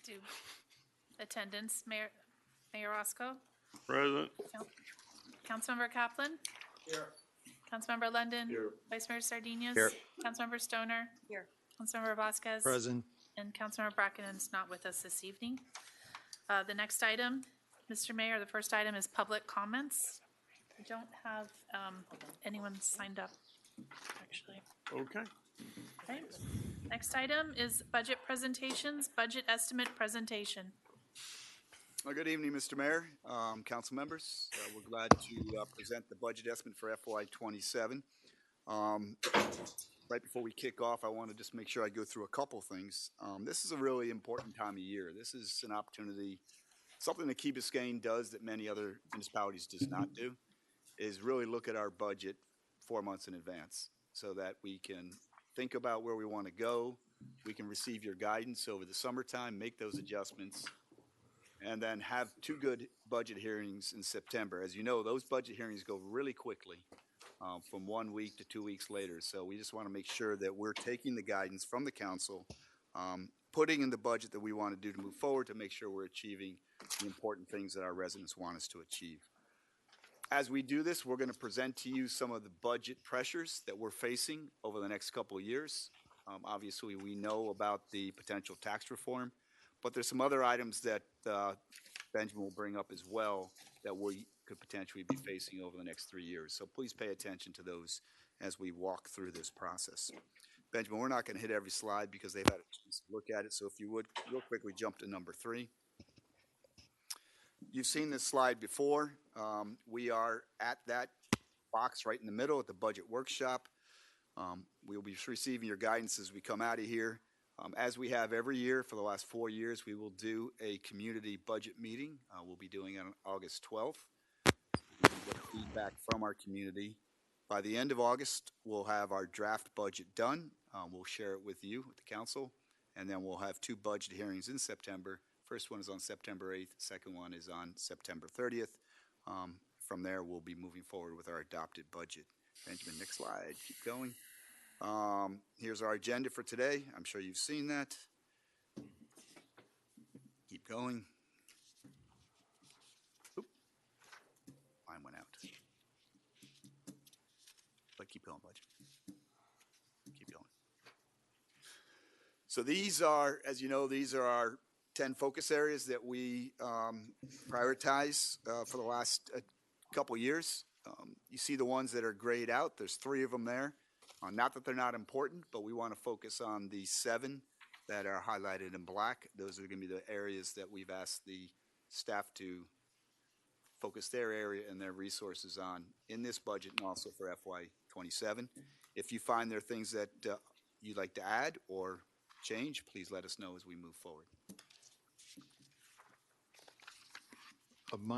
do attendance. Mayor Roscoe, Present. Councilmember Kaplan. Here. Councilmember London. Here. Vice Mayor Sardinius. Here. Councilmember Stoner. Here. Councilmember Vasquez. Present. And Councilmember Brackenen is not with us this evening. The next item, Mr. Mayor, the first item is public comments. We don't have anyone signed up, actually. Okay. Okay. Next item is budget presentations, budget estimate presentation. Well, good evening, Mr. Mayor, council members. We're glad to present the budget estimate for FY '27. Right before we kick off, I want to just make sure I go through a couple things. This is a really important time of year. This is an opportunity, something that Key Biscayne does that many other municipalities does not do, is really look at our budget 4 months in advance so that we can think about where we want to go. We can receive your guidance over the summertime, make those adjustments, and then have 2 good budget hearings in September. As you know, those budget hearings go really quickly, from 1 week to 2 weeks later. So we just want to make sure that we're taking the guidance from the council, putting in the budget that we want to do to move forward to make sure we're achieving the important things that our residents want us to achieve. As we do this, we're going to present to you some of the budget pressures that we're facing over the next couple of years. Obviously, we know about the potential tax reform, but there's some other items that Benjamin will bring up as well that we could potentially be facing over the next 3 years. So please pay attention to those as we walk through this process. Benjamin, we're not going to hit every slide because they've had a chance to look at it. So if you would, real quickly jump to number 3. You've seen this slide before. We are at that box right in the middle at the budget workshop. We'll be receiving your guidance as we come out of here. As we have every year for the last 4 years, we will do a community budget meeting. We'll be doing it on August 12th. We'll get feedback from our community. By the end of August, we'll have our draft budget done. We'll share it with you, with the council, and then we'll have 2 budget hearings in September. First one is on September 8th. Second one is on September 30th. From there, we'll be moving forward with our adopted budget. Benjamin, next slide. Keep going. Here's our agenda for today. I'm sure you've seen that. Keep going. Oop. Mine went out. But keep going, budget. Keep going. So these are, as you know, these are our 10 focus areas that we prioritize for the last couple years. You see the ones that are grayed out. There's 3 of them there. Not that they're not important, but we want to focus on the 7 that are highlighted in black. Those are going to be the areas that we've asked the staff to focus their area and their resources on in this budget and also for FY '27. If you find there are things that you'd like to add or change, please let us know as we move forward.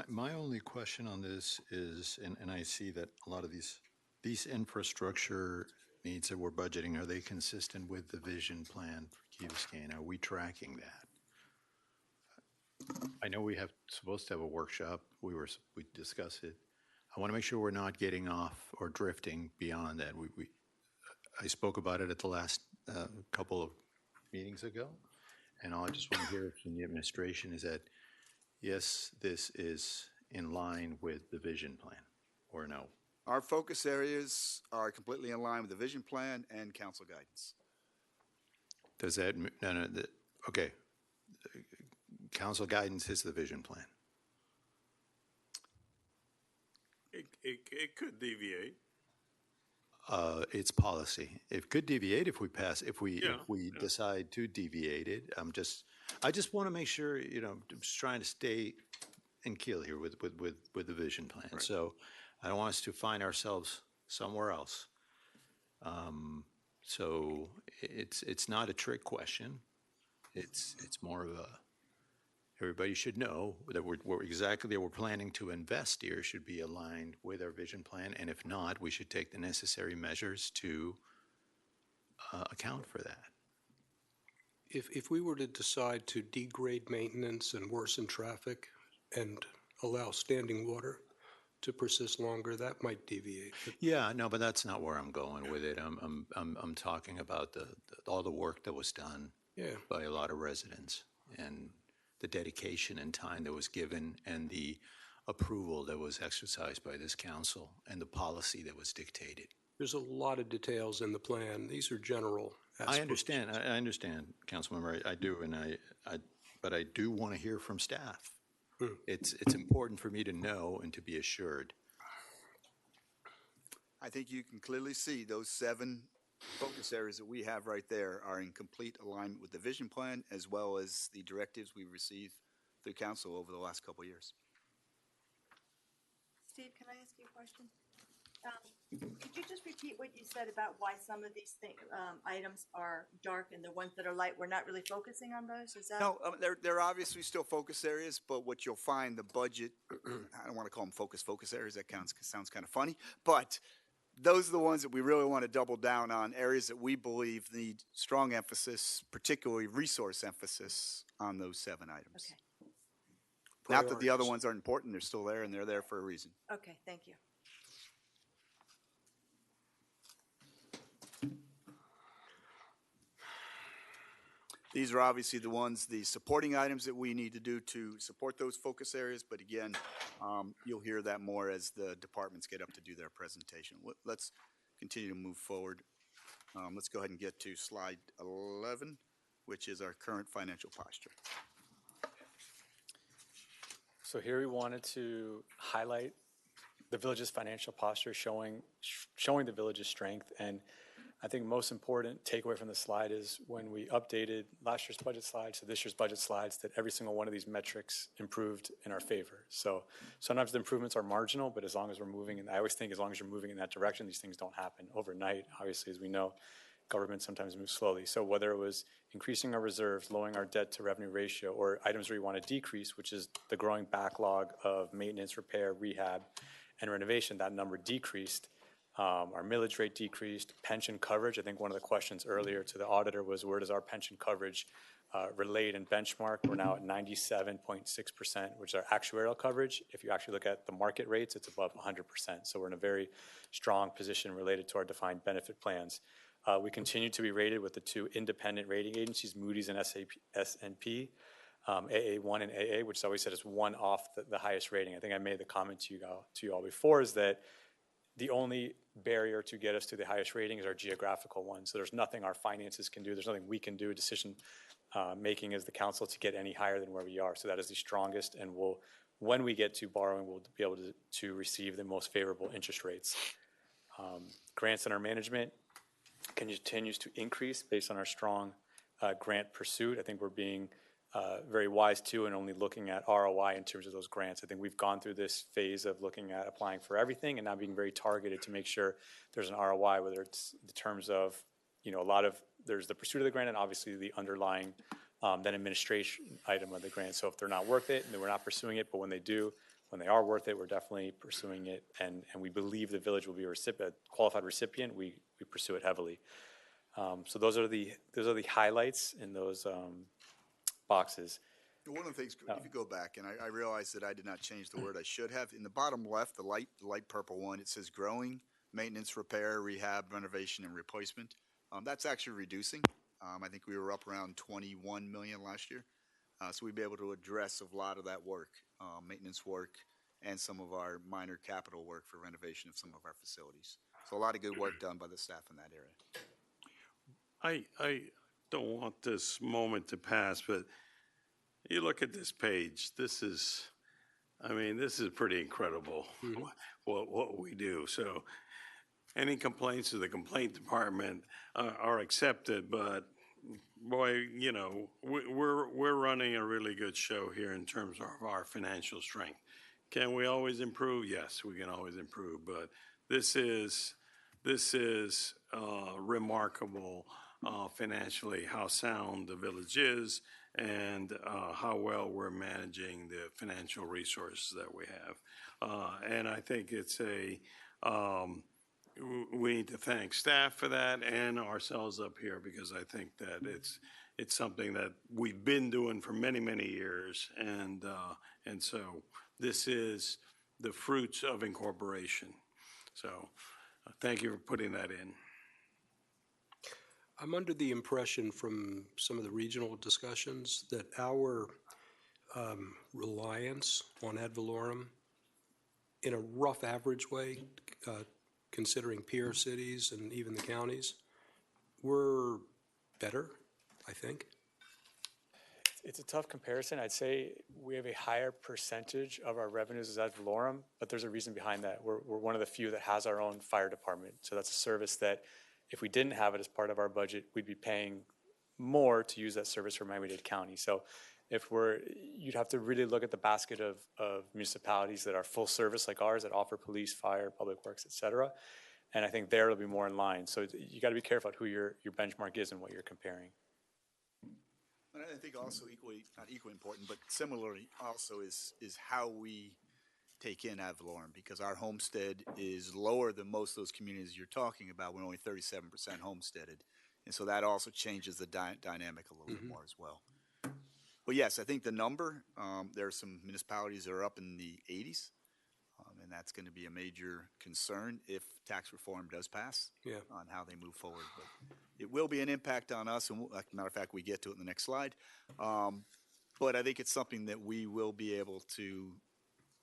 My only question on this is, and I see that a lot of these infrastructure needs that we're budgeting, are they consistent with the vision plan for Key Biscayne? Are we tracking that? I know we have supposed to have a workshop. We discussed it. I want to make sure we're not getting off or drifting beyond that. I spoke about it at the last couple of meetings ago, and all I just want to hear from the administration is that yes, this is in line with the vision plan, or no? Our focus areas are completely in line with the vision plan and council guidance. Does that, okay. Council guidance is the vision plan. It could deviate. It's policy. It could deviate if we pass, if we decide to deviate it. I just want to make sure, I'm just trying to stay in keel here with the vision plan. Right. So I don't want us to find ourselves somewhere else. So it's not a trick question. It's more of a, everybody should know that we're planning to invest here should be aligned with our vision plan, and if not, we should take the necessary measures to account for that. If we were to decide to degrade maintenance and worsen traffic and allow standing water to persist longer, that might deviate. Yeah, no, but that's not where I'm going with it. I'm talking about all the work that was done by a lot of residents, and the dedication and time that was given and the approval that was exercised by this council and the policy that was dictated. There's a lot of details in the plan. These are general aspects. I understand, Councilmember, I do, and but I do want to hear from staff. It's important for me to know and to be assured. I think you can clearly see those 7 focus areas that we have right there are in complete alignment with the vision plan as well as the directives we've received through council over the last couple of years. Steve, can I ask you a question? Could you just repeat what you said about why some of these items are dark and the ones that are light, we're not really focusing on those? Is that? No, they're obviously still focus areas, but what you'll find, the budget, I don't want to call them focus areas, that sounds kind of funny, but those are the ones that we really want to double down on, areas that we believe need strong emphasis, particularly resource emphasis on those 7 items. Okay, Not that the other Priorities. ones aren't important, they're still there and they're there for a reason. okay, thank you. These are obviously the ones, the supporting items that we need to do to support those focus areas, but again, you'll hear that more as the departments get up to do their presentation. Let's continue to move forward. Let's go ahead and get to slide 11, which is our current financial posture. So here we wanted to highlight the village's financial posture, showing the village's strength. And I think most important takeaway from the slide is when we updated last year's budget slides to this year's budget slides, that every single one of these metrics improved in our favor. So sometimes the improvements are marginal, but as long as we're moving, and I always think as long as you're moving in that direction, these things don't happen overnight. Obviously, as we know, government sometimes moves slowly. So whether it was increasing our reserves, lowering our debt to revenue ratio, or items where we want to decrease, which is the growing backlog of maintenance, repair, rehab, and renovation, that number decreased. Our millage rate decreased. Pension coverage, I think one of the questions earlier to the auditor was, where does our pension coverage relate and benchmark? We're now at 97.6%, which is our actuarial coverage. If you actually look at the market rates, it's above 100%. So we're in a very strong position related to our defined benefit plans. We continue to be rated with the 2 independent rating agencies, Moody's and S&P, AA1 and AA, which is always said is one off the highest rating. I think I made the comment to you all before, is that the only barrier to get us to the highest rating is our geographical one. So there's nothing our finances can do. There's nothing we can do, decision making as the council, to get any higher than where we are. So that is the strongest, and when we get to borrowing, we'll be able to receive the most favorable interest rates. Grants under management continues to increase based on our strong grant pursuit. I think we're being very wise too, and only looking at ROI in terms of those grants. I think we've gone through this phase of looking at applying for everything and now being very targeted to make sure there's an ROI, whether it's in terms of, there's the pursuit of the grant and obviously the underlying then administration item of the grant. So if they're not worth it, then we're not pursuing it, but when they are worth it, we're definitely pursuing it, and we believe the village will be a qualified recipient. We pursue it heavily. So those are the highlights in those boxes. One of the things, if you go back, and I realize that I did not change the word I should have, in the bottom left, the light purple one, it says growing, maintenance, repair, rehab, renovation, and replacement. That's actually reducing. I think we were up around 21 million last year. So we'd be able to address a lot of that work, maintenance work, and some of our minor capital work for renovation of some of our facilities. So a lot of good work done by the staff in that area. I don't want this moment to pass, but you look at this page, this is pretty incredible what we do. So any complaints to the complaint department are accepted, but boy, we're running a really good show here in terms of our financial strength. Can we always improve? Yes, we can always improve, but this is remarkable financially, how sound the village is and how well we're managing the financial resources that we have. And I think it's we need to thank staff for that and ourselves up here, because I think that it's something that we've been doing for many, many years. And so this is the fruits of incorporation. So thank you for putting that in. I'm under the impression from some of the regional discussions that our reliance on ad valorem in a rough average way, considering peer cities and even the counties, we're better, I think. It's a tough comparison. I'd say we have a higher percentage of our revenues as ad valorem, but there's a reason behind that. We're one of the few that has our own fire department. So that's a service that if we didn't have it as part of our budget, we'd be paying more to use that service for Miami-Dade County. So you'd have to really look at the basket of municipalities that are full service like ours that offer police, fire, public works, et cetera. And I think there it'll be more in line. So you got to be careful who your benchmark is and what you're comparing. And I think also not equally important, but similarly also is how we take in ad valorem, because our homestead is lower than most of those communities you're talking about. We're only 37% homesteaded. And so that also changes the dynamic a little bit more as well. But yes, I think the number, there are some municipalities that are up in the 80s, and that's going to be a major concern if tax reform does pass on how they move forward. But it will be an impact on us, and as a matter of fact, we get to it in the next slide. But I think it's something that we will be able to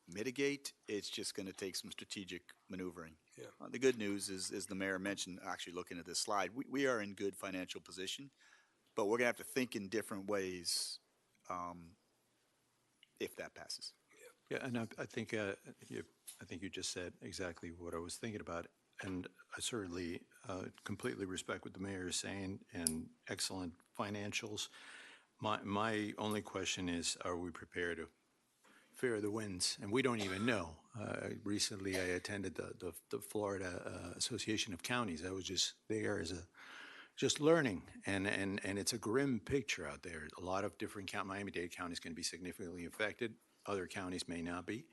mitigate. It's just going to take some strategic maneuvering. Yeah. The good news is, as the mayor mentioned, actually looking at this slide, we are in good financial position, but we're going to have to think in different ways if that passes. Yeah, and I think you just said exactly what I was thinking about, and I certainly completely respect what the mayor is saying, and excellent financials. My only question is, are we prepared to fear the winds? And we don't even know. Recently, I attended the Florida Association of Counties. I was just there as just learning, and it's a grim picture out there. A lot of different Miami-Dade County is going to be significantly affected. Other counties may not be,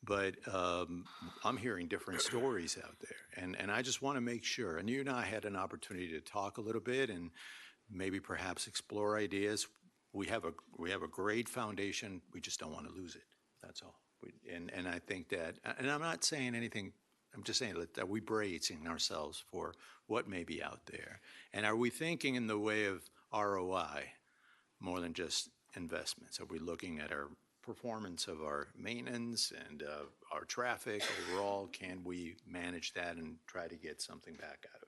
but I'm hearing different stories out there, and I just want to make sure. And you and I had an opportunity to talk a little bit, and maybe perhaps explore ideas. We have a great foundation. We just don't want to lose it. That's all. And I think that, and I'm not saying anything. I'm just saying that we bracing ourselves for what may be out there. And are we thinking in the way of ROI more than just investments? Are we looking at our performance of our maintenance and our traffic overall? Can we manage that and try to get something back out of it?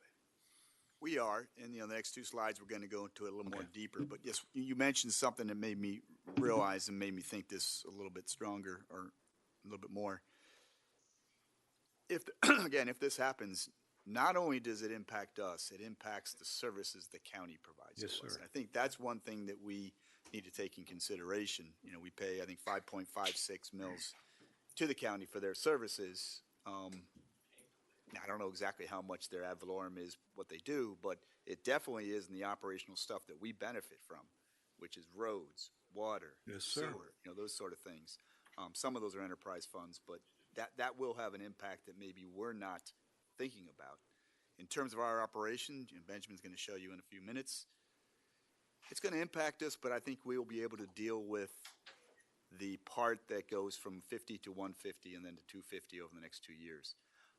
We are, and the next two slides we're going to go into it a little more deeper. But yes, you mentioned something that made me realize and made me think this a little bit stronger or a little bit more. If this happens, not only does it impact us, it impacts the services the county provides to us. And I think that's one thing that we need to take in consideration. We pay, I think, 5.56 mils to the county for their services. I don't know exactly how much their ad valorem is, what they do, but it definitely is in the operational stuff that we benefit from, which is roads, water, sewer, those sort of things. Some of those are enterprise funds, but that will have an impact that maybe we're not thinking about. In terms of our operation, Benjamin's going to show you in a few minutes, it's going to impact us, but I think we will be able to deal with the part that goes from 50 to 150 and then to 250 over the next 2 years.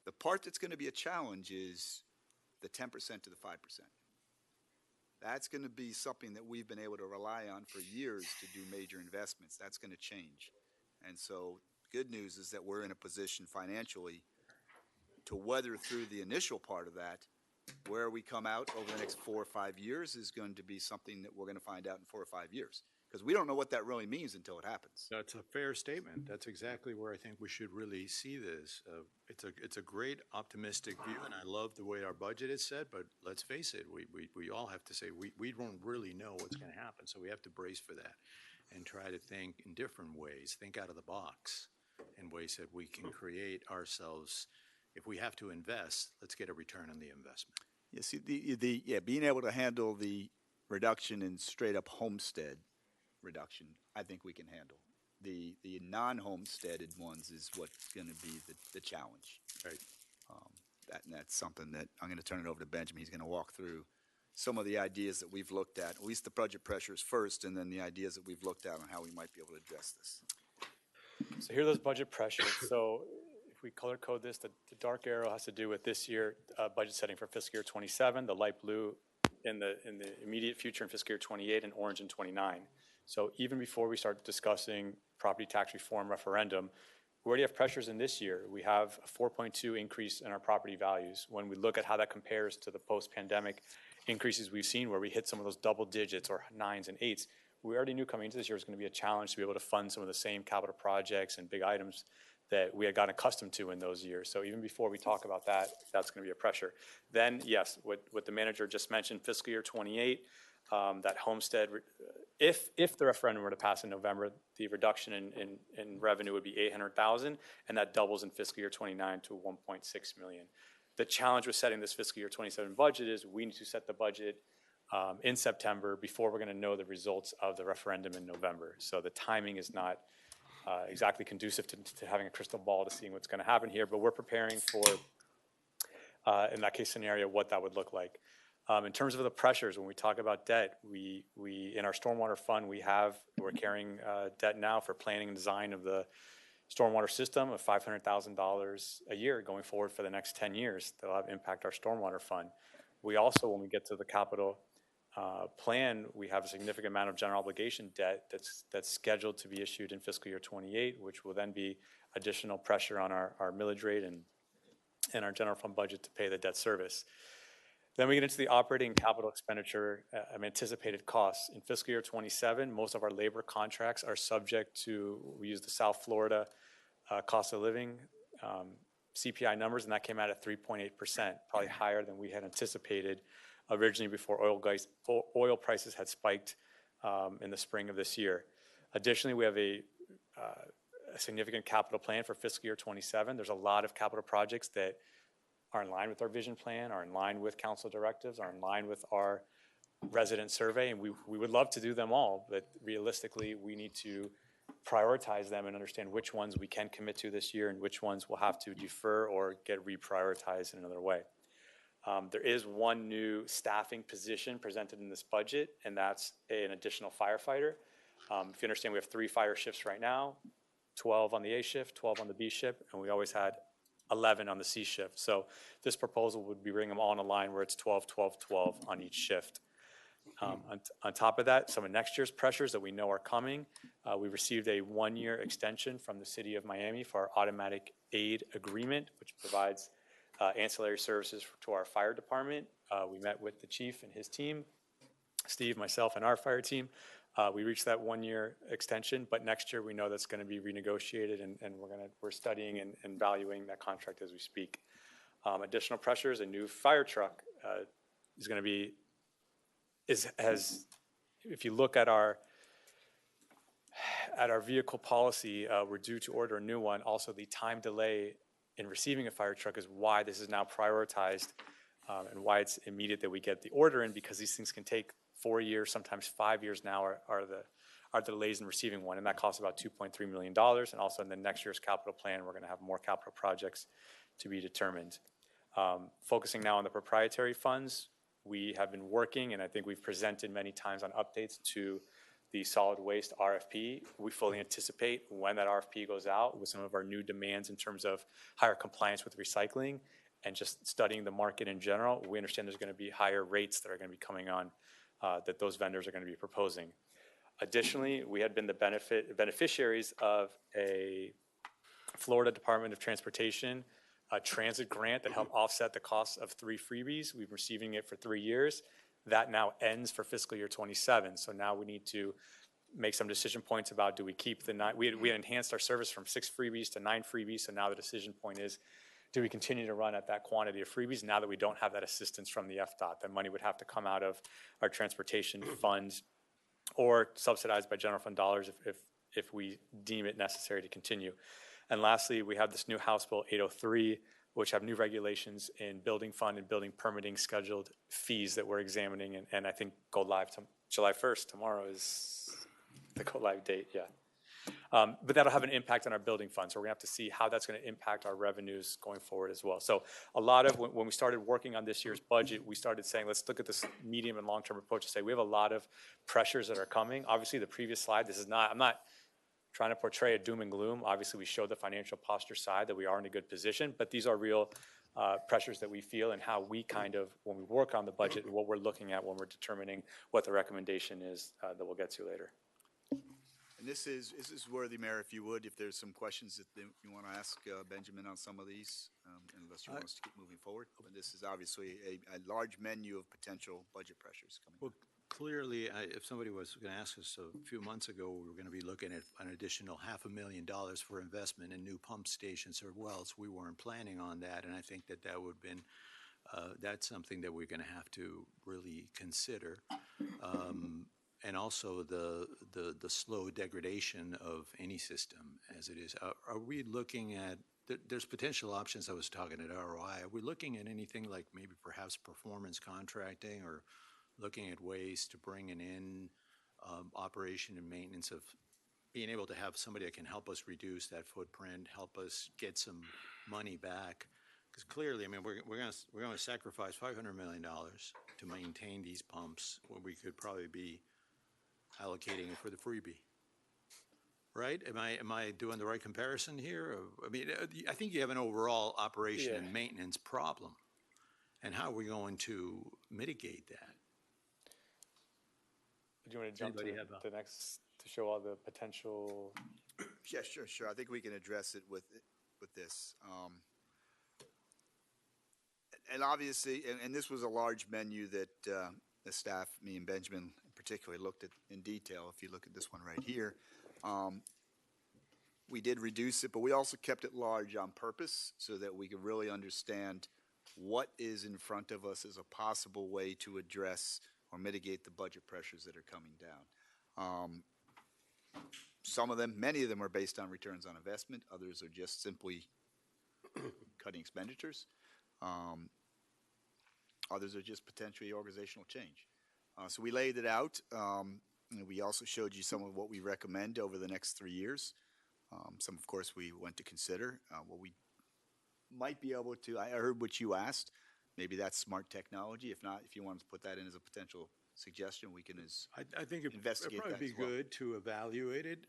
The part that's going to be a challenge is the 10% to the 5%. That's going to be something that we've been able to rely on for years to do major investments. That's going to change. And so good news is that we're in a position financially to weather through the initial part of that. Where we come out over the next 4 or 5 years is going to be something that we're going to find out in 4 or 5 years, because we don't know what that really means until it happens. That's a fair statement. That's exactly where I think we should really see this. It's a great optimistic view, and I love the way our budget is set, but let's face it, we all have to say we don't really know what's going to happen, so we have to brace for that and try to think in different ways, think out of the box in ways that we can create ourselves. If we have to invest, let's get a return on the investment. Yeah, see, being able to handle the reduction in straight up homestead reduction, I think we can handle. The non-homesteaded ones is what's going to be the challenge. Right. That's something that I'm going to turn it over to Benjamin. He's going to walk through some of the ideas that we've looked at least the budget pressures first, and then the ideas that we've looked at on how we might be able to address this. So here are those budget pressures. So if we color code this, the dark arrow has to do with this year budget setting for fiscal year 27, the light blue in the immediate future in fiscal year 28, and orange in 29. So even before we start discussing property tax reform referendum, we already have pressures in this year. We have a 4.2 increase in our property values. When we look at how that compares to the post-pandemic increases we've seen where we hit some of those double digits or 9s and 8s, we already knew coming into this year was going to be a challenge to be able to fund some of the same capital projects and big items that we had gotten accustomed to in those years. So even before we talk about that, that's going to be a pressure. Then, yes, what the manager just mentioned, fiscal year 28, that homestead, if the referendum were to pass in November, the reduction in revenue would be 800,000, and that doubles in fiscal year 29 to 1.6 million. The challenge with setting this fiscal year 27 budget is we need to set the budget in September before we're going to know the results of the referendum in November. So the timing is not exactly conducive to having a crystal ball to seeing what's going to happen here, but we're preparing for, in that case scenario, what that would look like. In terms of the pressures, when we talk about debt, we in our stormwater fund, we're carrying debt now for planning and design of the stormwater system of $500,000 a year going forward for the next 10 years. That'll have impact our stormwater fund. We also, when we get to the capital plan, we have a significant amount of general obligation debt that's scheduled to be issued in fiscal year 28, which will then be additional pressure on our millage rate and our general fund budget to pay the debt service. Then we get into the operating capital expenditure anticipated costs. In fiscal year 27, most of our labor contracts are subject to, we use the South Florida cost of living CPI numbers, and that came out at 3.8%, probably higher than we had anticipated originally before oil prices had spiked in the spring of this year. Additionally, we have a significant capital plan for fiscal year 27. There's a lot of capital projects that are in line with our vision plan, are in line with council directives, are in line with our resident survey, and we would love to do them all, but realistically, we need to prioritize them and understand which ones we can commit to this year and which ones we'll have to defer or get reprioritized in another way. There is one new staffing position presented in this budget, and that's an additional firefighter. If you understand, we have 3 fire shifts right now, 12 on the A shift, 12 on the B shift, and we always had 11 on the C shift. So this proposal would be bringing them all in a line where it's 12, 12, 12 on each shift. On top of that, some of next year's pressures that we know are coming. We received a 1-year extension from the city of Miami for our automatic aid agreement, which provides ancillary services to our fire department. We met with the chief and his team, Steve, myself, and our fire team. We reached that 1-year extension, but next year we know that's going to be renegotiated, and we're studying and valuing that contract as we speak. Additional pressures: a new fire truck is going to be if you look at our vehicle policy, we're due to order a new one. Also, the time delay in receiving a fire truck is why this is now prioritized, and why it's immediate that we get the order in, because these things can take 4 years, sometimes 5 years now are the delays in receiving one, and that costs about $2.3 million. And also in the next year's capital plan, we're going to have more capital projects to be determined. Focusing now on the proprietary funds, we have been working, and I think we've presented many times on updates to the solid waste RFP. We fully anticipate when that RFP goes out with some of our new demands in terms of higher compliance with recycling and just studying the market in general. We understand there's going to be higher rates that are going to be coming on that those vendors are going to be proposing. Additionally, we had been the beneficiaries of a Florida Department of Transportation transit grant that helped offset the cost of 3 freebies. We've been receiving it for 3 years. That now ends for fiscal year 27. So now we need to make some decision points about, do we keep the 9? We had enhanced our service from 6 freebies to 9 freebies. So now the decision point is, do we continue to run at that quantity of freebies now that we don't have that assistance from the FDOT? That money would have to come out of our transportation funds or subsidized by general fund dollars if we deem it necessary to continue. And lastly, we have this new House Bill 803, which have new regulations in building fund and building permitting scheduled fees that we're examining, and I think go live July 1st. Tomorrow is the go live date, yeah. But that'll have an impact on our building fund, so we're going to have to see how that's going to impact our revenues going forward as well. So a lot of, when we started working on this year's budget, we started saying, let's look at this medium and long-term approach to say we have a lot of pressures that are coming. Obviously, the previous slide, I'm not trying to portray a doom and gloom. Obviously, we showed the financial posture side that we are in a good position, but these are real pressures that we feel and how we kind of, when we work on the budget, what we're looking at when we're determining what the recommendation is that we'll get to later. And this is worthy, Mayor, if you would, if there's some questions that you want to ask Benjamin on some of these, unless you want us to keep moving forward. But this is obviously a large menu of potential budget pressures coming. Well, clearly, if somebody was going to ask us a few months ago, we were going to be looking at an additional $500,000 for investment in new pump stations or wells. We weren't planning on that, and I think that that would have been, that's something that we're going to have to really consider. And also the slow degradation of any system as it is. Are we looking at, there's potential options, I was talking at ROI, are we looking at anything like maybe perhaps performance contracting or looking at ways to bring in operation and maintenance of being able to have somebody that can help us reduce that footprint, help us get some money back? Because clearly, I mean, we're going to sacrifice $500 million to maintain these pumps when we could probably be allocating it for the freebie. Right? Am I doing the right comparison here? I mean, I think you have an overall operation and maintenance problem. And how are we going to mitigate that? Do you want to jump to Anybody have the next, to show all the potential? Yeah, sure. I think we can address it with this. And obviously, and this was a large menu that the staff, me and Benjamin particularly, looked at in detail. If you look at this one right here, we did reduce it, but we also kept it large on purpose so that we could really understand what is in front of us as a possible way to address or mitigate the budget pressures that are coming down. Some of them, many of them are based on returns on investment. Others are just simply cutting expenditures. Others are just potentially organizational change. So we laid it out. And we also showed you some of what we recommend over the next 3 years. Some, of course, we went to consider. What we might be able to, I heard what you asked. Maybe that's smart technology. If not, if you want to put that in as a potential suggestion, we can I think it'd investigate probably that be as well. good to evaluate it.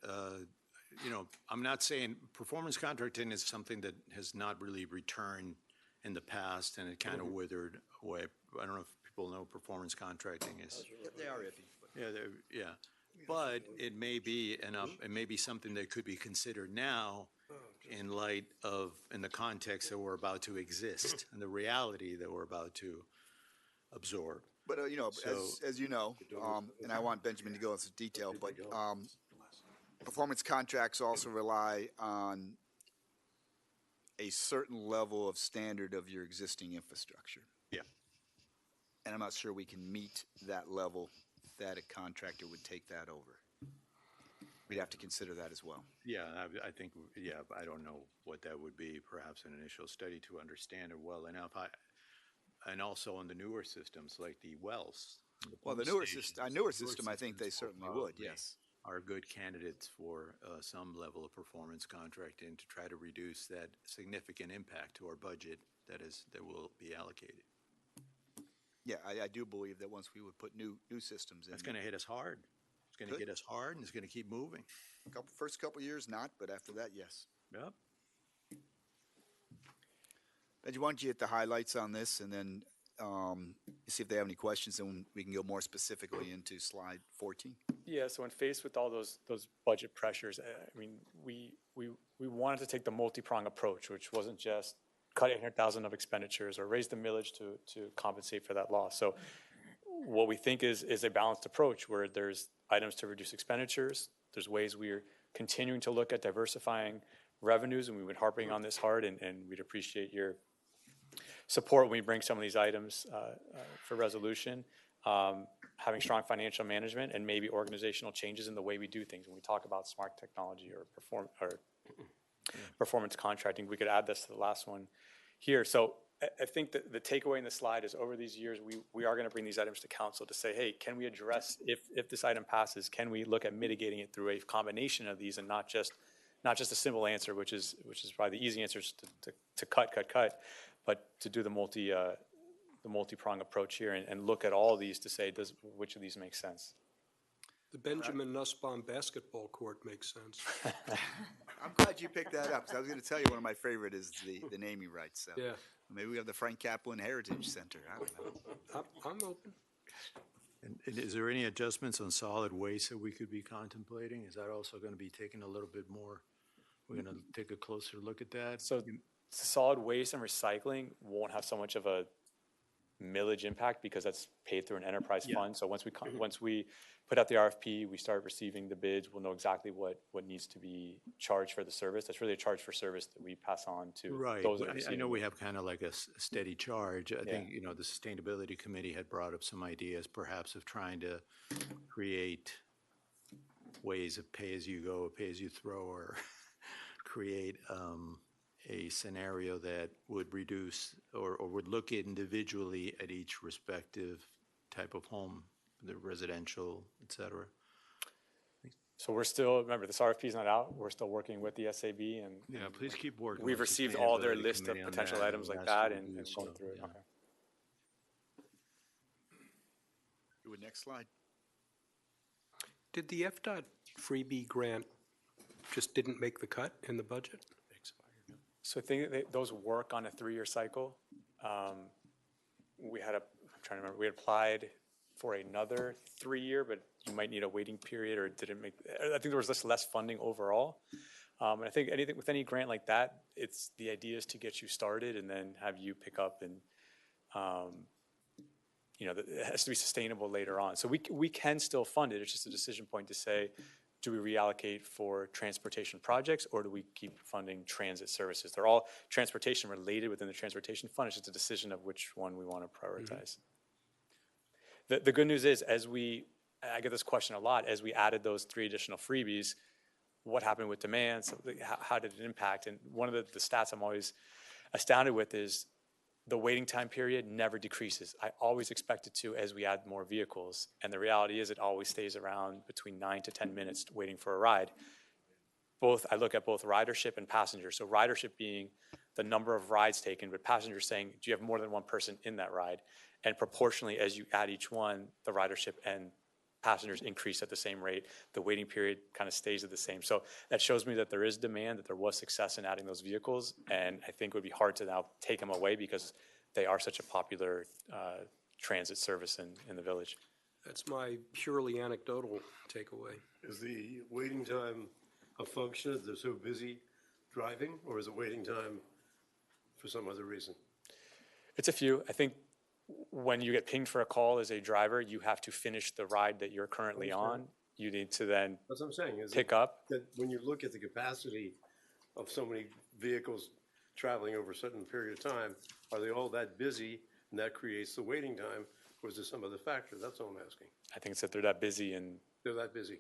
You know, I'm not saying performance contracting is something that has not really returned in the past, and it kind of withered away. I don't know if people know performance contracting is. They are iffy. Yeah. But it may be it may be something that could be considered now in light of, in the context that we're about to exist and the reality that we're about to absorb. But, you know, So- as you know, and I want Benjamin to go into detail, but performance contracts also rely on a certain level of standard of your existing infrastructure. Yeah. And I'm not sure we can meet that level that a contractor would take that over. We'd have to consider that as well. Yeah, I think, I don't know what that would be, perhaps an initial study to understand it well enough. And also on the newer systems like the wells. Well, the pump newer stations, system, our newer the system, I think they systems certainly would, probably yes. Are good candidates for some level of performance contracting to try to reduce that significant impact to our budget that will be allocated. Yeah, I do believe that once we would put new systems in. That's going to hit us hard. It's going to Good. get us hard, and it's going to keep moving. First couple years, not, but after that, yes. Yep. Benji, why don't you hit the highlights on this, and then see if they have any questions, and we can go more specifically into slide 14. Yeah, so when faced with all those budget pressures, I mean, we wanted to take the multi-prong approach, which wasn't just cut 800,000 of expenditures or raise the millage to compensate for that loss. So what we think is a balanced approach where there's items to reduce expenditures, there's ways we're continuing to look at diversifying revenues, and we've been harping on this hard, and we'd appreciate your support when we bring some of these items for resolution. Having strong financial management and maybe organizational changes in the way we do things. When we talk about smart technology or performance contracting, we could add this to the last one here. So I think that the takeaway in the slide is over these years, we are going to bring these items to council to say, hey, can we address, if this item passes, can we look at mitigating it through a combination of these and not just a simple answer, which is probably the easy answer is to cut, but to do the multi-prong approach here and look at all these to say, which of these makes sense? The Benjamin Nussbaum basketball court makes sense. I'm glad you picked that up, because I was going to tell you one of my favorite is the naming rights. So Yeah. maybe we have the Frank Kaplan Heritage Center. I don't know. I'm open. And is there any adjustments on solid waste that we could be contemplating? Is that also going to be taken a little bit more? We're going to take a closer look at that? So solid waste and recycling won't have so much of a millage impact because that's paid through an enterprise fund. So once we put out the RFP, we start receiving the bids, we'll know exactly what needs to be charged for the service. That's really a charge for service that we pass on to Right. those that are I receiving know it. we have kind of like a steady charge. I think, the Sustainability Committee had brought up some ideas perhaps of trying to create ways of pay-as-you-go, pay-as-you-throw, or create a scenario that would reduce or would look individually at each respective type of home, the residential, et cetera. So we're still, remember, this RFP is not out. We're still working with the SAB and Yeah, please keep working. we've with received all their Sustainability list of Committee on potential that, items like we'll that ask and you to going do so, through it. yeah. Okay. Do it next slide. Did the FDOT freebie grant just didn't make the cut in the budget? So I think that those work on a 3-year cycle. I'm trying to remember, we had applied for another 3-year, but you might need a waiting period or it didn't make, I think there was just less funding overall. And I think with any grant like that, the idea is to get you started and then have you pick up and, it has to be sustainable later on. So we can still fund it. It's just a decision point to say, do we reallocate for transportation projects or do we keep funding transit services? They're all transportation related within the transportation fund. It's just a decision of which one we want to prioritize. The good news is, I get this question a lot, as we added those 3 additional freebies, what happened with demand? So how did it impact? And one of the stats I'm always astounded with is the waiting time period never decreases. I always expect it to as we add more vehicles. And the reality is it always stays around between 9 to 10 minutes waiting for a ride. I look at both ridership and passenger. So ridership being the number of rides taken, but passengers saying, do you have more than one person in that ride? And proportionally, as you add each one, the ridership and passengers increase at the same rate. The waiting period kind of stays at the same. So that shows me that there is demand, that there was success in adding those vehicles. And I think it would be hard to now take them away because they are such a popular transit service in the village. That's my purely anecdotal takeaway. Is the waiting time a function of they're so busy driving, or is it waiting time for some other reason? It's a few. I think when you get pinged for a call as a driver, you have to finish the ride that you're currently on. You need to then That's what I'm saying. Is pick it up. that when you look at the capacity of so many vehicles traveling over a certain period of time, are they all that busy and that creates the waiting time, or is there some other factor? That's all I'm asking. I think it's that they're that busy, and They're that busy.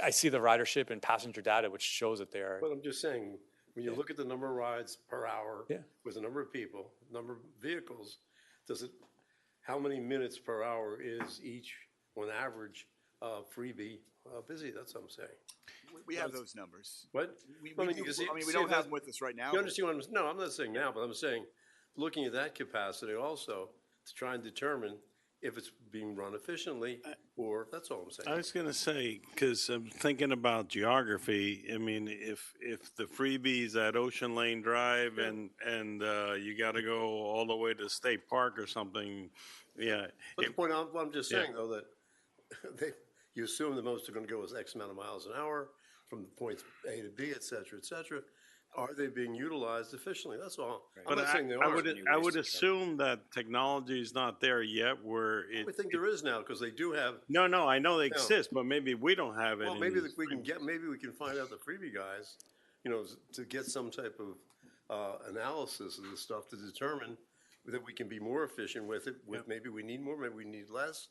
I see the ridership and passenger data, which shows that they are. But I'm just saying, when you look at the number of rides per hour Yeah. with the number of people, number of vehicles, how many minutes per hour is each, on average, freebie busy? That's what I'm saying. We have those numbers. What? We Well, do- you can see- we see don't that- have them with us right now. You understand what no, I'm not saying now, but I'm saying, looking at that capacity also, to try and determine if it's being run efficiently, or, that's all I'm I saying. was gonna say, because I'm thinking about geography, I mean, if the freebies at Ocean Lane Drive and you gotta go all the way to State Park or something, yeah. But the point, I'm just Yeah. saying, though, that you assume the most are gonna go is X amount of miles an hour from points A to B, et cetera, et cetera. Are they being utilized efficiently? That's all. I'm But not saying they I are. would assume that technology is not there yet where I it, think there is now, because they do have, no, I know they exist, but maybe we don't have it. well, in maybe these we can find out the freebie guys, to get some type of analysis of this stuff to determine that we can be more efficient with it, maybe we need more, maybe we need less.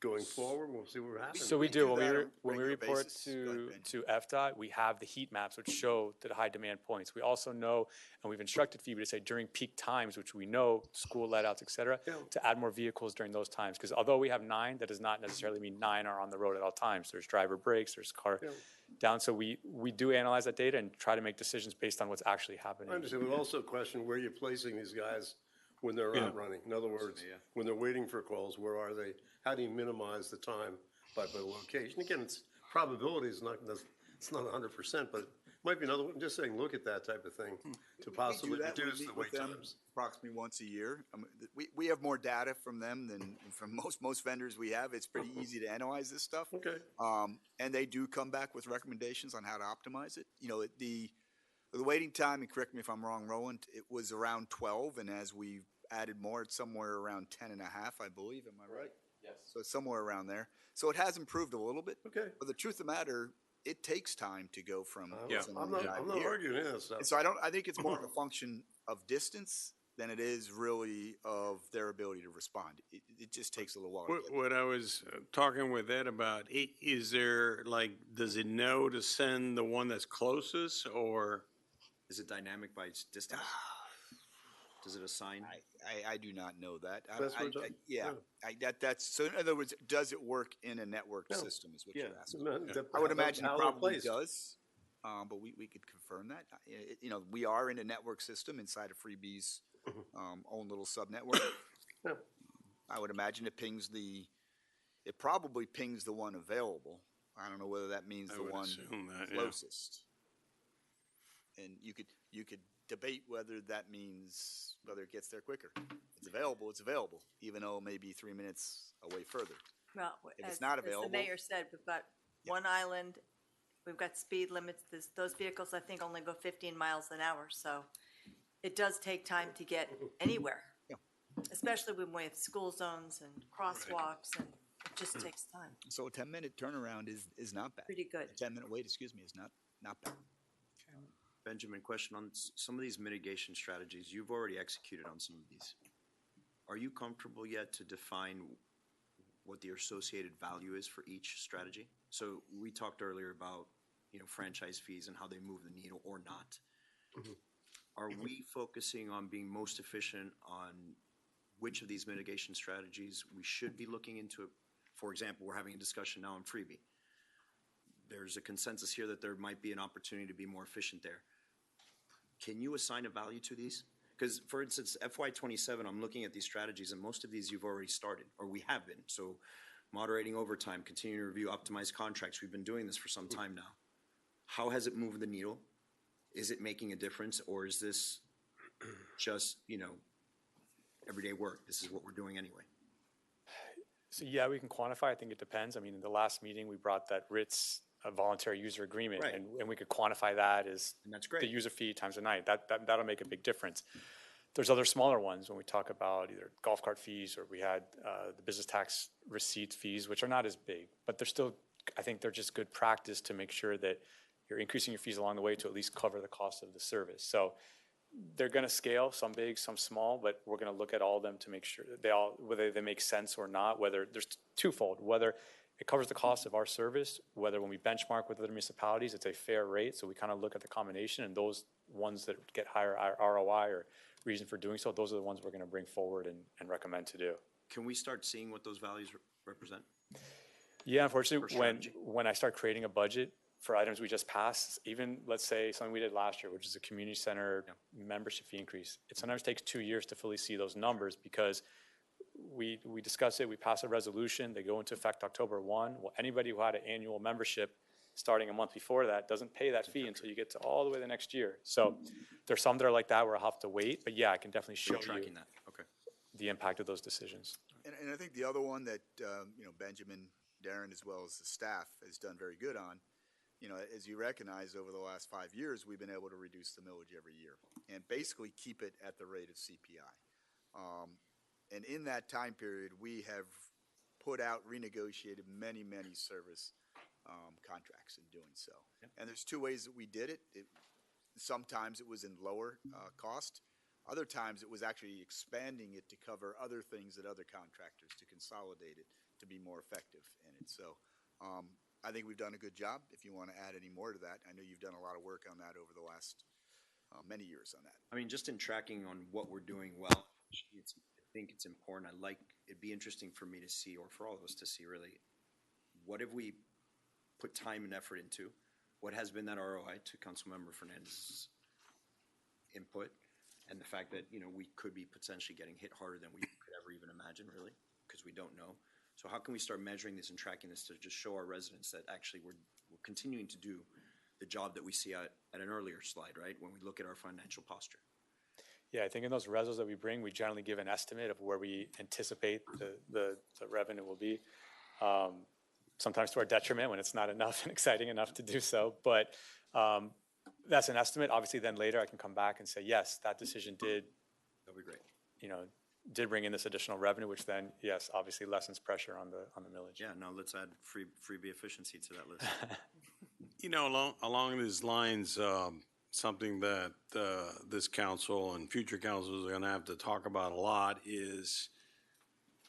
Going forward, we'll see what happens. So we do, do when that on a when we regular report basis. Go ahead, Ben. to FDOT, we have the heat maps which show the high demand points. We also know, and we've instructed FIBA to say during peak times, which we know, school let-outs, et cetera, Yeah. to add more vehicles during those times. Because although we have 9, that does not necessarily mean 9 are on the road at all times. There's driver breaks, there's car Yeah. down. So we do analyze that data and try to make decisions based on what's actually happening. I understand, but also question where you're placing these guys when they're not running. In other words, when they're waiting for calls, where are they? How do you minimize the time by location? Again, it's probability is not it's not 100%, but it might be another one, just saying, look at that type of thing to We possibly do that. We reduce meet the with wait them times. approximately once a year. We have more data from them than from most vendors we have. It's pretty easy to analyze this stuff. Okay. And they do come back with recommendations on how to optimize it. You know, the waiting time, and correct me if I'm wrong, Roland, it was around 12, and as we've added more, it's somewhere around 10 and a half, I believe. Am I right? Yes. So it's somewhere around there. So it has improved a little bit. Okay. But the truth of the matter, it takes time to go from. I'm not arguing that stuff. And so I think it's more of a function of distance than it is really of their ability to respond. It just takes a little while. to get What I was talking with Ed about, is there, like, does it know to send the one that's closest, or? Is it dynamic by its distance? Does it assign? I do not know that. That's what I'm- Yeah, that's, so in other words, does it work in a network system is what you're asking. I would imagine it probably does, but we could confirm that. You know, we are in a network system inside of Freebee's own little sub-network. Yeah. I would imagine it probably pings the one available. I don't know whether that means I the would one assume that, yeah. closest. And you could debate whether that means whether it gets there quicker. It's available, even though it may be 3 minutes away further. Well, If it's as- not As available- the mayor said, we've got one island, we've got speed limits. Those vehicles, I think, only go 15 miles an hour, so it does take time to get anywhere. Yeah. Especially when we have school zones and crosswalks, and it just takes time. So a 10-minute turnaround is not bad. Pretty good. A 10-minute wait, excuse me, is not bad. Benjamin, question on some of these mitigation strategies. You've already executed on some of these. Are you comfortable yet to define what the associated value is for each strategy? So we talked earlier about, franchise fees and how they move the needle or not. Are we focusing on being most efficient on which of these mitigation strategies we should be looking into? For example, we're having a discussion now on Freebie. There's a consensus here that there might be an opportunity to be more efficient there. Can you assign a value to these? Because, for instance, FY27, I'm looking at these strategies, and most of these you've already started, or we have been. So moderating overtime, continuing to review, optimize contracts. We've been doing this for some time now. How has it moved the needle? Is it making a difference, or is this just, everyday work? This is what we're doing anyway. So yeah, we can quantify. I think it depends. I mean, in the last meeting, we brought that RITS voluntary user agreement, Right. and we could quantify that as And that's the great. user fee times a night. That'll make a big difference. There's other smaller ones when we talk about either golf cart fees, or we had the business tax receipt fees, which are not as big, but they're still, I think they're just good practice to make sure that you're increasing your fees along the way to at least cover the cost of the service. So they're going to scale, some big, some small, but we're going to look at all of them to make sure that whether they make sense or not, whether there's twofold, whether it covers the cost of our service, whether when we benchmark with other municipalities, it's a fair rate. So we kind of look at the combination, and those ones that get higher ROI or reason for doing so, those are the ones we're going to bring forward and recommend to do. Can we start seeing what those values represent? Yeah, unfortunately, For strategy. when I start creating a budget for items we just passed, even let's say something we did last year, which is a community center membership fee increase, it sometimes takes 2 years to fully see those numbers because we discuss it, we pass a resolution, they go into effect October 1. Well, anybody who had an annual membership starting a month before that doesn't pay that fee until you get to all the way the next year. So there's some that are like that where I'll have to wait, but yeah, I can definitely show You're you tracking that, okay. the impact of those decisions. And I think the other one that, Benjamin, Darren, as well as the staff has done very good on, as you recognize, over the last 5 years, we've been able to reduce the millage every year and basically keep it at the rate of CPI. And in that time period, we have put out, renegotiated many, many service contracts in doing so. And there's two ways that we did it. Sometimes it was in lower cost. Other times it was actually expanding it to cover other things at other contractors to consolidate it to be more effective in it. So I think we've done a good job. If you want to add any more to that, I know you've done a lot of work on that over the last many years on that. I mean, just in tracking on what we're doing well, I think it's important. It'd be interesting for me to see, or for all of us to see really, what have we put time and effort into? What has been that ROI to Councilmember Fernandez's input? And the fact that, we could be potentially getting hit harder than we could ever even imagine, really, because we don't know. So how can we start measuring this and tracking this to just show our residents that actually we're continuing to do the job that we see at an earlier slide, right? When we look at our financial posture. Yeah, I think in those resos that we bring, we generally give an estimate of where we anticipate the revenue will be. Sometimes to our detriment when it's not enough and exciting enough to do so. But that's an estimate. Obviously, then later I can come back and say, yes, that decision did, That'd be great. did bring in this additional revenue, which then, yes, obviously lessens pressure on the millage. Yeah, now let's add freebie efficiency to that list. Along these lines, something that this council and future councils are going to have to talk about a lot is,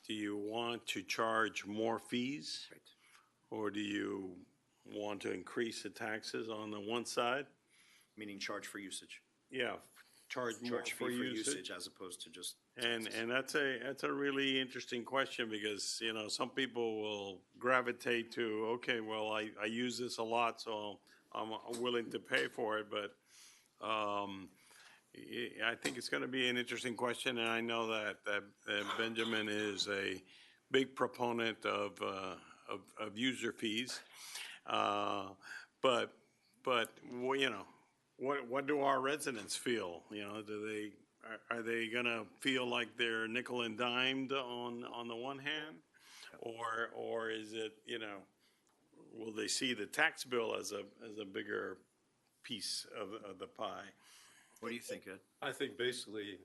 do you want to charge more fees? Right. Or do you want to increase the taxes on the one side? Meaning charge for usage. Yeah, charge more Charge for fee for usage. usage as opposed to just. And that's a really interesting question because, some people will gravitate to, okay, well, I use this a lot, so I'm willing to pay for it, but I think it's going to be an interesting question, and I know that Benjamin is a big proponent of user fees. But what do our residents feel? Are they gonna feel like they're nickel and dimed on the one hand? Or is it, will they see the tax bill as a bigger piece of the pie? What do you think, Ed? I think basically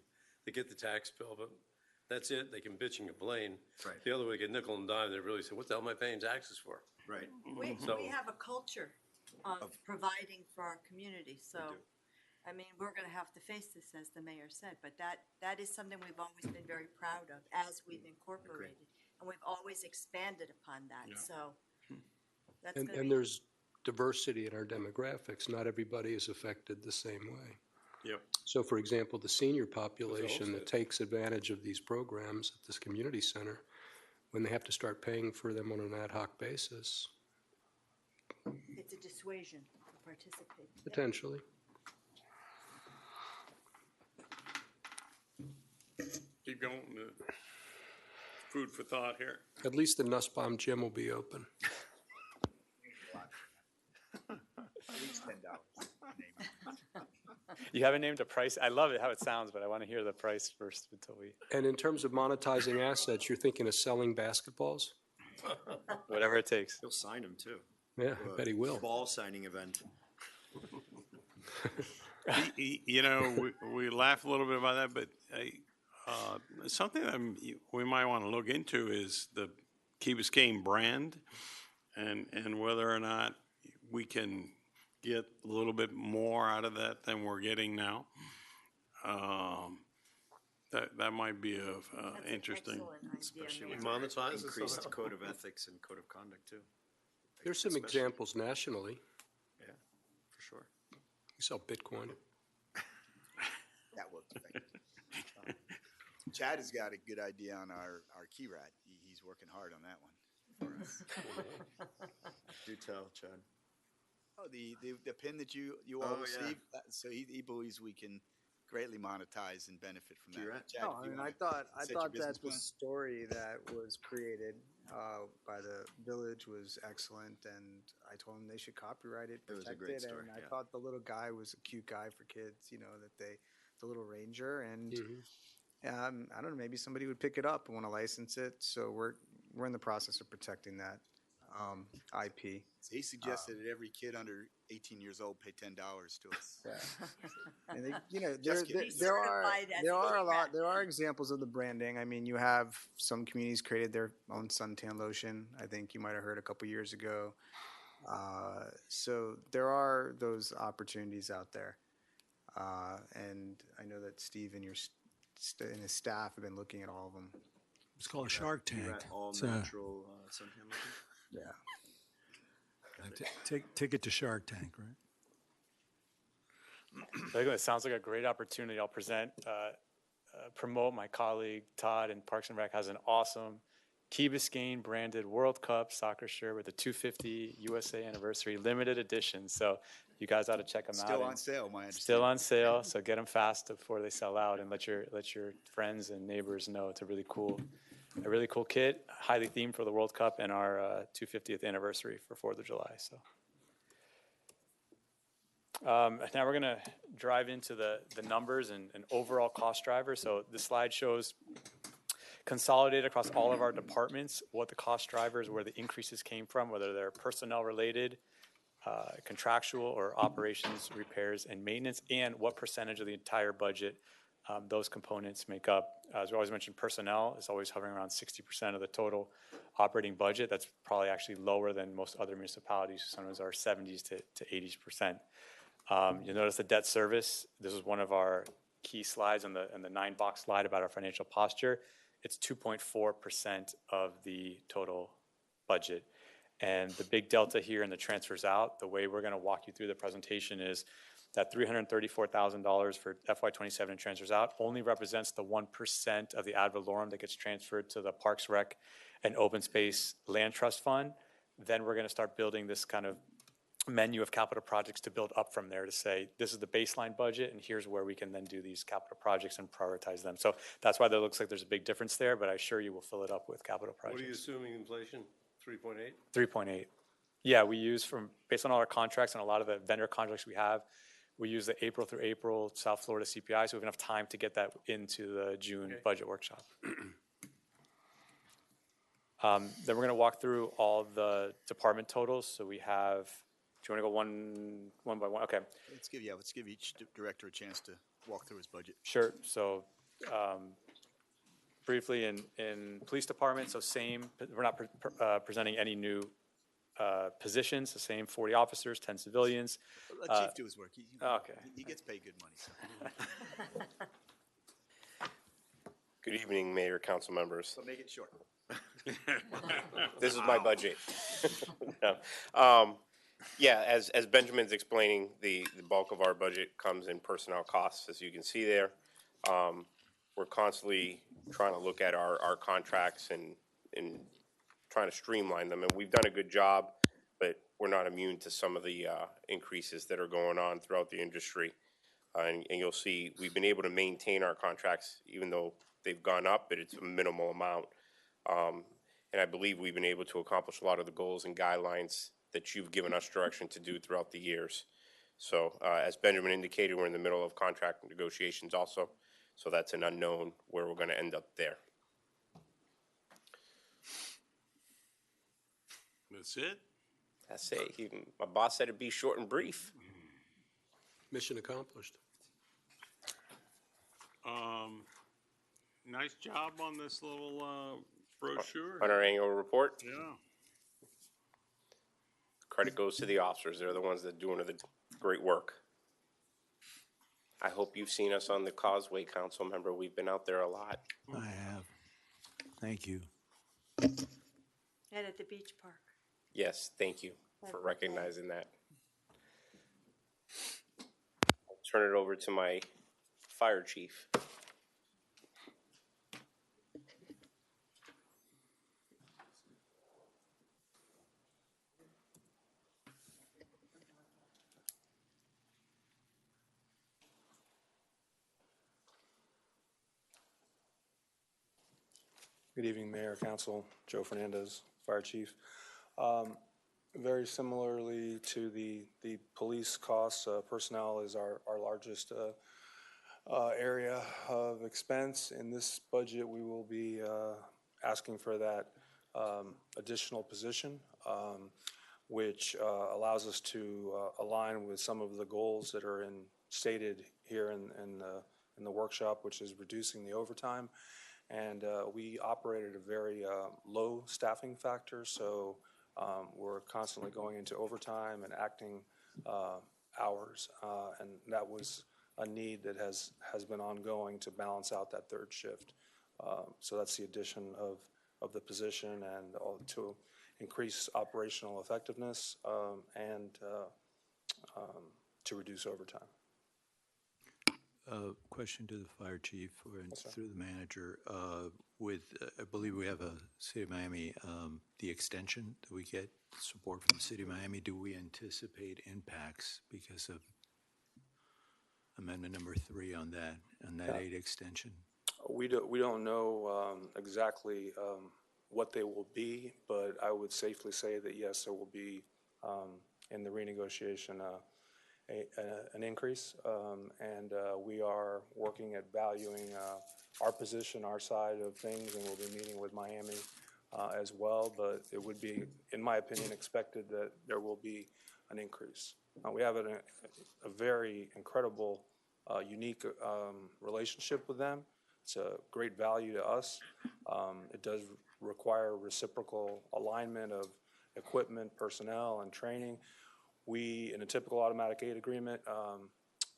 they get the tax bill, but that's it. They can bitch and complain. Right. The other way, get nickel and dime, they really say, what the hell am I paying taxes for? Right. So- We have a culture of providing for our community, so, do. I mean, we're gonna have to face this, as the mayor said, but that is something we've always been very proud of as we've incorporated. And we've always expanded upon that, Yeah. so that's And, gonna and be, there's diversity in our demographics. Not everybody is affected the same way. Yep. So for example, the senior population that said. takes advantage of these programs at this community center, when they have to start paying for them on an ad hoc basis, it's a dissuasion to participate. Yep. potentially. Keep going. Food for thought here. At least the Nussbaum gym will be open. At least $10. You haven't named a price. I love it how it sounds, but I want to hear the price first until we, And in terms of monetizing assets, you're thinking of selling basketballs? whatever it takes. He'll sign them too. Yeah, I bet he will. Ball signing event. We laugh a little bit about that, but something that we might want to look into is the Key Biscayne brand and whether or not we can get a little bit more out of that than we're getting now. That might be That's an interesting. excellent idea, Especially Mayor. with Monetize it increased somehow. code of ethics and code of conduct too. There's some Especially- examples nationally. Yeah, for sure. You sell Bitcoin. That works. Chad has got a good idea on our key rat. He's working hard on that one for us. Do tell, Chad. Oh, the pin that you all Oh, yeah. received. So he believes we can greatly monetize and benefit from Key that. rat? Chad, No, if you I wanna thought set your business that the plan? story that was created by the village was excellent, and I told them they should copyright it, It was a protect great it, story, and I yeah. thought the little guy was a cute guy for kids, the little ranger, and I don't know, maybe somebody would pick it up and want to license it. So we're in the process of protecting that IP. So he suggested that every kid under 18 years old pay $10 to us. And there Just kidding. Certified as are a a lot. rat. There are examples of the branding. I mean, you have some communities created their own suntan lotion. I think you might have heard a couple years ago. So there are those opportunities out there, and I know that Steve and and his staff have been looking at all of them. It's called a Shark Tank. Key rat, all It's, natural suntan lotion. Yeah. take it to Shark Tank, right? So it sounds like a great opportunity. I'll promote my colleague Todd in Parks and Rec has an awesome Key Biscayne branded World Cup soccer shirt with the 250 USA anniversary limited edition. So you guys ought to check them out. Still And on sale, my understanding. Still on sale, so get them fast before they sell out, and let your friends and neighbors know it's a really cool kit, highly themed for the World Cup and our 250th anniversary for 4th of July. So Now we're going to drive into the numbers and overall cost drivers. So this slide shows consolidated across all of our departments what the cost drivers, where the increases came from, whether they're personnel related, contractual, or operations, repairs, and maintenance, and what percentage of the entire budget those components make up. As we always mention, personnel is always hovering around 60% of the total operating budget. That's probably actually lower than most other municipalities. Sometimes are 70s to 80%. You'll notice the debt service. This is one of our key slides on the 9-box slide about our financial posture. It's 2.4% of the total budget. And the big delta here in the transfers out, the way we're going to walk you through the presentation is that $334,000 for FY27 in transfers out only represents the 1% of the ad valorem that gets transferred to the Parks Rec and Open Space Land Trust Fund. Then we're going to start building this kind of menu of capital projects to build up from there to say, this is the baseline budget, and here's where we can then do these capital projects and prioritize them. So that's why there looks like there's a big difference there, but I assure you we'll fill it up with capital projects. What are you assuming inflation? 3.8? 3.8. Yeah, we use based on all our contracts and a lot of the vendor contracts we have, we use the April through April South Florida CPI, so we have enough time to get that into the June budget workshop. Then we're going to walk through all the department totals. So we have, do you want to go one by one? Okay. Let's give each director a chance to walk through his budget. Sure. So briefly in police department, so same, we're not presenting any new positions, the same 40 officers, 10 civilians. Let Chief do his work. Okay. He gets paid good money. So. Good evening, Mayor, council members. So make it short. This is my budget. No. Yeah, as Benjamin's explaining, the bulk of our budget comes in personnel costs, as you can see there. We're constantly trying to look at our contracts and trying to streamline them, and we've done a good job, but we're not immune to some of the increases that are going on throughout the industry. And you'll see we've been able to maintain our contracts even though they've gone up, but it's a minimal amount. And I believe we've been able to accomplish a lot of the goals and guidelines that you've given us direction to do throughout the years. So as Benjamin indicated, we're in the middle of contract negotiations also, so that's an unknown where we're going to end up there. That's it? That's it. My boss said it'd be short and brief. Mission accomplished. Nice job on this little brochure. On our annual report, Yeah. credit goes to the officers. They're the ones that are doing the great work. I hope you've seen us on the Causeway, council member. We've been out there a lot. I have. Thank you. And at the beach park. Yes, thank you for recognizing that. I'll turn it over to my fire chief. Good evening, Mayor, Council. Joe Fernandez, Fire Chief. Very similarly to the police costs, personnel is our largest area of expense. In this budget, we will be asking for that additional position, which allows us to align with some of the goals that are stated here in the workshop, which is reducing the overtime. And we operate at a very low staffing factor, so we're constantly going into overtime and acting hours, and that was a need that has been ongoing to balance out that third shift. So that's the addition of the position and to increase operational effectiveness and to reduce overtime. Question to the fire chief or through the manager. I believe we have a City of Miami, the extension that we get support from the City of Miami. Do we anticipate impacts because of amendment number 3 on that aid extension? We don't know exactly what they will be, but I would safely say that yes, there will be in the renegotiation an increase, and we are working at valuing our position, our side of things, and we'll be meeting with Miami as well, but it would be, in my opinion, expected that there will be an increase. We have a very incredible, unique relationship with them. It's a great value to us. It does require reciprocal alignment of equipment, personnel, and training. We, in a typical automatic aid agreement,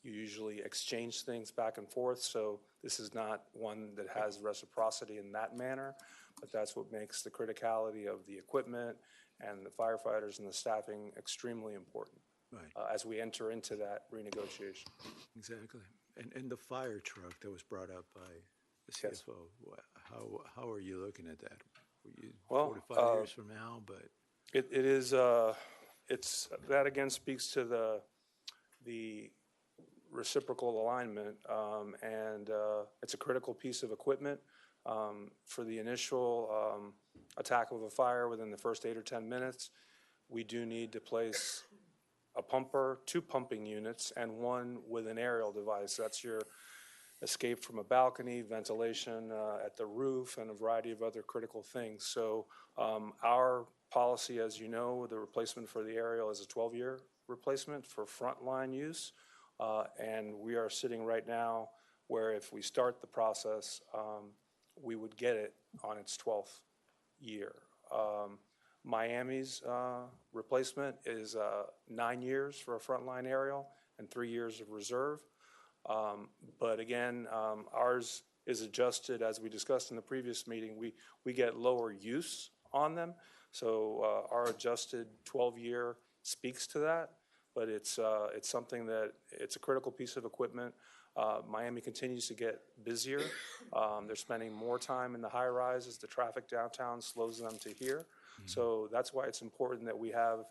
you usually exchange things back and forth, so this is not one that has reciprocity in that manner, but that's what makes the criticality of the equipment and the firefighters and the staffing extremely important as we enter into that renegotiation. Exactly. And the fire truck that was brought up by the CFO, how are you looking at that? Well, 4 to 5 years from now, but it is, it's, that again speaks to the reciprocal alignment, and it's a critical piece of equipment. For the initial attack of a fire within the first 8 or 10 minutes, we do need to place a pumper, 2 pumping units, and 1 with an aerial device. That's your escape from a balcony, ventilation at the roof, and a variety of other critical things. So our policy, as you know, the replacement for the aerial is a 12-year replacement for frontline use. And we are sitting right now where if we start the process, we would get it on its 12th year. Miami's replacement is 9 years for a frontline aerial and 3 years of reserve. But again, ours is adjusted, as we discussed in the previous meeting, we get lower use on them. So our adjusted 12-year speaks to that, but it's something that, it's a critical piece of equipment. Miami continues to get busier. They're spending more time in the high rise as the traffic downtown slows them to here. So that's why it's important that we have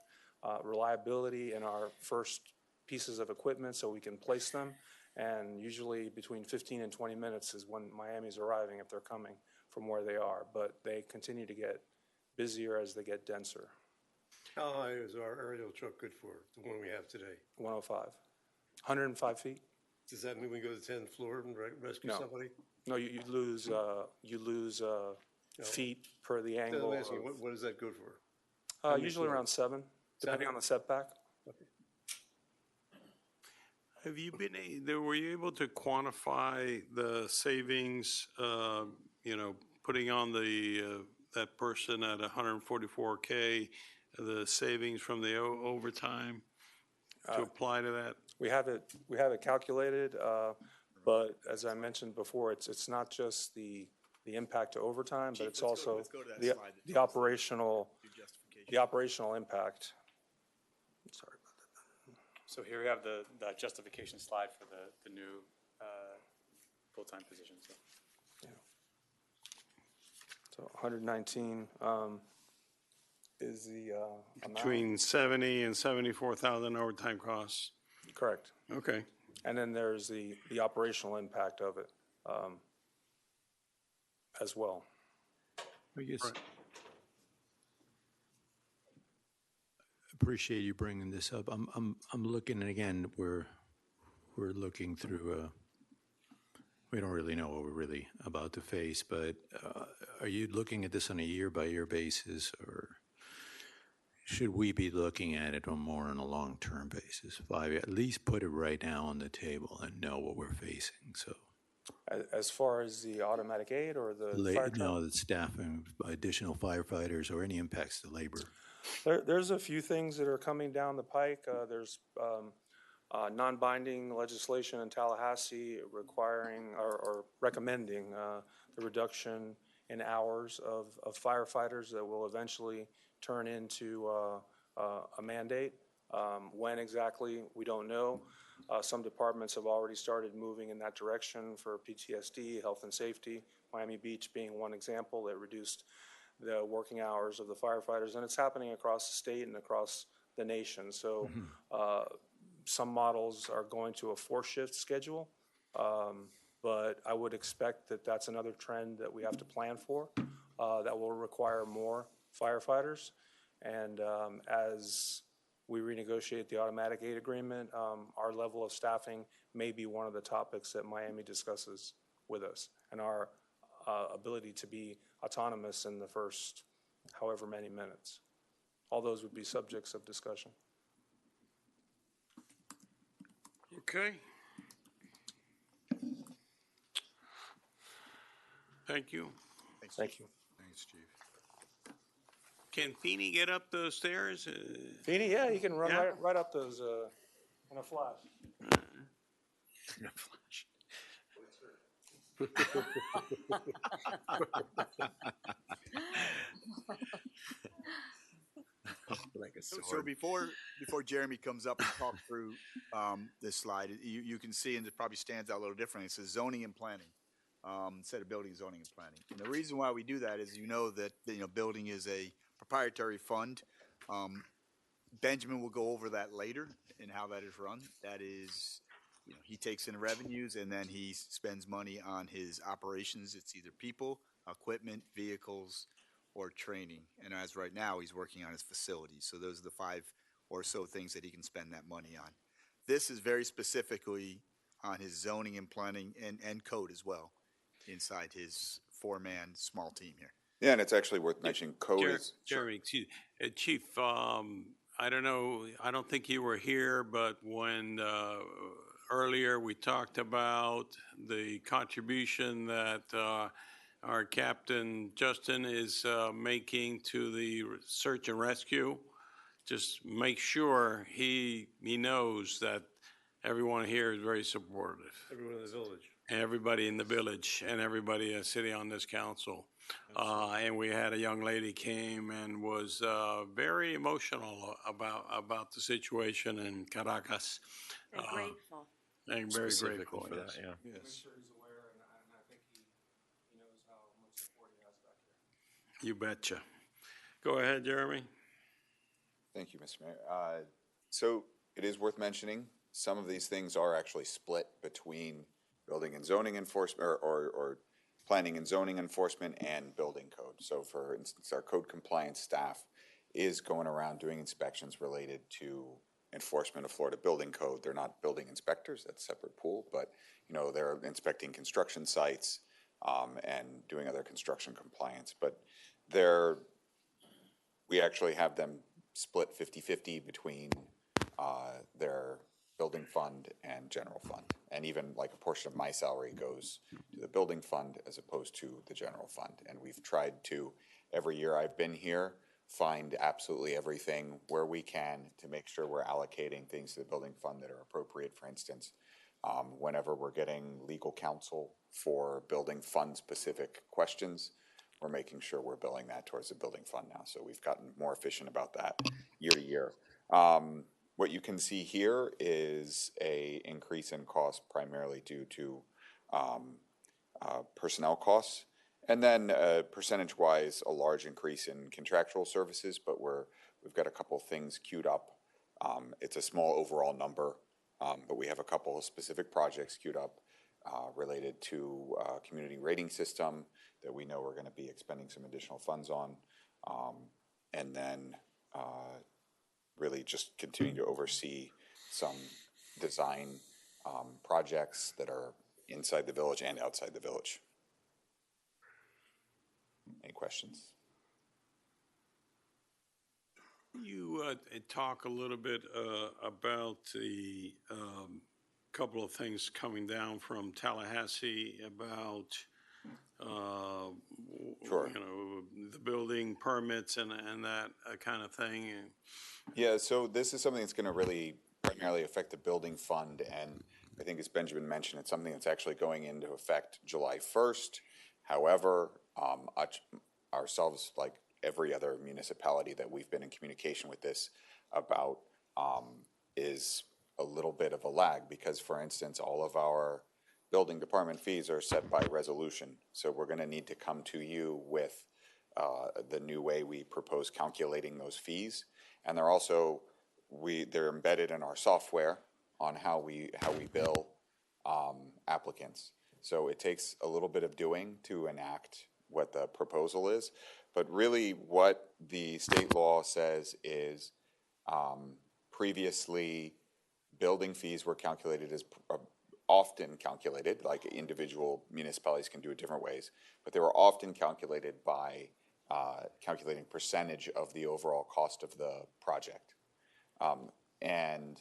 reliability in our first pieces of equipment so we can place them. And usually between 15 and 20 minutes is when Miami's arriving if they're coming from where they are. But they continue to get busier as they get denser. How high is our aerial truck good for, the one we have today? 105. 105 feet. Does that mean we go to the 10th floor and rescue No. somebody? No, you lose feet per the angle. I'm asking, what is that good for? Usually around 7, depending on the setback. Have you been, were you able to quantify the savings, putting on that person at 144K, the savings from the overtime to apply to that? We have it calculated, but as I mentioned before, it's not just the impact to overtime, but it's also the operational impact. Sorry about that. So here we have the justification slide for the new full-time position. So 119 is the amount. Between 70 and 74,000 overtime costs. Correct. Okay. And then there's the operational impact of it as well. I guess appreciate you bringing this up. I'm looking, and again, we're looking through. We don't really know what we're really about to face, but are you looking at this on a year-by-year basis, or should we be looking at it more on a long-term basis? 5 years, at least put it right now on the table and know what we're facing. So, as far as the automatic aid or the fire truck? No, the staffing, additional firefighters, or any impacts to labor. There's a few things that are coming down the pike. There's non-binding legislation in Tallahassee requiring or recommending the reduction in hours of firefighters that will eventually turn into a mandate. When exactly, we don't know. Some departments have already started moving in that direction for PTSD, health and safety, Miami Beach being one example that reduced the working hours of the firefighters, and it's happening across the state and across the nation. So some models are going to a 4-shift schedule, but I would expect that that's another trend that we have to plan for that will require more firefighters. And as we renegotiate the automatic aid agreement, our level of staffing may be one of the topics that Miami discusses with us, and our ability to be autonomous in the first however many minutes. All those would be subjects of discussion. Okay. Thank you. Thank you. Thanks, Chief. Can Feeny get up those stairs? Feeny, yeah, you can run Yeah. right up those in a flash. Like a So before Jeremy comes up and talks through this slide, you can see, and it probably stands out a little differently, it says zoning and planning, instead of building, zoning and planning. And the reason why we do that is that, building is a proprietary fund. Benjamin will go over that later and how that is run. That is, he takes in revenues and then he spends money on his operations. It's either people, equipment, vehicles, or training. And as right now, he's working on his facilities. So those are the 5 or so things that he can spend that money on. This is very specifically on his zoning and planning and code as well inside his 4-man small team here. Yeah, and it's actually worth mentioning code is. Jeremy, Chief, I don't know, I don't think you were here, but when earlier we talked about the contribution that our Captain Justin is making to the search and rescue. Just make sure he knows that everyone here is very supportive. Everyone in the village. Everybody in the village and everybody sitting on this council. And we had a young lady came and was very emotional about the situation in Caracas. And grateful. And very Specific grateful, for that, yes. yeah. Yes. Sure he's aware, and I think he knows how much support he has back here. You betcha. Go ahead, Jeremy. Thank you, Mr. Mayor. So it is worth mentioning, some of these things are actually split between building and zoning enforcement, or planning and zoning enforcement and building code. So for instance, our code compliance staff is going around doing inspections related to enforcement of Florida building code. They're not building inspectors, that's a separate pool, but they're inspecting construction sites and doing other construction compliance. But we actually have them split 50-50 between their building fund and general fund. And even like a portion of my salary goes to the building fund as opposed to the general fund. And we've tried to, every year I've been here, find absolutely everything where we can to make sure we're allocating things to the building fund that are appropriate. For instance, whenever we're getting legal counsel for building fund specific questions, we're making sure we're billing that towards the building fund now. So we've gotten more efficient about that year to year. What you can see here is a increase in cost primarily due to personnel costs. And then percentage-wise, a large increase in contractual services, but we've got a couple things queued up. It's a small overall number, but we have a couple of specific projects queued up related to a community rating system that we know we're going to be expending some additional funds on. And then really just continuing to oversee some design projects that are inside the village and outside the village. Any questions? You talk a little bit about the couple of things coming down from Tallahassee about Sure. The building permits and that kind of thing. Yeah, so this is something that's going to really primarily affect the building fund, and I think as Benjamin mentioned, it's something that's actually going into effect July 1st. However, ourselves, like every other municipality that we've been in communication with this about, is a little bit of a lag because, for instance, all of our building department fees are set by resolution. So we're going to need to come to you with the new way we propose calculating those fees. And they're also, they're embedded in our software on how we bill applicants. So it takes a little bit of doing to enact what the proposal is. But really what the state law says is previously, building fees were calculated as often calculated, like individual municipalities can do it different ways, but they were often calculated by calculating percentage of the overall cost of the project. And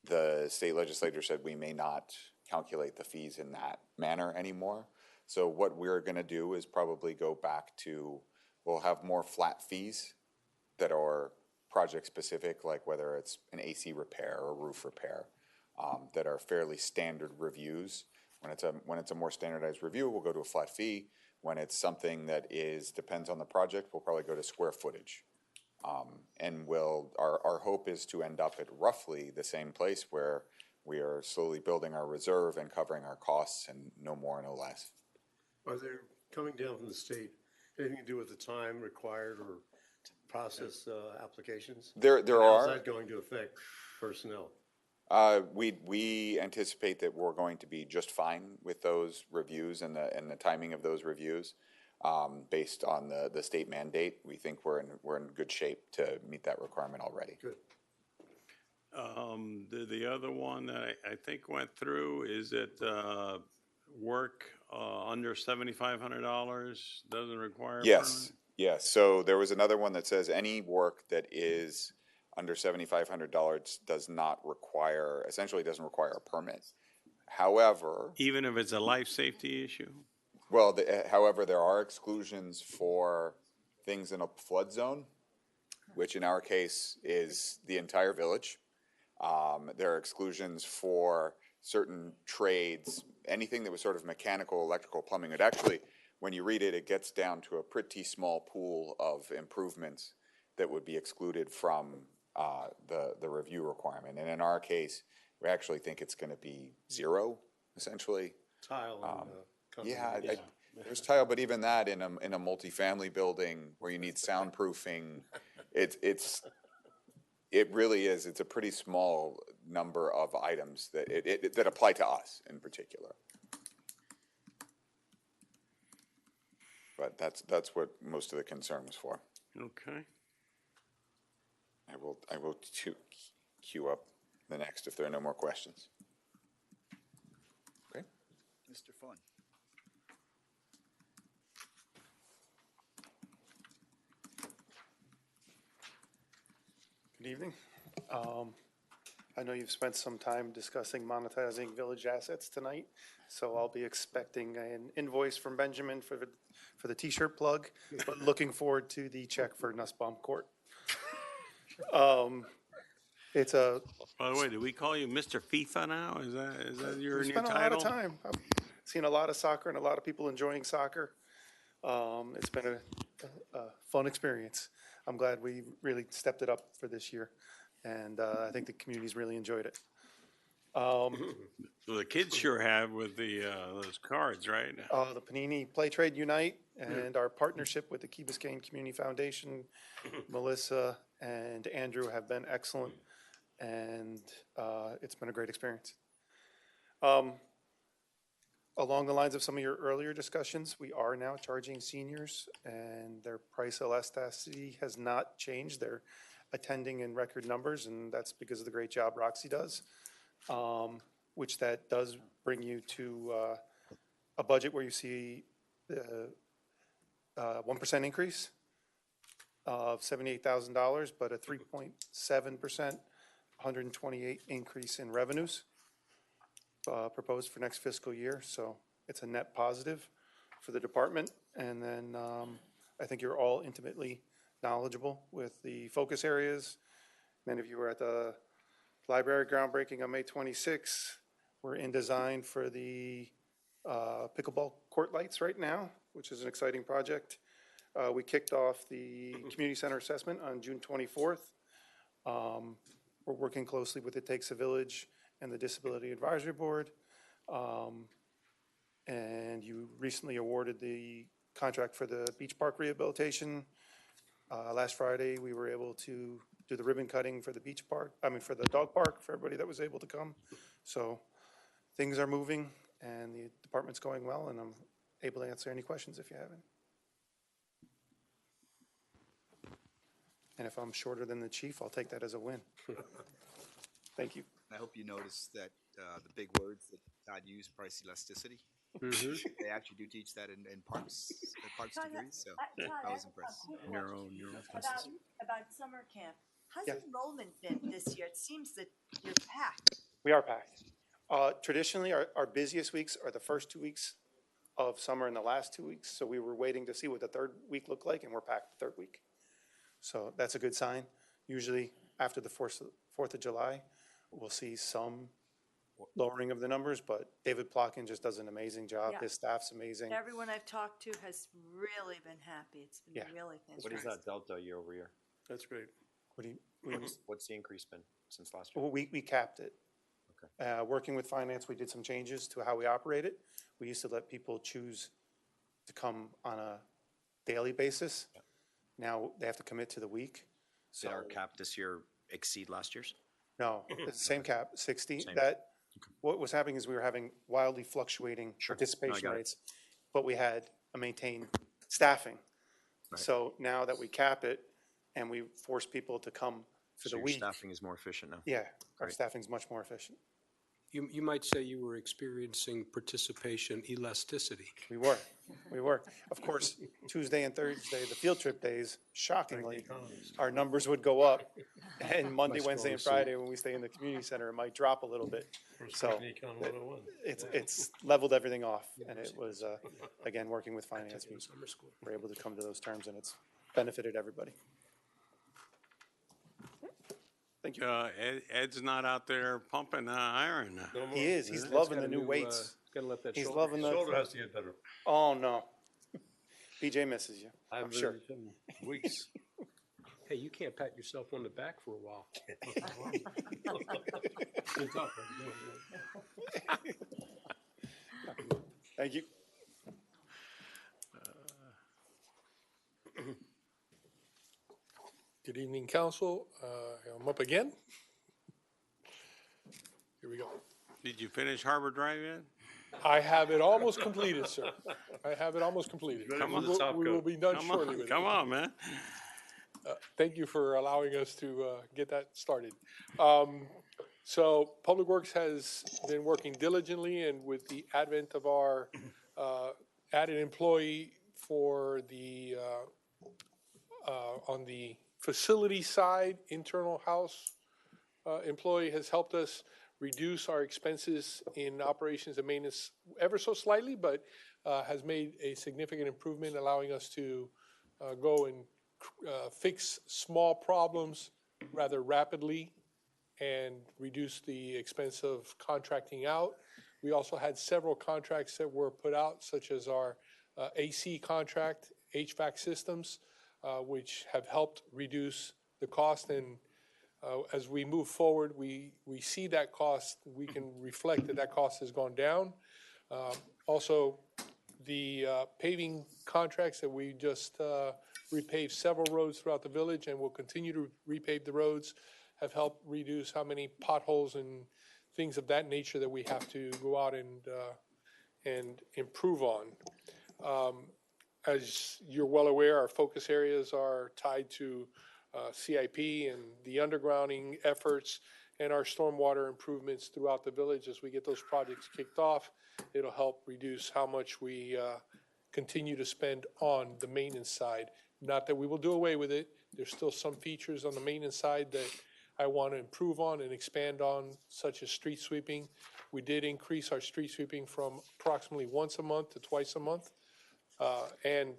the state legislature said we may not calculate the fees in that manner anymore. So what we're going to do is probably go back to, we'll have more flat fees that are project specific, like whether it's an AC repair or roof repair, that are fairly standard reviews. When it's a more standardized review, we'll go to a flat fee. When it's something that depends on the project, we'll probably go to square footage. And our hope is to end up at roughly the same place where we are slowly building our reserve and covering our costs, and no more, no less. Are there, coming down from the state, anything to do with the time required or to process applications? There And are. how's that going to affect personnel? We anticipate that we're going to be just fine with those reviews and the timing of those reviews. Based on the state mandate, we think we're in good shape to meet that requirement already. Good. The other one that I think went through is that work under $7,500 doesn't require a Yes, yes. So there was another one that says any work that is under $7,500 essentially doesn't require a permit. However, even if it's a life safety issue? well, however, there are exclusions for things in a flood zone, which in our case is the entire village. There are exclusions for certain trades, anything that was sort of mechanical, electrical, plumbing. It actually, when you read it, it gets down to a pretty small pool of improvements that would be excluded from the review requirement. And in our case, we actually think it's going to be zero, essentially. Tile and Yeah, there's tile, but even that in a multifamily building where you need soundproofing, it really is. It's a pretty small number of items that apply to us in particular. But that's what most of the concern was for. Okay. I will queue up the next if there are no more questions. Okay. Mr. Fun. Good evening. I know you've spent some time discussing monetizing village assets tonight, so I'll be expecting an invoice from Benjamin for the T-shirt plug, but looking forward to the check for Nussbaum Court. It's a. By the way, do we call you Mr. FIFA now? Is that your new title? Spent a lot of time. I've seen a lot of soccer and a lot of people enjoying soccer. It's been a fun experience. I'm glad we really stepped it up for this year, and I think the community's really enjoyed it. Well, the kids sure have with those cards, right? The Panini Play Trade Unite and our partnership with the Key Biscayne Community Foundation, Melissa and Andrew have been excellent, and it's been a great experience. Along the lines of some of your earlier discussions, we are now charging seniors, and their price elasticity has not changed. They're attending in record numbers, and that's because of the great job Roxy does, which that does bring you to a budget where you see the 1% increase of $78,000, but a 3.7%, $128 increase in revenues proposed for next fiscal year. So it's a net positive for the department. And then I think you're all intimately knowledgeable with the focus areas. Many of you were at the library groundbreaking on May 26th. We're in design for the pickleball court lights right now, which is an exciting project. We kicked off the community center assessment on June 24th. We're working closely with It Takes a Village and the Disability Advisory Board. And you recently awarded the contract for the beach park rehabilitation. Last Friday, we were able to do the ribbon cutting for the for the dog park, for everybody that was able to come. So things are moving and the department's going well, and I'm able to answer any questions if you have any. And if I'm shorter than the chief, I'll take that as a win. Thank you. I hope you noticed that the big words that Todd used, price elasticity. They actually do teach that in parks Todd, degrees, so Todd, I was have a impressed. quick Neuro question about summer camp. How's Yeah. enrollment been this year? It seems that you're packed. We are packed. Traditionally, our busiest weeks are the first 2 weeks of summer and the last 2 weeks. So we were waiting to see what the third week looked like, and we're packed the third week. So that's a good sign. Usually after the 4th of July, we'll see some lowering of the numbers, but David Plotkin just does an amazing job. Yeah. His staff's amazing. Everyone I've talked to has really been happy. It's been Yeah. really fantastic. What is that delta year over year? That's great. What do you, What's the increase been since last year? well, we capped it. Working with finance, we did some changes to how we operate it. We used to let people choose to come on a daily basis. Now they have to commit to the week. Did our cap this year exceed last year's? No, it's the same cap, 60. Same. What was happening is we were having wildly fluctuating participation got it. rates, but we had to maintain staffing. So now that we cap it and we force people to come for So the your week, staffing is more efficient now? yeah, our Great. staffing's much more efficient. You might say you were experiencing participation elasticity. We were. Of course, Tuesday and Thursday, the field trip days, shockingly, our numbers would go up. And Monday, Wednesday, and Friday, when we stay in the community center, it might drop a little bit. So it's leveled everything off. And it was, again, working with finance, we were able to come to those terms, and it's benefited everybody. Thank you. Ed's not out there pumping iron. He is. He's loving the new weights. Gotta let that He's shoulder. loving the. Shoulder has to get better. Oh, no. BJ misses you, I'm sure. Weeks. Hey, you can't pat yourself on the back for a while. Thank you. Good evening, council. I'm up again. Here we go. Did you finish Harbor Drive yet? I have it almost completed, sir. I have it almost completed. Come on. We will be done Come shortly on, with it. come on, man. Thank you for allowing us to get that started. So Public Works has been working diligently, and with the advent of our added employee for the, on the facility side, internal house employee has helped us reduce our expenses in operations and maintenance ever so slightly, but has made a significant improvement, allowing us to go and fix small problems rather rapidly and reduce the expense of contracting out. We also had several contracts that were put out, such as our AC contract, HVAC systems, which have helped reduce the cost. And as we move forward, we see that cost, we can reflect that that cost has gone down. Also, the paving contracts that we just repaved several roads throughout the village and will continue to repave the roads, have helped reduce how many potholes and things of that nature that we have to go out and improve on. As you're well aware, our focus areas are tied to CIP and the undergrounding efforts and our stormwater improvements throughout the village. As we get those projects kicked off, it'll help reduce how much we continue to spend on the maintenance side. Not that we will do away with it. There's still some features on the maintenance side that I want to improve on and expand on, such as street sweeping. We did increase our street sweeping from approximately once a month to twice a month, and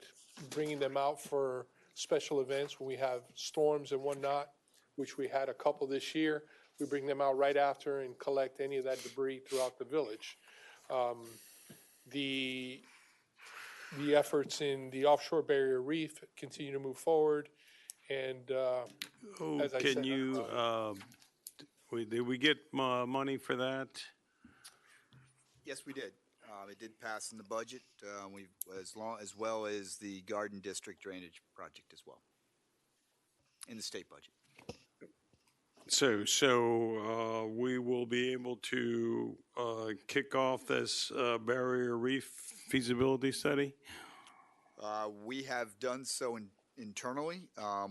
bringing them out for special events when we have storms and whatnot, which we had a couple this year. We bring them out right after and collect any of that debris throughout the village. The efforts in the offshore barrier reef continue to move forward, and as I Can said, you, did we get money for that? Yes, we did. It did pass in the budget, as well as the Garden District Drainage Project as well, in the state budget. So we will be able to kick off this barrier reef feasibility study? We have done so internally.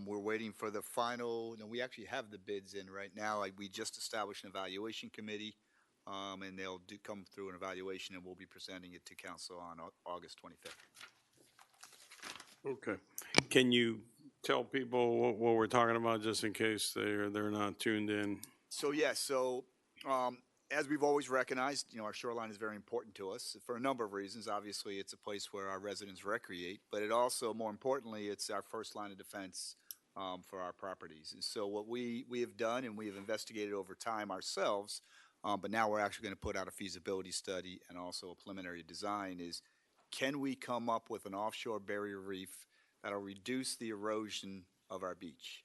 We're waiting for the final, we actually have the bids in right now. Like, we just established an evaluation committee, and they'll come through an evaluation, and we'll be presenting it to council on August 25th. Okay. Can you tell people what we're talking about, just in case they're not tuned in? So, yes, as we've always recognized, our shoreline is very important to us for a number of reasons. Obviously, it's a place where our residents recreate, but it also, more importantly, it's our first line of defense for our properties. And so what we have done, and we have investigated over time ourselves, but now we're actually going to put out a feasibility study and also a preliminary design, is can we come up with an offshore barrier reef that'll reduce the erosion of our beach?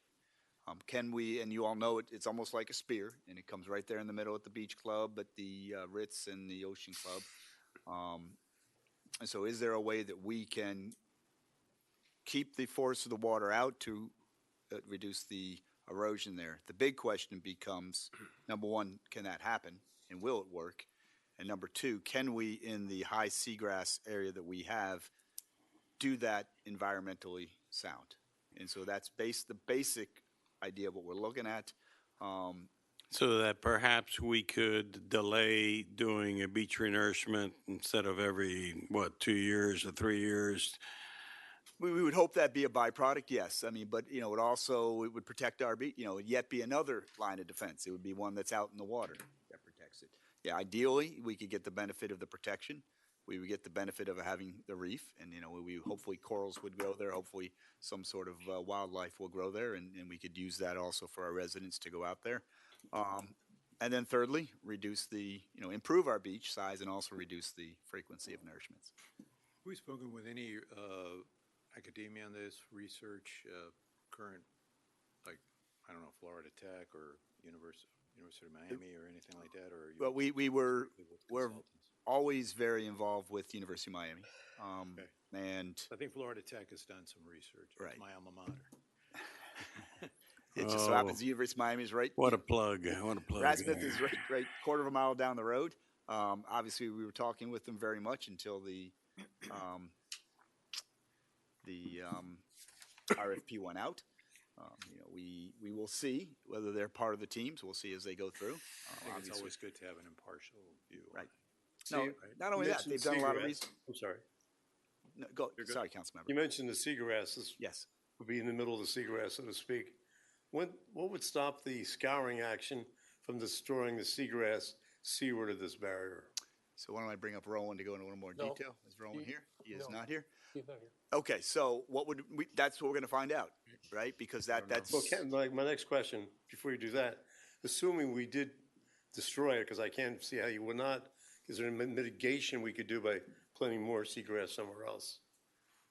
Can we, and you all know it's almost like a spear, and it comes right there in the middle at the Beach Club, at the Ritz and the Ocean Club. And so is there a way that we can keep the force of the water out to reduce the erosion there? The big question becomes, number one, can that happen, and will it work? And number two, can we, in the high seagrass area that we have, do that environmentally sound? And so that's the basic idea of what we're looking at. So that perhaps we could delay doing a beach renourishment instead of every, 2 years or 3 years? We would hope that'd be a byproduct, yes. I mean, but, it would protect our beach, it'd yet be another line of defense. It would be one that's out in the water that protects it. Yeah, ideally, we could get the benefit of the protection. We would get the benefit of having the reef, and, we hopefully corals would grow there. Hopefully some sort of wildlife will grow there, and we could use that also for our residents to go out there. And then thirdly, reduce improve our beach size and also reduce the frequency of nourishments. We've spoken with any academia on this, research, current, like, I don't know, Florida Tech or University of Miami or anything like that, or? Well, we're always very involved with University of Miami. Okay. And I think Florida Tech has done some research. It's Right. my alma mater. it just so happens the University of Miami is right. What a plug, what a plug. Brad Smith is right quarter of a mile down the road. Obviously, we were talking with them very much until the RFP went out. We will see whether they're part of the teams. We'll see as they go through. I think it's always good to have an impartial view. Right. See, No, not only that, they've done a lot of seagrass. research. I'm sorry. No, go. Sorry, Councilmember. You mentioned the seagrasses. Yes. Would be in the middle of the seagrass, so to speak. What would stop the scouring action from destroying the seagrass seaward of this barrier? So why don't I bring up Roland to go into a little more No. detail? Is Roland here? He is No. not here? He's not here. Okay, so that's what we're gonna find out, right? Because that's. Well, like, my next question, before you do that, assuming we did destroy it, because I can't see how you would not, is there a mitigation we could do by planting more seagrass somewhere else?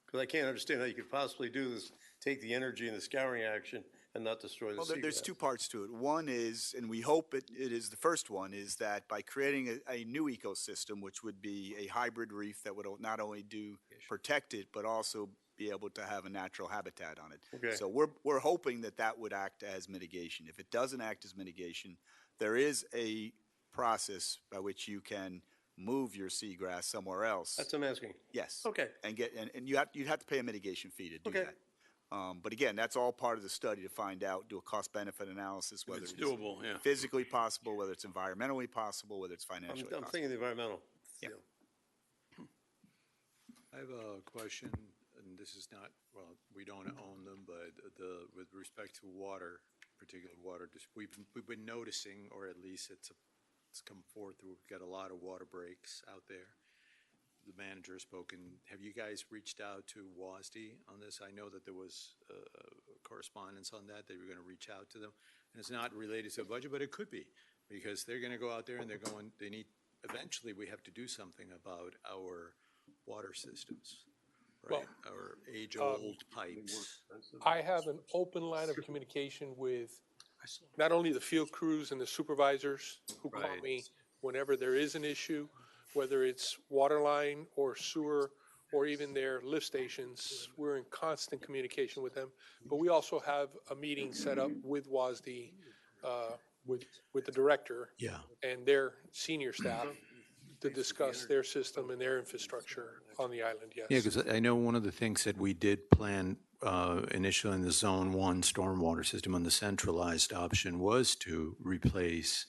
Because I can't understand how you could possibly do this, take the energy and the scouring action and not destroy the Well, seagrass. there's two parts to it. One is, and we hope it is the first one, is that by creating a new ecosystem, which would be a hybrid reef that would not only protect it, but also be able to have a natural habitat on it. Okay. So we're hoping that would act as mitigation. If it doesn't act as mitigation, there is a process by which you can move your seagrass somewhere else. That's what I'm asking. Yes. Okay. And you'd have to pay a mitigation fee to do Okay. that. But again, that's all part of the study to find out, do a cost-benefit analysis, whether It's it's doable, yeah. physically possible, whether it's environmentally possible, whether it's financially I'm possible. thinking the environmental. Yeah. deal. I have a question, and this is not, well, we don't own them, but with respect to water, particular water, we've been noticing, or at least it's come forth, we've got a lot of water breaks out there. The manager has spoken. Have you guys reached out to WASD on this? I know that there was correspondence on that. They were going to reach out to them. And it's not related to the budget, but it could be, because they're going to go out there and eventually we have to do something about our water systems, right? Our age-old pipes. I have an open line of communication with not only the field crews and the supervisors who call Right. me whenever there is an issue, whether it's water line or sewer or even their lift stations. We're in constant communication with them. But we also have a meeting set up with WASD, with the director Yeah. and their senior staff to discuss their system and their infrastructure on the island, yes. Yeah, because I know one of the things that we did plan initially in the Zone 1 stormwater system on the centralized option was to replace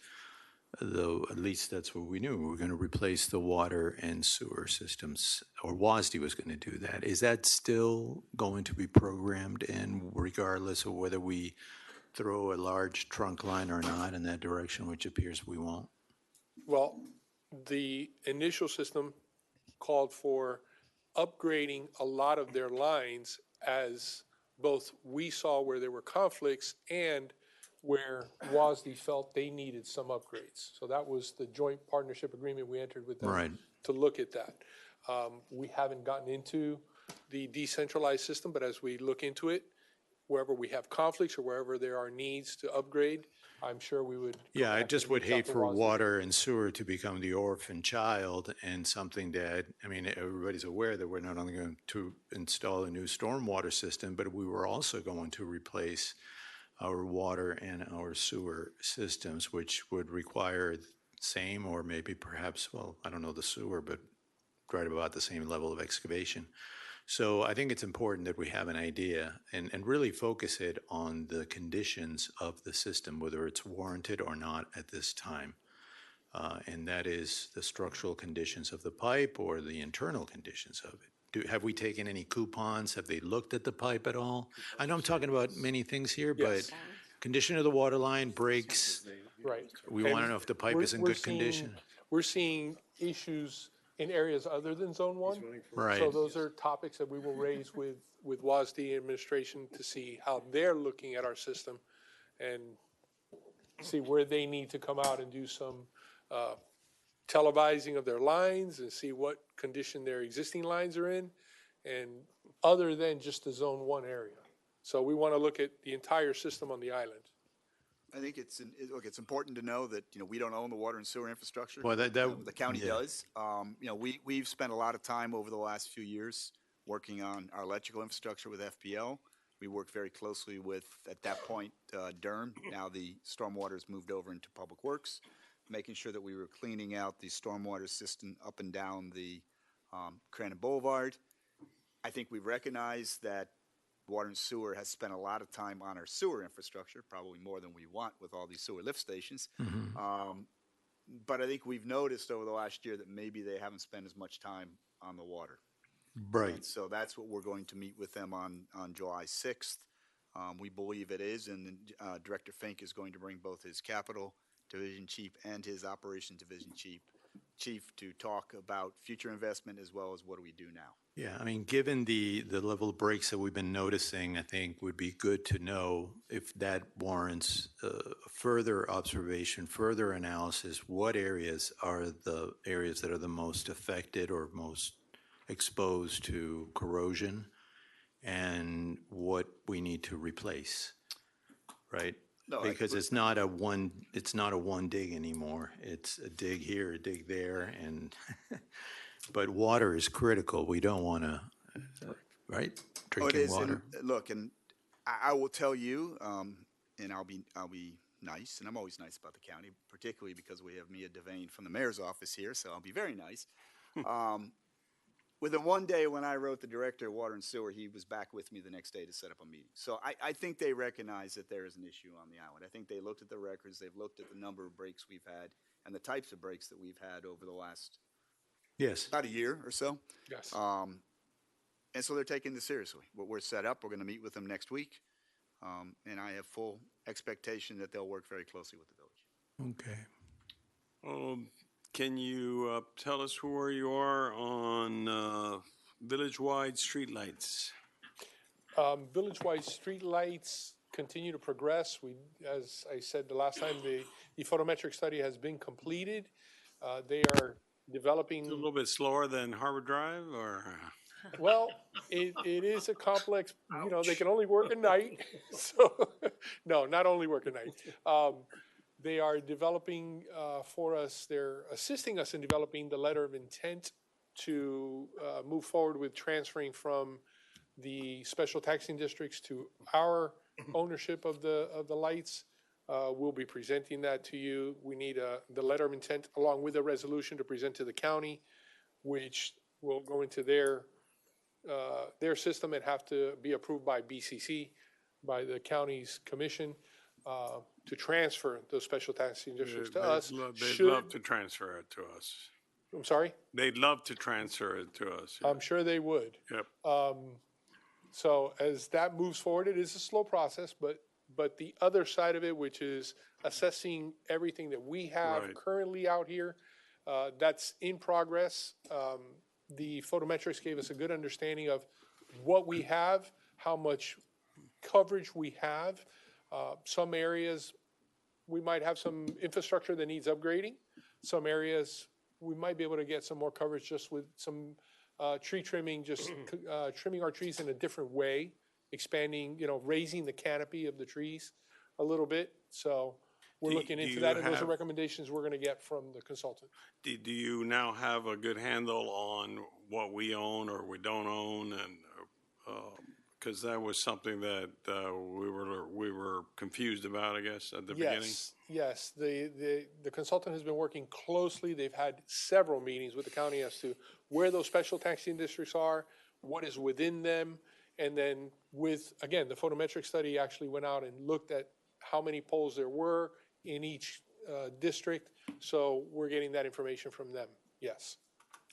at least that's what we knew, we were going to replace the water and sewer systems, or WASD was going to do that. Is that still going to be programmed in regardless of whether we throw a large trunk line or not in that direction, which appears we won't? Well, the initial system called for upgrading a lot of their lines as both we saw where there were conflicts and where WASD felt they needed some upgrades. So that was the joint partnership agreement we entered with them Right. to look at that. We haven't gotten into the decentralized system, but as we look into it, wherever we have conflicts or wherever there are needs to upgrade, I'm sure we would. Yeah, I back just and would reach out hate to for WASD. water and sewer to become the orphan child and something that, I mean, everybody's aware that we're not only going to install a new stormwater system, but we were also going to replace our water and our sewer systems, which would require same or maybe perhaps, well, I don't know the sewer, but right about the same level of excavation. So I think it's important that we have an idea and really focus it on the conditions of the system, whether it's warranted or not at this time. And that is the structural conditions of the pipe or the internal conditions of it. Have we taken any coupons? Have they looked at the pipe at all? I know I'm talking about many things here, but Yes. condition of the water line, breaks, Right. we And want to know if the pipe we're- is in we're good seeing- condition. We're seeing issues in areas other than Zone 1. Right. So those are topics that we will raise with WASD administration to see how they're looking at our system and see where they need to come out and do some televising of their lines and see what condition their existing lines are in, and other than just the Zone 1 area. So we want to look at the entire system on the island. I think look, it's important to know that, we don't own the water and sewer infrastructure. Well, The county yeah. does. We've spent a lot of time over the last few years working on our electrical infrastructure with FPL. We worked very closely with, at that point, DERM. Now the stormwater has moved over into Public Works, making sure that we were cleaning out the stormwater system up and down the Crandon Boulevard. I think we recognize that Water and Sewer has spent a lot of time on our sewer infrastructure, probably more than we want with all these sewer lift stations. But I think we've noticed over the last year that maybe they haven't spent as much time on the water. Right. And so that's what we're going to meet with them on July 6th. We believe it is, and Director Fink is going to bring both his capital division chief and his operations division chief to talk about future investment as well as what do we do now. Yeah, I mean, given the level of breaks that we've been noticing, I think would be good to know if that warrants further observation, further analysis. What areas are the areas that are the most affected or most exposed to corrosion, and what we need to replace, right? No, Because it's not a one dig anymore. It's a dig here, a dig there, and but water is critical. We don't want to, right? It Drinking is, water. and look, and I will tell you, and I'll be nice, and I'm always nice about the county, particularly because we have Mia Devane from the mayor's office here, so I'll be very nice. Within one day when I wrote the director of water and sewer, he was back with me the next day to set up a meeting. So I think they recognize that there is an issue on the island. I think they looked at the records, they've looked at the number of breaks we've had and the types of breaks that we've had over the last Yes. about a year or so. Yes. And so they're taking this seriously. We're set up. We're going to meet with them next week. And I have full expectation that they'll work very closely with the village. Okay. Can you tell us where you are on village-wide streetlights? Village-wide streetlights continue to progress. As I said the last time, the photometric study has been completed. They are developing. It's a little bit slower than Harbor Drive, or? Well, it is a complex, they can only work at night. So, no, not only work at night. They are developing for us, they're assisting us in developing the letter of intent to move forward with transferring from the special taxing districts to our ownership of the lights. We'll be presenting that to you. We need the letter of intent along with a resolution to present to the county, which will go into their their system and have to be approved by BCC, by the county's commission, to transfer those special taxing districts to us. They'd love to transfer it to us. I'm sorry? They'd love to transfer it to us. I'm sure they would. Yep. So as that moves forward, it is a slow process, but the other side of it, which is assessing everything that we have Right. currently out here, that's in progress. The photometrics gave us a good understanding of what we have, how much coverage we have. Some areas, we might have some infrastructure that needs upgrading. Some areas, we might be able to get some more coverage just with some tree trimming, just trimming our trees in a different way, expanding, raising the canopy of the trees a little bit. So we're Do- looking do into you that, and those are have- recommendations we're going to get from the consultant. Do you now have a good handle on what we own or we don't own? And, because that was something that we were confused about, I guess, at the beginning? Yes. The consultant has been working closely. They've had several meetings with the county as to where those special taxing districts are, what is within them. And then again, the photometric study actually went out and looked at how many poles there were in each district. So we're getting that information from them, yes.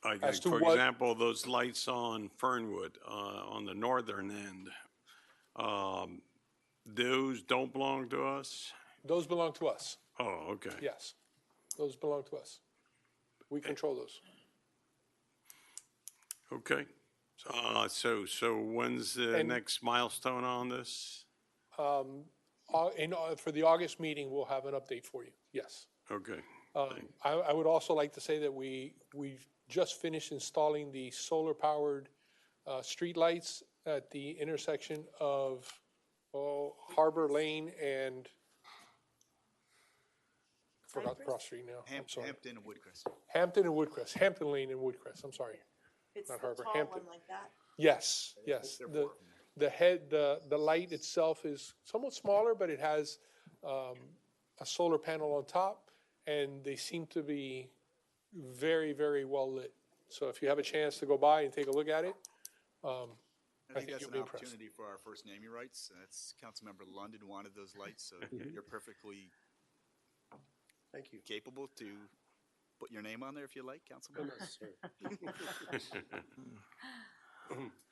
Like, As to for what- example, those lights on Fernwood, on the northern end, those don't belong to us? Those belong to us, Oh, okay. yes. Those belong to us. We control those. Okay. So when's the And- next milestone on this? For the August meeting, we'll have an update for you, yes. Okay. I would also like to say that we've just finished installing the solar-powered streetlights at the intersection of Harbor Lane and, forgot the cross street now, I'm sorry. Hampton and Woodcrest. Hampton and Woodcrest, Hampton Lane and Woodcrest, I'm sorry. It's Not the Harbor, tall Hampton. one like that? Yes. The light itself is somewhat smaller, but it has a solar panel on top, and they seem to be very, very well lit. So if you have a chance to go by and take a look at it, I think that's you'll an be impressed. opportunity for our first naming rights. That's Councilmember London wanted those lights, so you're perfectly Thank you. capable to put your name on there if you like, Councilmember.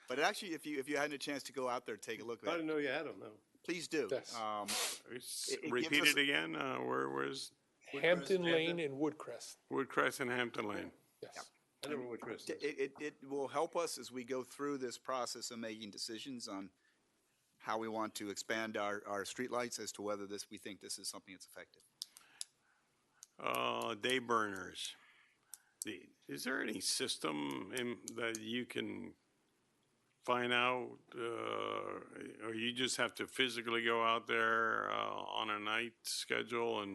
But actually, if you hadn't a chance to go out there, take a look I at didn't it. know you had them, no. Please do. Yes. It Repeat gives us- it again, where's Hampton Lane and Woodcrest, Woodcrest and Hampton Lane? yes. I never went to It will help us as we go through this process of making decisions on how we want to expand our streetlights as to whether we think this is something that's effective. Day burners. Is there any system that you can find out, or you just have to physically go out there on a night schedule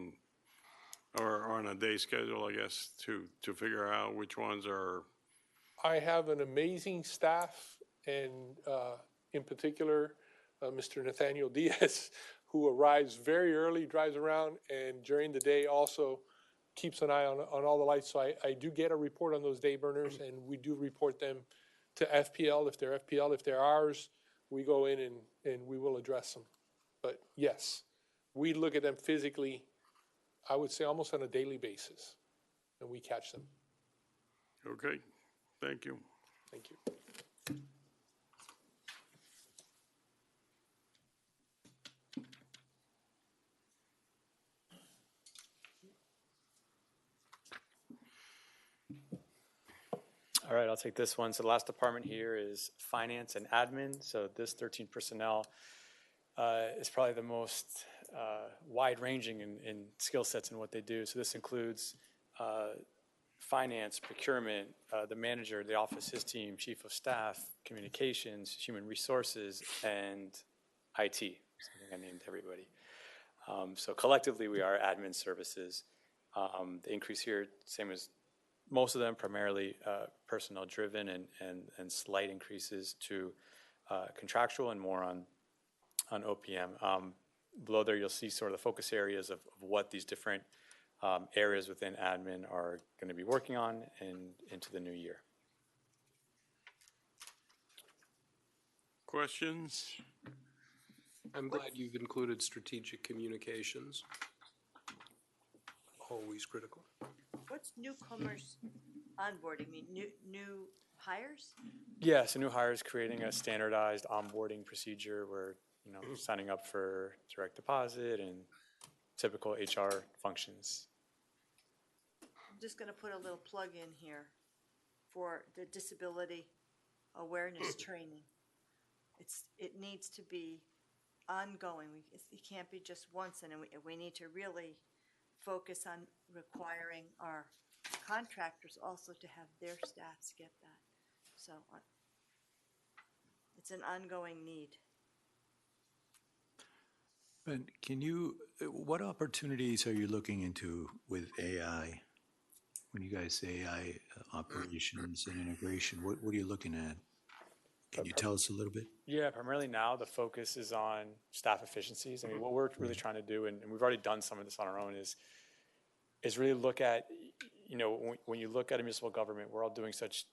or on a day schedule, I guess, to figure out which ones are? I have an amazing staff, and in particular, Mr. Nathaniel Diaz, who arrives very early, drives around, and during the day also keeps an eye on all the lights. So I do get a report on those day burners, and we do report them to FPL. If they're FPL, if they're ours, we go in and we will address them. But yes, we look at them physically, I would say almost on a daily basis, and we catch them. Okay, thank you. Thank you. All right, I'll take this one. So the last department here is finance and admin. So this 13 personnel is probably the most wide-ranging in skill sets in what they do. So this includes finance, procurement, the manager, the office, his team, chief of staff, communications, human resources, and IT. So I think I named everybody. So collectively, we are admin services. The increase here, same as most of them, primarily personnel driven and slight increases to contractual and more on OPM. Below there, you'll see sort of the focus areas of what these different areas within admin are going to be working on and into the new year. questions? I'm glad you've included strategic communications. Always critical. What's newcomers onboarding mean? New hires? Yeah, so new hires creating a standardized onboarding procedure where, signing up for direct deposit and typical HR functions. I'm just gonna put a little plug in here for the disability awareness training. It needs to be ongoing. It can't be just once, and we need to really focus on requiring our contractors also to have their staffs get that. So it's an ongoing need. But what opportunities are you looking into with AI? When you guys say AI operations and integration, what are you looking at? Can you tell us a little bit? Yeah, primarily now the focus is on staff efficiencies. I mean, what we're really trying to do, and we've already done some of this on our own, is really look at, when you look at a municipal government, we're all doing such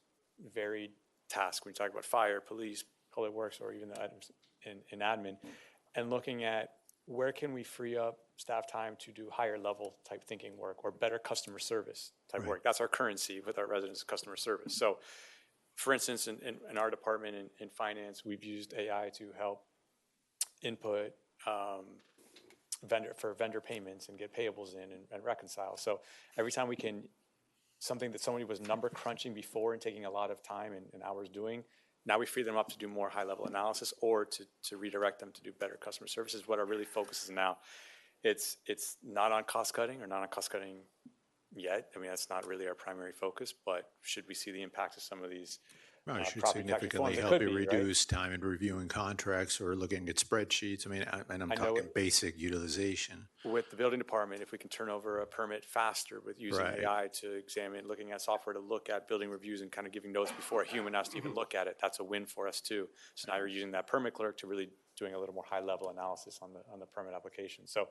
varied tasks. When you talk about fire, police, public works, or even the items in admin, and looking at where can we free up staff time to do higher level type thinking work or better customer service type work. That's our currency with our residents, customer service. So, for instance, in our department in finance, we've used AI to help input vendor payments and get payables in and reconcile. So every time we can, something that somebody was number crunching before and taking a lot of time and hours doing, now we free them up to do more high level analysis or to redirect them to do better customer services. What our really focus is now, it's not on cost cutting or not on cost cutting yet. I mean, that's not really our primary focus, but should we see the impacts of some of these Well, it should property tax significantly reforms? It help could you be, right? reduce time in reviewing contracts or looking at spreadsheets. I mean, and I'm I know talking it- basic utilization. With the building department, if we can turn over a permit faster with using Right. AI to examine, looking at software to look at building reviews and kind of giving notes before a human has to even look at it, that's a win for us too. So now you're using that permit clerk to really doing a little more high level analysis on the permit application. So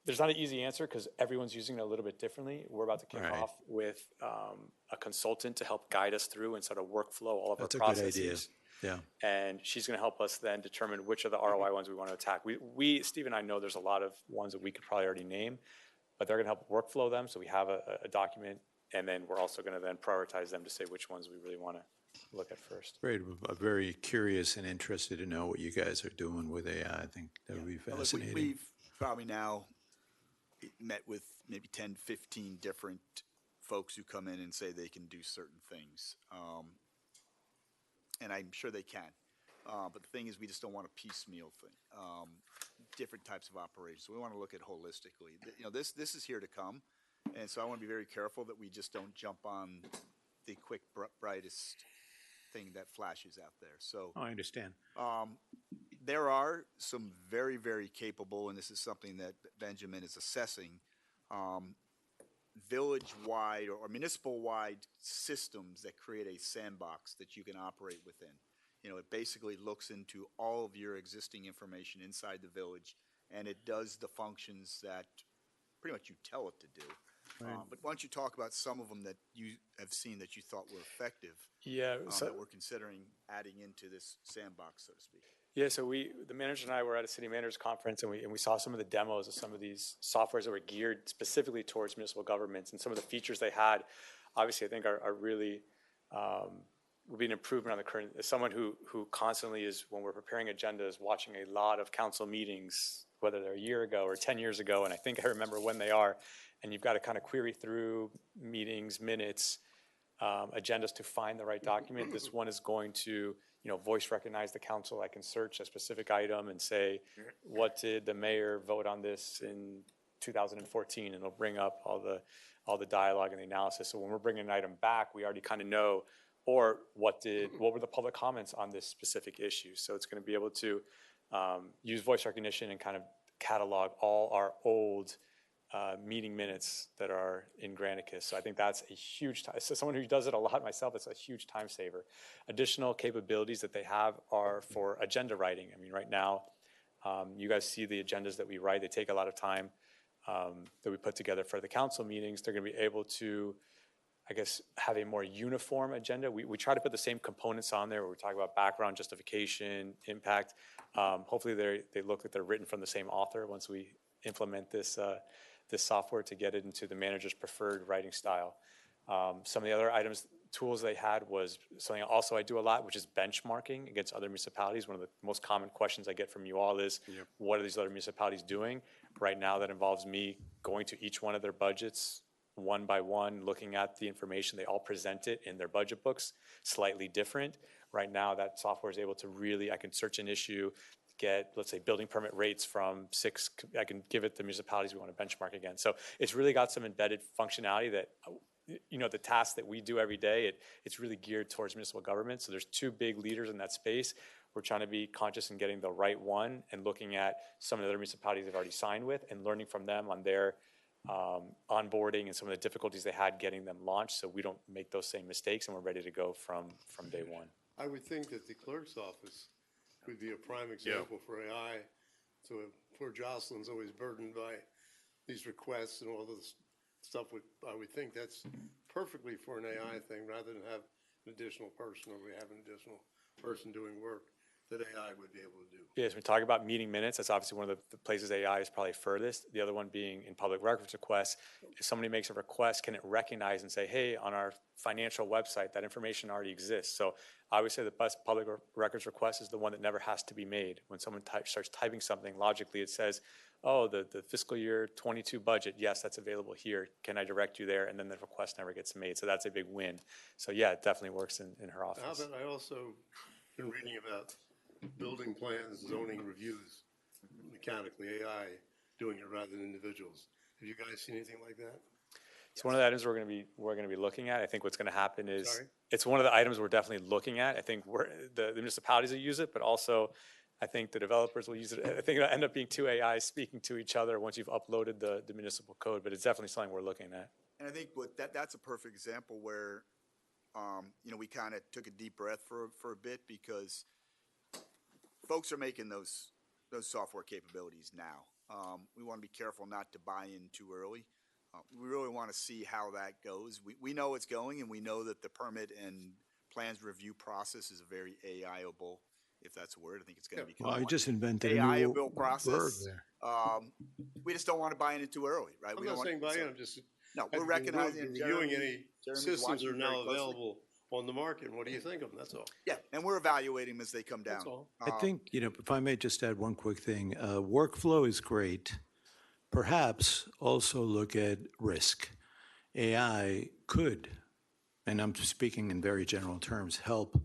there's not an easy answer because everyone's using it a little bit differently. We're about to kick Right. off with a consultant to help guide us through and sort of workflow all of That's a our good processes. idea. Yeah. And she's going to help us then determine which of the ROI ones we want to attack. Steve and I know there's a lot of ones that we could probably already name, but they're going to help workflow them. So we have a document, and then we're also going to then prioritize them to say which ones we really want to look at first. Great. I'm very curious and interested to know what you guys are doing with AI. I think that would be Well, look, fascinating. we've probably now met with maybe 10, 15 different folks who come in and say they can do certain things. And I'm sure they can. But the thing is, we just don't want a piecemeal thing. Different types of operations. We want to look at holistically. This is here to come. And so I want to be very careful that we just don't jump on the quick, brightest thing that flashes out there. So I understand. there are some very, very capable, and this is something that Benjamin is assessing, village-wide or municipal-wide systems that create a sandbox that you can operate within. It basically looks into all of your existing information inside the village, and it does the functions that pretty much you tell it to do. Right. But why don't you talk about some of them that you have seen that you thought were effective? Yeah, That we're considering adding into this sandbox, so to speak. Yeah, so the manager and I were at a city managers conference, and we saw some of the demos of some of these softwares that were geared specifically towards municipal governments, and some of the features they had, obviously, I think are really would be an improvement on the current. As someone who constantly is, when we're preparing agendas, watching a lot of council meetings, whether they're a year ago or 10 years ago, and I think I remember when they are, and you've got to kind of query through meetings, minutes, agendas to find the right document. This one is going to voice recognize the council. I can search a specific item and say, what did the mayor vote on this in 2014? And it'll bring up all the dialogue and the analysis. So when we're bringing an item back, we already kind of know, or what were the public comments on this specific issue? So it's going to be able to use voice recognition and kind of catalog all our old meeting minutes that are in Granicus. So I think that's a huge time. So someone who does it a lot myself, it's a huge time saver. Additional capabilities that they have are for agenda writing. I mean, right now, you guys see the agendas that we write. They take a lot of time that we put together for the council meetings. They're going to be able to I guess, have a more uniform agenda. We try to put the same components on there where we talk about background, justification, impact. Hopefully they look like they're written from the same author once we implement this software to get it into the manager's preferred writing style. Some of the other items, tools they had was something also I do a lot, which is benchmarking against other municipalities. One of the most common questions I get from you all is, what are these other municipalities doing? Right now, that involves me going to each one of their budgets one by one, looking at the information. They all present it in their budget books, slightly different. Right now, that software is able to really, I can search an issue, get, let's say, building permit rates from 6, I can give it the municipalities we want to benchmark against. So it's really got some embedded functionality that, you know, the tasks that we do every day, it's really geared towards municipal government. So there's 2 big leaders in that space. We're trying to be conscious in getting the right one and looking at some of the other municipalities they've already signed with and learning from them on their onboarding and some of the difficulties they had getting them launched, so we don't make those same mistakes and we're ready to go from day one. I would think that the clerk's office would be a prime example for AI. So poor Jocelyn's always burdened by these requests and all this stuff. I would think that's perfectly for an AI thing, rather than have an additional person, or we have an additional person doing work that AI would be able to do. Yes, we talk about meeting minutes. That's obviously one of the places AI is probably furthest. The other one being in public records requests. If somebody makes a request, can it recognize and say, hey, on our financial website, that information already exists? So I would say the best public records request is the one that never has to be made. When someone starts typing something, logically it says, oh, the fiscal year 22 budget, yes, that's available here. Can I direct you there? And then the request never gets made. So that's a big win. So yeah, it definitely works in her office. How about, I also been reading about building plans, zoning reviews, mechanically, AI doing it rather than individuals. Have you guys seen anything like that? It's one of the items we're going to be looking at. I think what's going to happen is, Sorry? it's one of the items we're definitely looking at. I think the municipalities will use it, but also I think the developers will use it. I think it'll end up being 2 AIs speaking to each other once you've uploaded the municipal code, but it's definitely something we're looking at. And I think that's a perfect example where, you know, we kind of took a deep breath for a bit, because folks are making those software capabilities now. We want to be careful not to buy in too early. We really want to see how that goes. We know it's going, and we know that the permit and plans review process is a very AI-able, if that's a word. I think it's going to become Well, I just invented a new AI-able word process. there. We just don't want to buy in it too early, right? I'm not saying buy in, I'm just. No, we're recognizing. Reviewing any Jeremy's systems watching are now very closely. available on the market, and what do you think of them? That's all. Yeah, and we're evaluating them as they come down. That's all. I think, you know, if I may just add one quick thing, workflow is great. Perhaps also look at risk. AI could, and I'm speaking in very general terms, help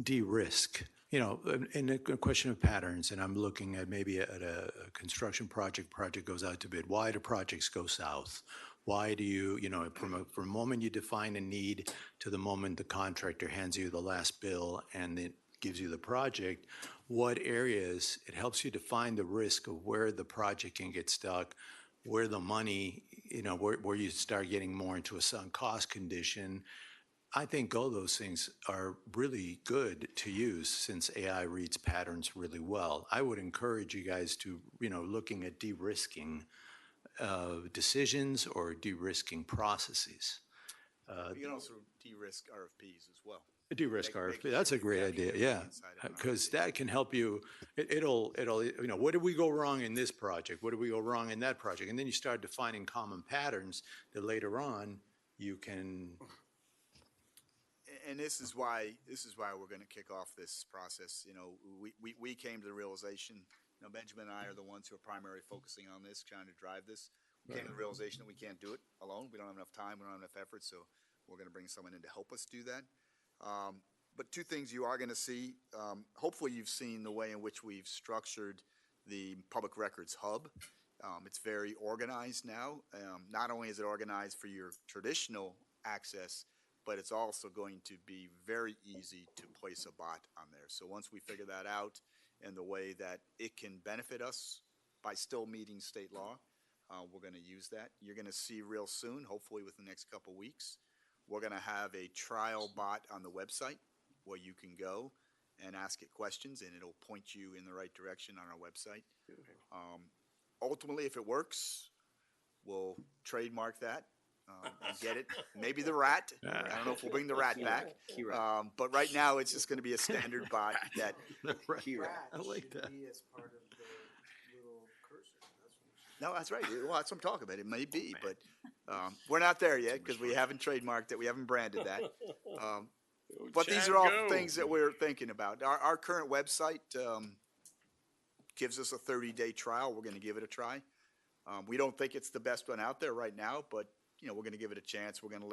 de-risk. You know, in a question of patterns, and I'm looking at maybe at a construction project goes out to bid. Why do projects go south? Why do you know, from a moment you define a need to the moment the contractor hands you the last bill and it gives you the project, what areas, it helps you define the risk of where the project can get stuck, where the money, you know, where you start getting more into a sunk cost condition. I think all those things are really good to use since AI reads patterns really well. I would encourage you guys to, you know, looking at de-risking decisions or de-risking processes. You can also de-risk RFPs as well. De-risk RFP, that's a great idea, yeah. Because that can help you, it'll, you know, what did we go wrong in this project? What did we go wrong in that project? And then you start defining common patterns that later on you can. And this is why we're going to kick off this process. You know, we came to the realization, you know, Benjamin and I are the ones who are primarily focusing on this, trying to drive this. We came to the realization that we can't do it alone. We don't have enough time. We don't have enough effort. So we're going to bring someone in to help us do that. But 2 things you are going to see. Hopefully you've seen the way in which we've structured the Public Records Hub. It's very organized now. Not only is it organized for your traditional access, but it's also going to be very easy to place a bot on there. So once we figure that out and the way that it can benefit us by still meeting state law, we're going to use that. You're going to see real soon, hopefully within the next couple weeks, we're going to have a trial bot on the website where you can go and ask it questions, and it'll point you in the right direction on our website. Ultimately, if it works, we'll trademark that and get it. Maybe the rat. I don't know if we'll bring the rat back. But right now, it's just going to be a standard bot that. I like that. As part of the little cursor. No, that's right. Well, that's what I'm talking about. It may be, but we're not there yet because we haven't trademarked it. We haven't branded that. But these are all things that we're thinking about. Our current website gives us a 30-day trial. We're going to give it a try. We don't think it's the best one out there right now, but we're going to give it a chance. We're going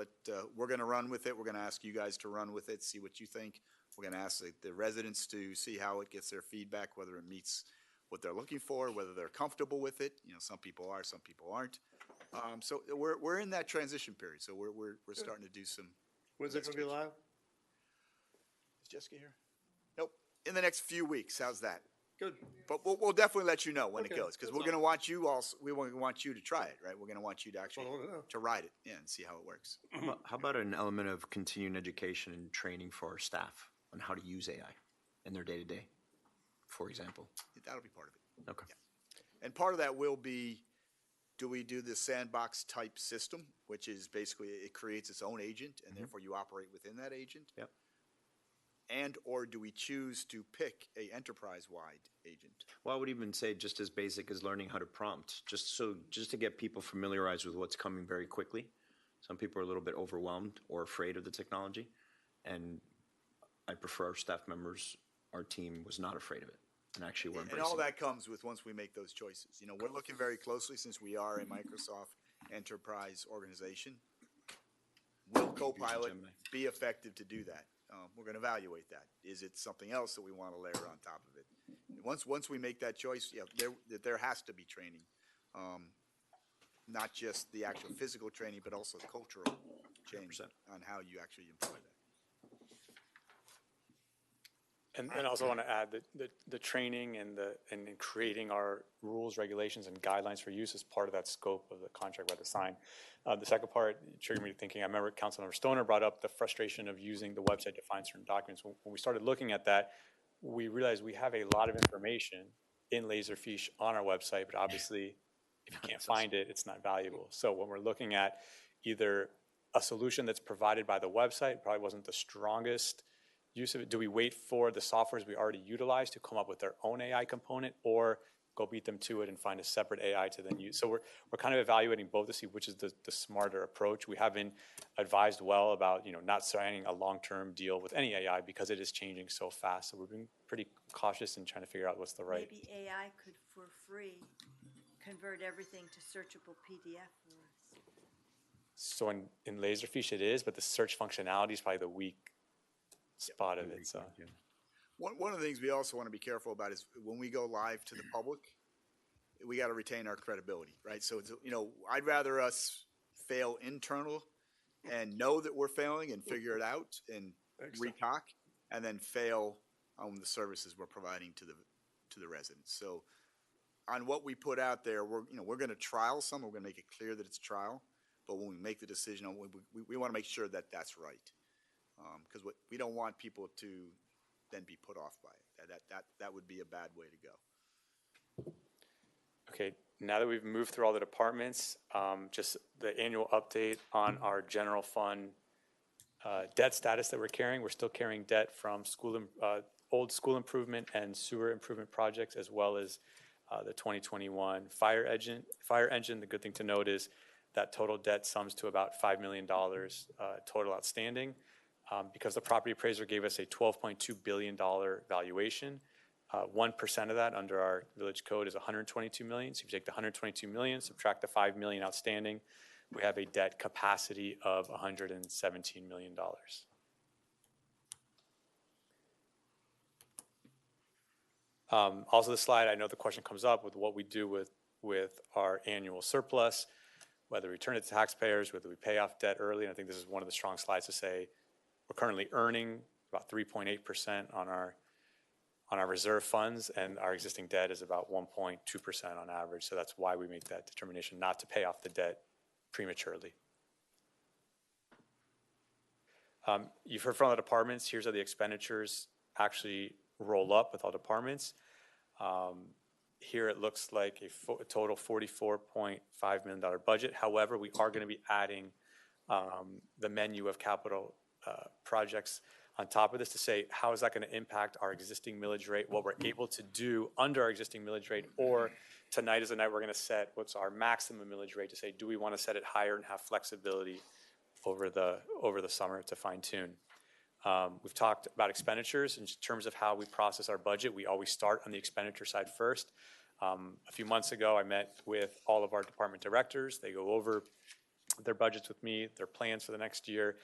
to run with it. We're going to ask you guys to run with it, see what you think. We're going to ask the residents to see how it gets their feedback, whether it meets what they're looking for, whether they're comfortable with it. Some people are, some people aren't. So we're in that transition period. So we're starting to do some. When's it going to be live? Is Jessica here? Nope. In the next few weeks. How's that? Good. But we'll definitely let you know when it Okay, goes, because that's we're going to want you also. We want you to try it, right? We're going to want you to actually Well, to ride it, and see how it works. How about an element of continuing education and training for our staff on how to use AI in their day-to-day, for example? That'll be part of it. Okay. And part of that will be, do we do the sandbox type system, which is basically it creates its own agent, and therefore you operate within that agent? Yep. And or do we choose to pick a enterprise-wide agent? Well, I would even say just as basic as learning how to prompt, just to get people familiarized with what's coming very quickly. Some people are a little bit overwhelmed or afraid of the technology, and I prefer our staff members, our team was not afraid of it, and actually we're embracing And all it. that comes with once we make those choices. We're looking very closely, since we are a Microsoft enterprise organization. Will Copilot be effective to do that? We're going to evaluate that. Is it something else that we want to layer on top of it? Once we make that choice, there has to be training, not just the actual physical training, but also the cultural change 100%. on how you actually employ that. And I also want to add that the training and in creating our rules, regulations, and guidelines for use is part of that scope of the contract by the sign. The second part triggered me thinking, I remember Councilmember Stoner brought up the frustration of using the website to find certain documents. When we started looking at that, we realized we have a lot of information in Laserfish on our website, but obviously if you can't find it, it's not valuable. So when we're looking at either a solution that's provided by the website, probably wasn't the strongest use of it. Do we wait for the softwares we already utilize to come up with their own AI component, or go beat them to it and find a separate AI to then use? So we're kind of evaluating both to see which is the smarter approach. We have been advised well about not signing a long-term deal with any AI because it is changing so fast. So we're being pretty cautious in trying to figure out what's the right. Maybe AI could, for free, convert everything to searchable PDF for us. So in Laserfish it is, but the search functionality is probably the weak spot of it. So. One of the things we also want to be careful about is when we go live to the public, we got to retain our credibility, right? So, I'd rather us fail internal and know that we're failing and figure it out and recock, and then fail on the services we're providing to the residents. So on what we put out there, we're going to trial some. We're going to make it clear that it's trial. But when we make the decision, we want to make sure that that's right. Because we don't want people to then be put off by it. That would be a bad way to go. Okay, now that we've moved through all the departments, just the annual update on our general fund debt status that we're carrying. We're still carrying debt from old school improvement and sewer improvement projects, as well as the 2021 fire engine. The good thing to note is that total debt sums to about $5 million total outstanding. Because the property appraiser gave us a $12.2 billion valuation, 1% of that under our village code is $122 million. So if you take the $122 million, subtract the $5 million outstanding, we have a debt capacity of $117 million. Also the slide, I know the question comes up with what we do with our annual surplus, whether we return it to taxpayers, whether we pay off debt early. And I think this is one of the strong slides to say we're currently earning about 3.8% on our reserve funds, and our existing debt is about 1.2% on average. So that's why we make that determination not to pay off the debt prematurely. You've heard from all the departments. Here's how the expenditures actually roll up with all departments. Here it looks like a total $44.5 million budget. However, we are going to be adding the menu of capital projects on top of this to say, how is that going to impact our existing millage rate, what we're able to do under our existing millage rate, or tonight is the night we're going to set what's our maximum millage rate to say, do we want to set it higher and have flexibility over the summer to fine tune. We've talked about expenditures in terms of how we process our budget. We always start on the expenditure side first. A few months ago, I met with all of our department directors. They go over their budgets with me, their plans for the next year,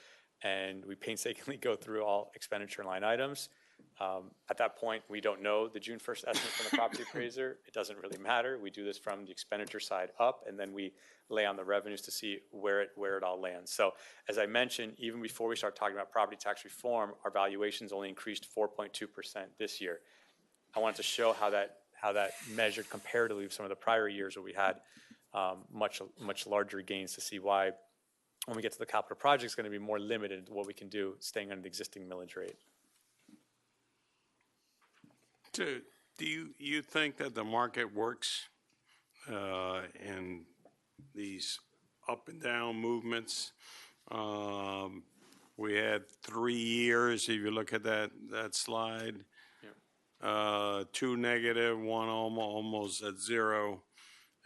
and we painstakingly go through all expenditure line items. At that point, we don't know the June 1st estimate from the property appraiser. It doesn't really matter. We do this from the expenditure side up, and then we lay on the revenues to see where it all lands. So as I mentioned, even before we start talking about property tax reform, our valuations only increased 4.2% this year. I wanted to show how that measured comparatively with some of the prior years where we had much larger gains, to see why when we get to the capital project, it's going to be more limited to what we can do staying under the existing millage rate. Do you think that the market works in these up and down movements? We had 3 years, if you look at that slide, 2 negative, 1 almost at 0,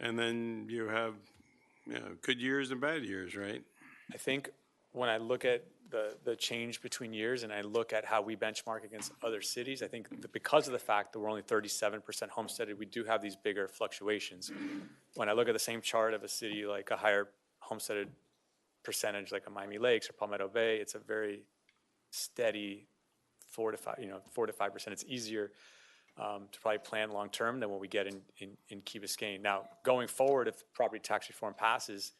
and then you have good years and bad years, right? I think when I look at the change between years and I look at how we benchmark against other cities, I think that because of the fact that we're only 37% homesteaded, we do have these bigger fluctuations. When I look at the same chart of a city like a higher homesteaded percentage like a Miami Lakes or Palmetto Bay, it's a very steady 4 to 5%. It's easier to probably plan long term than what we get in Key Biscayne. Now, going forward, if property tax reform passes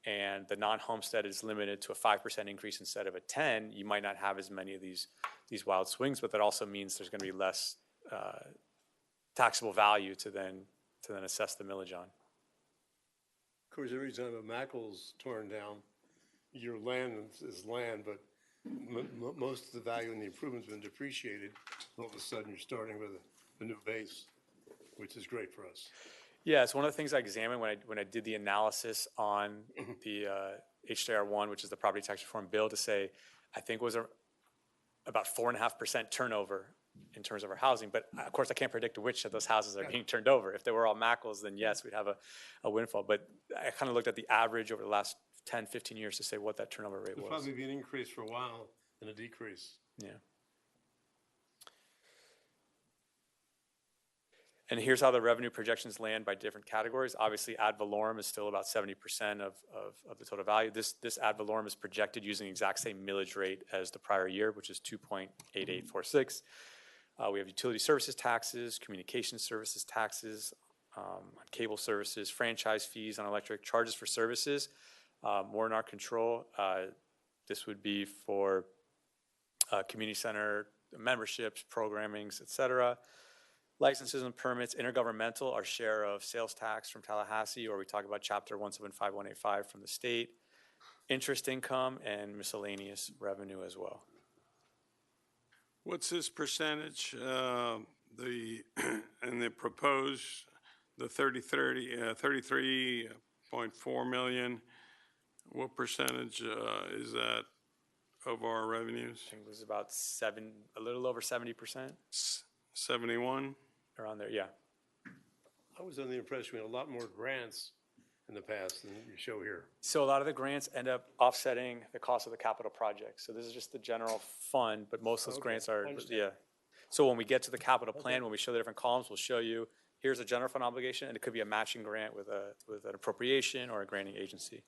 and the non-homestead is limited to a 5% increase instead of a 10, you might not have as many of these wild swings, but that also means there's going to be less taxable value to then assess the millage on. Of course, every time a Mackle's torn down, your land is land, but most of the value in the improvement's been depreciated. All of a sudden, you're starting with a new base, which is great for us. Yeah, it's one of the things I examined when I did the analysis on the HJR1, which is the property tax reform bill, to say I think was about 4.5% turnover in terms of our housing. But of course, I can't predict which of those houses are being turned over. If they were all Mackles, then yes, we'd have a windfall. But I kind of looked at the average over the last 10, 15 years to say what that turnover rate was. There'll probably be an increase for a while and a decrease. Yeah. And here's how the revenue projections land by different categories. Obviously, ad valorem is still about 70% of the total value. This ad valorem is projected using the exact same millage rate as the prior year, which is 2.8846. We have utility services taxes, communication services taxes, cable services, franchise fees on electric, charges for services, more in our control. This would be for community center memberships, programmings, et cetera. Licenses and permits, intergovernmental, our share of sales tax from Tallahassee, or we talk about Chapter 175185 from the state, interest income, and miscellaneous revenue as well. What's this percentage, and the proposed, the 33.4 million, what percentage is that of our revenues? I think it was about a little over 70%. 71? Around there, yeah. I was under the impression we had a lot more grants in the past than you show here. So a lot of the grants end up offsetting the cost of the capital project. So this is just the general fund, but most of those grants are, yeah. So when we get to the capital plan, when we show the different columns, we'll show you, here's a general fund obligation, and it could be a matching grant with an appropriation or a granting agency.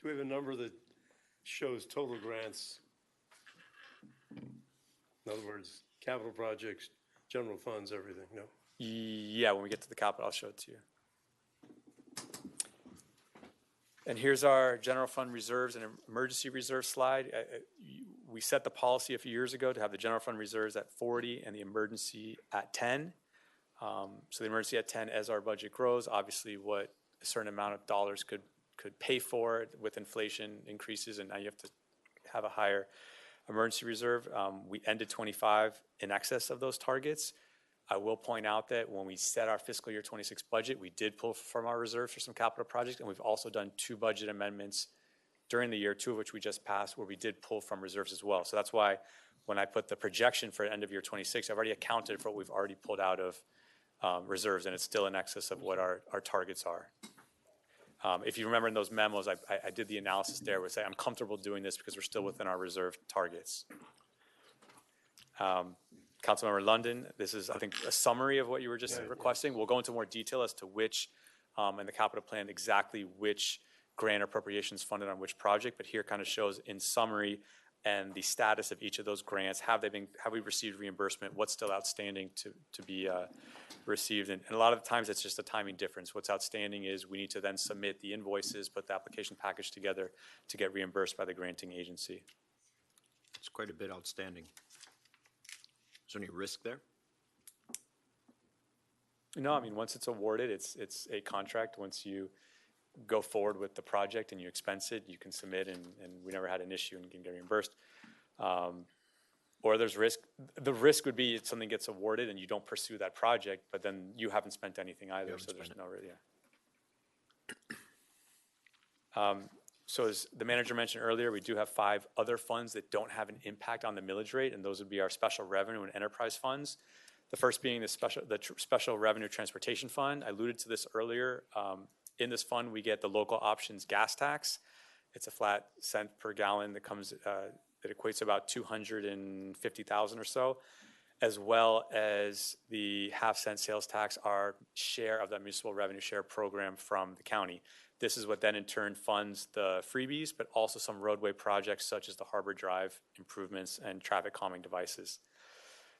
Do we have a number that shows total grants? In other words, capital projects, general funds, everything, no? Yeah, when we get to the capital, I'll show it to you. And here's our general fund reserves and emergency reserve slide. We set the policy a few years ago to have the general fund reserves at 40 and the emergency at 10. So the emergency at 10 as our budget grows, obviously what a certain amount of dollars could pay for with inflation increases, and now you have to have a higher emergency reserve. We ended 25 in excess of those targets. I will point out that when we set our fiscal year 26 budget, we did pull from our reserves for some capital projects, and we've also done 2 budget amendments during the year, 2 of which we just passed, where we did pull from reserves as well. So that's why when I put the projection for end of year 26, I've already accounted for what we've already pulled out of reserves, and it's still in excess of what our targets are. If you remember in those memos, I did the analysis there, where say I'm comfortable doing this because we're still within our reserve targets. Councilmember London, this is, I think, a summary of what you were just requesting. We'll go into more detail as to which, in the capital plan, exactly which grant appropriations funded on which project, but here kind of shows in summary and the status of each of those grants. Have we received reimbursement? What's still outstanding to be received? And a lot of the times it's just a timing difference. What's outstanding is we need to then submit the invoices, put the application package together to get reimbursed by the granting agency. It's quite a bit outstanding. Is there any risk there? No, I mean, once it's awarded, it's a contract. Once you go forward with the project and you expense it, you can submit, and we never had an issue and can get reimbursed. Or there's risk. The risk would be if something gets awarded and you don't pursue that project, but then you haven't spent anything either, so there's no risk. So as the manager mentioned earlier, we do have 5 other funds that don't have an impact on the millage rate, and those would be our special revenue and enterprise funds. The first being the special revenue transportation fund. I alluded to this earlier. In this fund, we get the local options gas tax. It's a flat cent per gallon that comes that equates to about $250,000 or so, as well as the half-cent sales tax, our share of that municipal revenue share program from the county. This is what then in turn funds the freebies, but also some roadway projects such as the Harbor Drive improvements and traffic calming devices.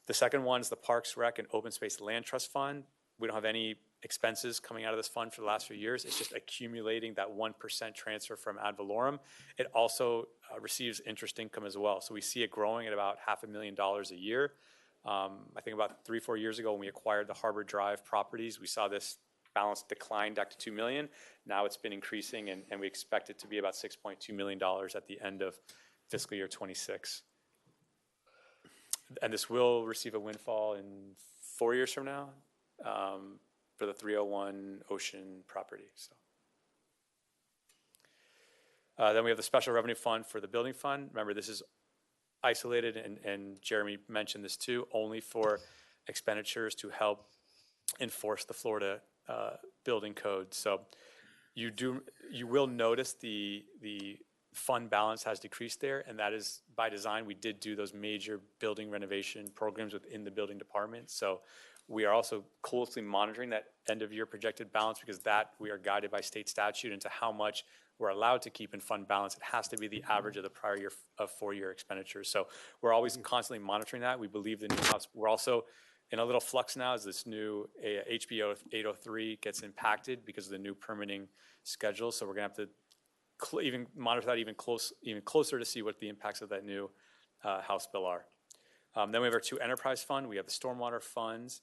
The second one is the Parks, Rec, and Open Space Land Trust Fund. We don't have any expenses coming out of this fund for the last few years. It's just accumulating that 1% transfer from ad valorem. It also receives interest income as well. So we see it growing at about $500,000 a year. I think about 3-4 years ago when we acquired the Harbor Drive properties, we saw this balance decline back to $2 million. Now it's been increasing, and we expect it to be about $6.2 million at the end of fiscal year 26. And this will receive a windfall in 4 years from now for the 301 Ocean property. So then we have the special revenue fund for the building fund. Remember, this is isolated, and Jeremy mentioned this too, only for expenditures to help enforce the Florida building code. So you will notice the fund balance has decreased there, and that is by design. We did do those major building renovation programs within the building department. So we are also closely monitoring that end of year projected balance, because that we are guided by state statute into how much we're allowed to keep in fund balance. It has to be the average of the prior year of 4-year expenditures. So we're always constantly monitoring that. We believe the new house, we're also in a little flux now as this new HB 803 gets impacted because of the new permitting schedule. So we're gonna have to even monitor that even closer to see what the impacts of that new House bill are. Then we have our 2 enterprise fund. We have the stormwater funds,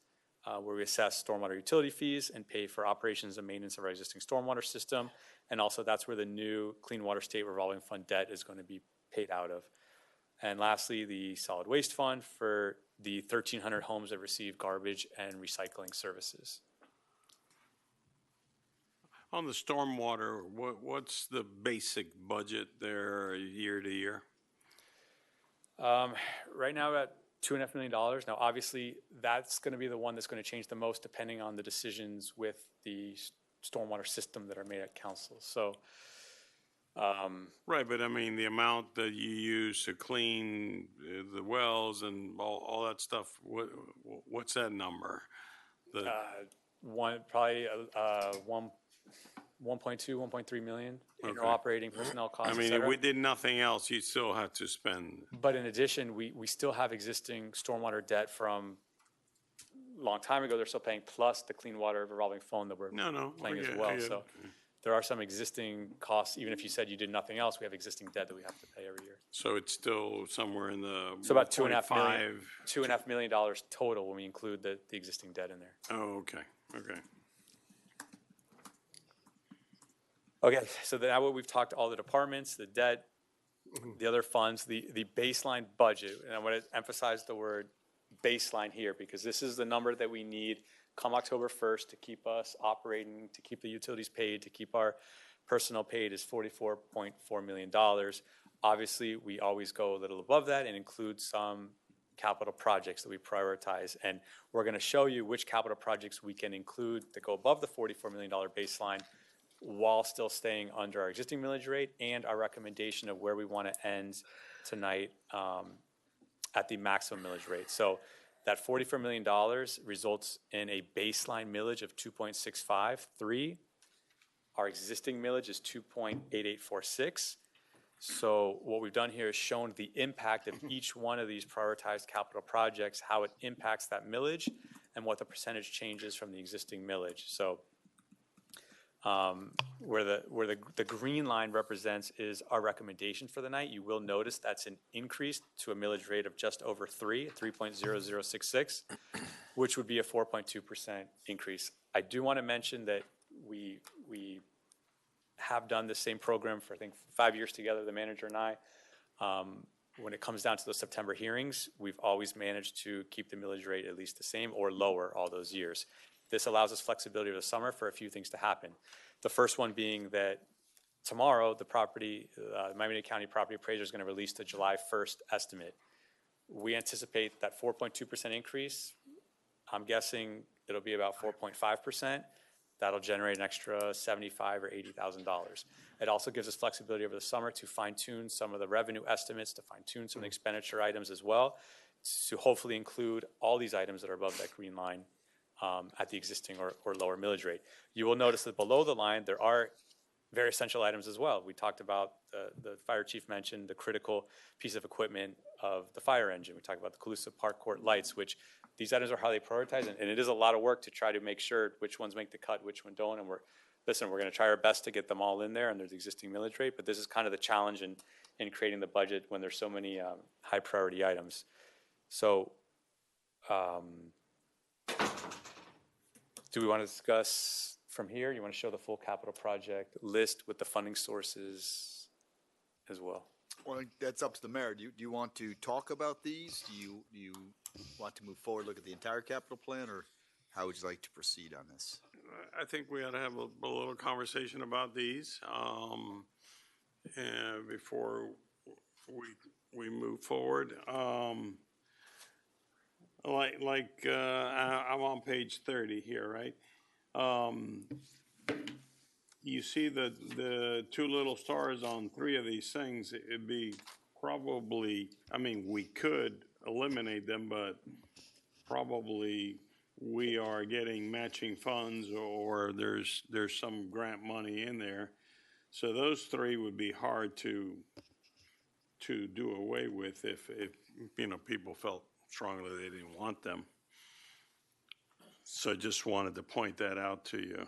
where we assess stormwater utility fees and pay for operations and maintenance of our existing stormwater system. And also that's where the new Clean Water State Revolving Fund debt is going to be paid out of. And lastly, the solid waste fund for the 1,300 homes that receive garbage and recycling services. On the stormwater, what's the basic budget there year to year? Right now we're at $2.5 million. Now, obviously, that's going to be the one that's going to change the most depending on the decisions with the stormwater system that are made at council. So, right, but I mean, the amount that you use to clean the wells and all that stuff, what's that number? Probably 1.3 million in Okay. operating personnel costs. I mean, if we did nothing else, you'd still have to spend. But in addition, we still have existing stormwater debt from a long time ago. They're still paying, plus the Clean Water Revolving Fund that we're paying as well. So there are some existing costs. Even if you said you did nothing else, we have existing debt that we have to pay every year. So it's still somewhere in the So about $2.5 million total when we include the existing debt in there. Oh, okay, okay. Okay, so now what we've talked, all the departments, the debt, the other funds, the baseline budget, and I want to emphasize the word baseline here, because this is the number that we need come October 1st to keep us operating, to keep the utilities paid, to keep our Personnel paid is $44.4 million. Obviously, we always go a little above that and include some capital projects that we prioritize. And we're going to show you which capital projects we can include that go above the $44 million baseline while still staying under our existing millage rate and our recommendation of where we want to end tonight at the maximum millage rate. So that $44 million results in a baseline millage of 2.653. Our existing millage is 2.8846. So what we've done here is shown the impact of each one of these prioritized capital projects, how it impacts that millage, and what the percentage changes from the existing millage. So where the green line represents is our recommendation for the night. You will notice that's an increase to a millage rate of just over 3.0066, which would be a 4.2% increase. I do want to mention that we have done the same program for, I think, 5 years together, the manager and I. When it comes down to those September hearings, we've always managed to keep the millage rate at least the same or lower all those years. This allows us flexibility over the summer for a few things to happen. The first one being that tomorrow, the Miami-Dade County property appraiser is going to release the July 1st estimate. We anticipate that 4.2% increase. I'm guessing it'll be about 4.5%. That'll generate an extra $75,000 or $80,000. It also gives us flexibility over the summer to fine-tune some of the revenue estimates, to fine-tune some of the expenditure items as well, to hopefully include all these items that are above that green line at the existing or lower millage rate. You will notice that below the line, there are very essential items as well. We talked about, the fire chief mentioned the critical piece of equipment of the fire engine. We talked about the Calusa Park Court lights, which these items are highly prioritized, and it is a lot of work to try to make sure which ones make the cut, which one don't, and we're going to try our best to get them all in there under the existing millage rate, but this is kind of the challenge in creating the budget when there's so many high priority items. So, do we want to discuss from here? You want to show the full capital project list with the funding sources as well? Well, that's up to the mayor. Do you want to talk about these? Do you want to move forward, look at the entire capital plan, or how would you like to proceed on this? I think we ought to have a little conversation about these and before we move forward. I'm on page 30 here, right? You see the two little stars on three of these things. It'd be probably, I mean, we could eliminate them, but probably we are getting matching funds or there's some grant money in there. So those three would be hard to do away with if people felt strongly they didn't want them. So just wanted to point that out to you.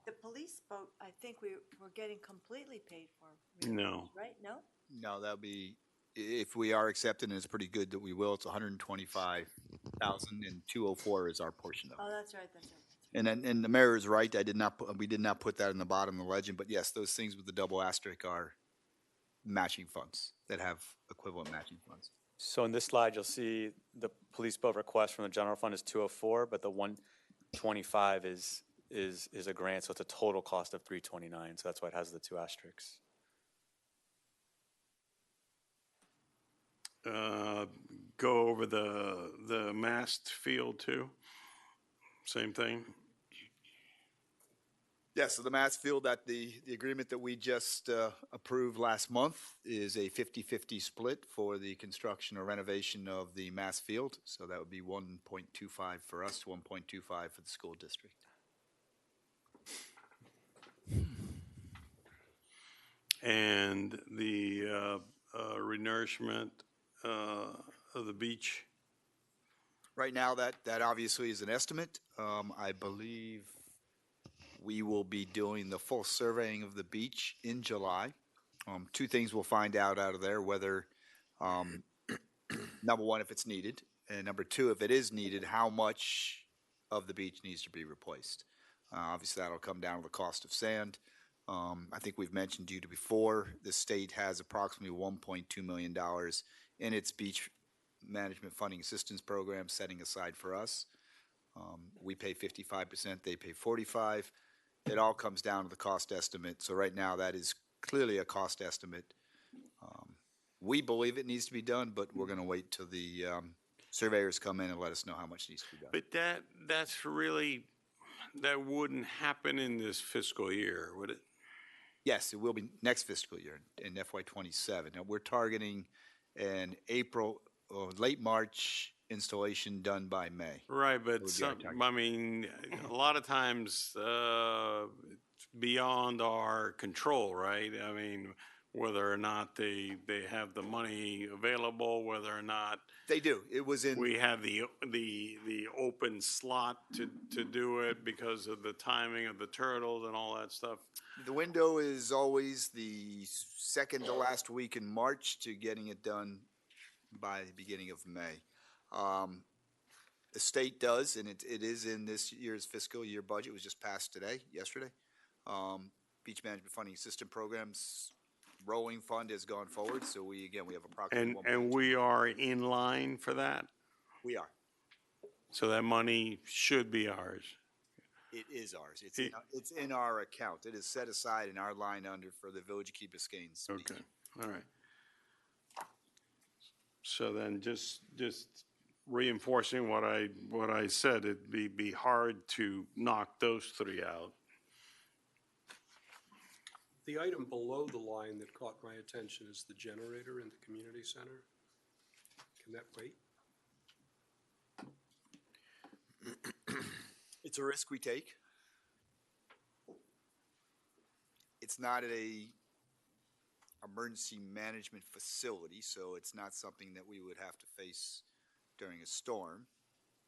The police boat, I think we're getting completely paid for. No. Right? No? No, that would be, if we are accepted, and it's pretty good that we will, it's 125,000, and 204 is our portion of it. Oh, that's right. And the mayor is right. We did not put that in the bottom of the legend, but yes, those things with the double asterisk are matching funds that have equivalent matching funds. So in this slide, you'll see the police boat request from the general fund is 204, but the 125 is a grant, so it's a total cost of 329. So that's why it has the two asterisks. Go over the mast field too. Same thing. Yes, so the Mass Field, that the agreement that we just approved last month is a 50-50 split for the construction or renovation of the Mass Field. So that would be 1.25 for us, 1.25 for the school district. And the renourishment of the beach. Right now, that obviously is an estimate. I believe we will be doing the full surveying of the beach in July. Two things we'll find out of there, whether, number one, if it's needed, and number two, if it is needed, how much of the beach needs to be replaced. Obviously, that'll come down to the cost of sand. I think we've mentioned to you before, the state has approximately $1.2 million in its beach management funding assistance program setting aside for us. We pay 55%, they pay 45%. it all comes down to the cost estimate. So right now, that is clearly a cost estimate. We believe it needs to be done, but we're going to wait till the surveyors come in and let us know how much needs to be done. But that's really, that wouldn't happen in this fiscal year, would it? Yes, it will be next fiscal year in FY '27. Now, we're targeting an April or late March installation done by May. Right, That but would be our some, target. I mean, a lot of times, it's beyond our control, right? I mean, whether or not they have the money available, whether or not They do. It was in. we have the open slot to do it because of the timing of the turtles and all that stuff. The window is always the second to last week in March to getting it done by the beginning of May. The state does, and it is in this year's fiscal year budget. It was just passed yesterday. Beach Management Funding System Programs rolling fund has gone forward, so we have approximately And we are in line for that? We are. So that money should be ours. It is ours. It's in our account. It is set aside in our line under for the Village of Key Biscayne's. Okay, all right. So then just reinforcing what I said, it'd be hard to knock those three out. The item below the line that caught my attention is the generator in the community center. Can that wait? It's a risk we take. It's not a emergency management facility, so it's not something that we would have to face during a storm.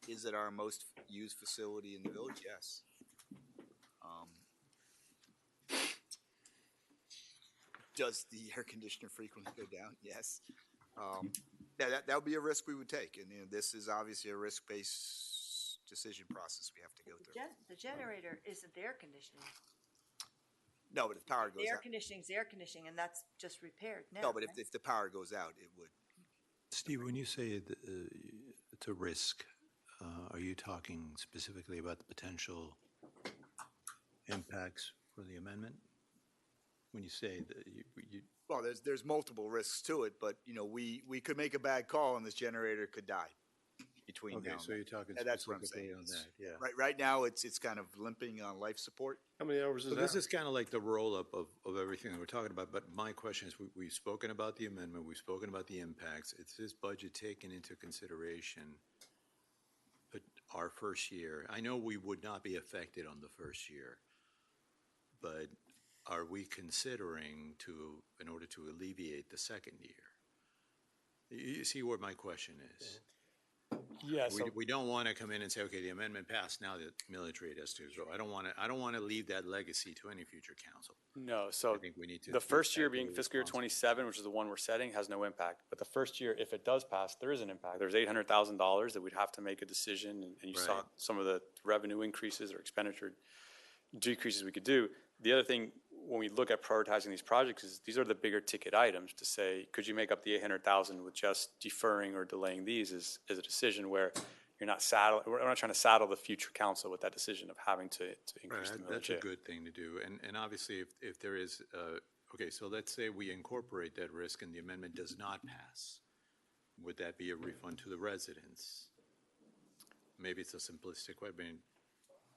Is it our most used facility in the village? Yes. Does the air conditioner frequently go down? Yes. That would be a risk we would take, and this is obviously a risk-based decision process we have to go through. The generator isn't the air conditioning. No, but if power goes The air out. conditioning is air conditioning, and that's just repaired now. No, but right? if the power goes out, it would. Steve, when you say it's a risk, are you talking specifically about the potential impacts for the amendment? When you say that you Well, there's multiple risks to it, but we could make a bad call and this generator could die between okay, now. so you're talking and that's what I'm specifically saying. on that, yeah. Right now, it's kind of limping on life support. How many hours is So that? this is kind of like the roll-up of everything that we're talking about, but my question is, we've spoken about the amendment, we've spoken about the impacts. Is this budget taken into consideration, but our first year? I know we would not be affected on the first year, but are we considering in order to alleviate the second year? You see where my question is? Yes. We don't want to come in and say, okay, the amendment passed, now the millage rate has to go. I don't want to leave that legacy to any future council. No, so I think we need to. the be first year carefully being fiscal year responsible. '27, which is the one we're setting, has no impact. But the first year, if it does pass, there is an impact. There's $800,000 that we'd have to make a decision, and you saw Right. some of the revenue increases or expenditure decreases we could do. The other thing, when we look at prioritizing these projects, is these are the bigger ticket items to say, could you make up the $800,000 with just deferring or delaying these is a decision where we're not trying to saddle the future council with that decision of having to increase the Right, millage. that's a Yeah. good thing to do. And obviously, if there is, okay, so let's say we incorporate that risk and the amendment does not pass. Would that be a refund to the residents? Maybe it's a simplistic way, I mean,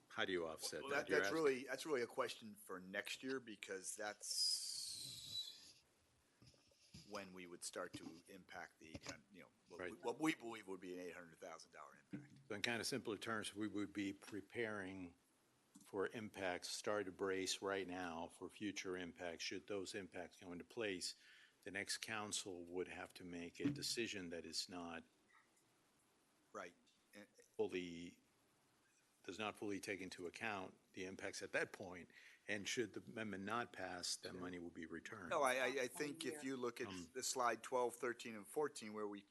how do you offset Well, that? You're that's asking- really a question for next year because that's when we would start to impact the, Right. what we believe would be an $800,000 impact. So in kind of simpler terms, we would be preparing for impacts, start to brace right now for future impacts. Should those impacts go into place, the next council would have to make a decision that is not Right. does not fully take into account the impacts at that point. And should the amendment not pass, that money will be returned. No, I think if you look at the slide 12, 13, and 14, where we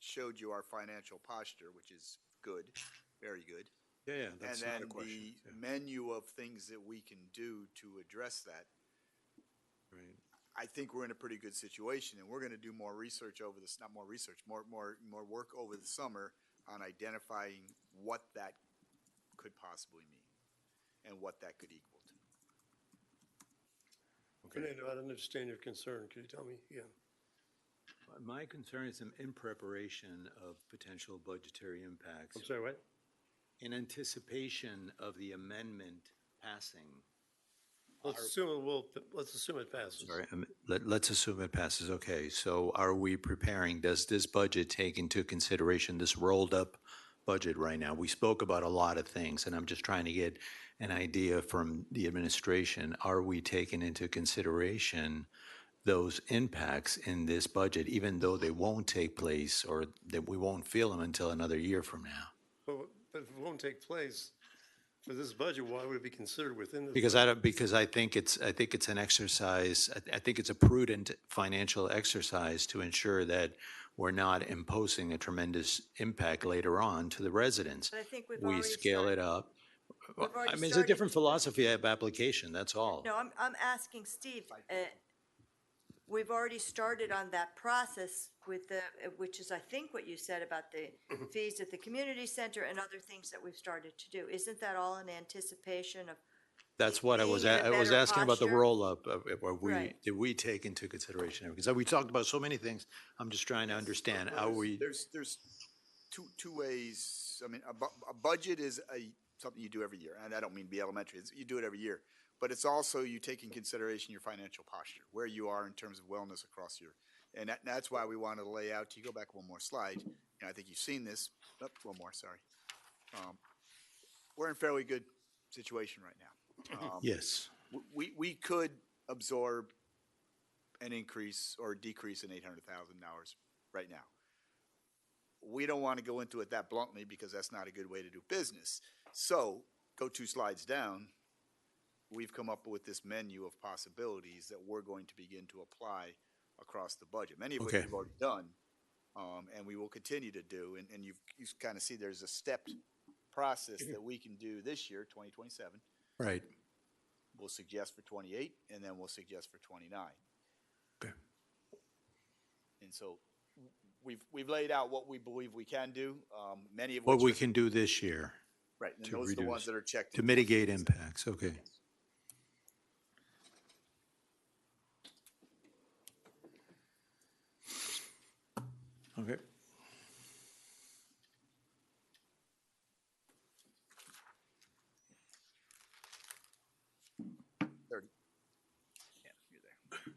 showed you our financial posture, which is good, very good. Yeah, that's not a And question. then the menu of things that we can do to address that, Right. I think we're in a pretty good situation, and we're going to do more research more work over the summer on identifying what that could possibly mean and what that could equal to. Fernando, I don't understand your concern. Could you tell me again? My concern is in preparation of potential budgetary impacts. I'm sorry, what? In anticipation of the amendment passing. Let's assume it passes. Sorry, let's assume it passes. Okay, so are we preparing, does this budget take into consideration this rolled up budget right now? We spoke about a lot of things, and I'm just trying to get an idea from the administration. Are we taking into consideration those impacts in this budget, even though they won't take place or that we won't feel them until another year from now? But if it won't take place for this budget, why would it be considered within this? Because I think it's an exercise. I think it's a prudent financial exercise to ensure that we're not imposing a tremendous impact later on to the residents. But I think we've We already scale it up. We've already I mean, it's a started different to- philosophy of application, that's all. No, I'm asking Steve, we've already started on that process with the, which is, I think, what you said about the fees at the community center and other things that we've started to do. Isn't that all in anticipation of? That's what I was being in a better asking about the posture? roll-up. Right. Did we take into consideration? Because we talked about so many things. I'm just trying to understand how we. There's two ways. I mean, a budget is something you do every year, and I don't mean to be elementary. You do it every year, but it's also you take in consideration your financial posture, where you are in terms of wellness across your, and that's why we wanted to lay out. You go back one more slide, and I think you've seen this. One more, sorry. We're in fairly good situation right now. Yes. We could absorb an increase or decrease in $800,000 right now. We don't want to go into it that bluntly because that's not a good way to do business. So, go 2 slides down, we've come up with this menu of possibilities that we're going to begin to apply across the budget. Many of which Okay. we've already done, and we will continue to do. And you kind of see there's a stepped process that we can do this year, 2027. Right. We'll suggest for 28, and then we'll suggest for 29. Okay. And so we've laid out what we believe we can do, many of which. What we can do this year. Right, and to those are the ones reduce- that are checked. To in. mitigate impacts, okay. Okay. Yeah, you're there.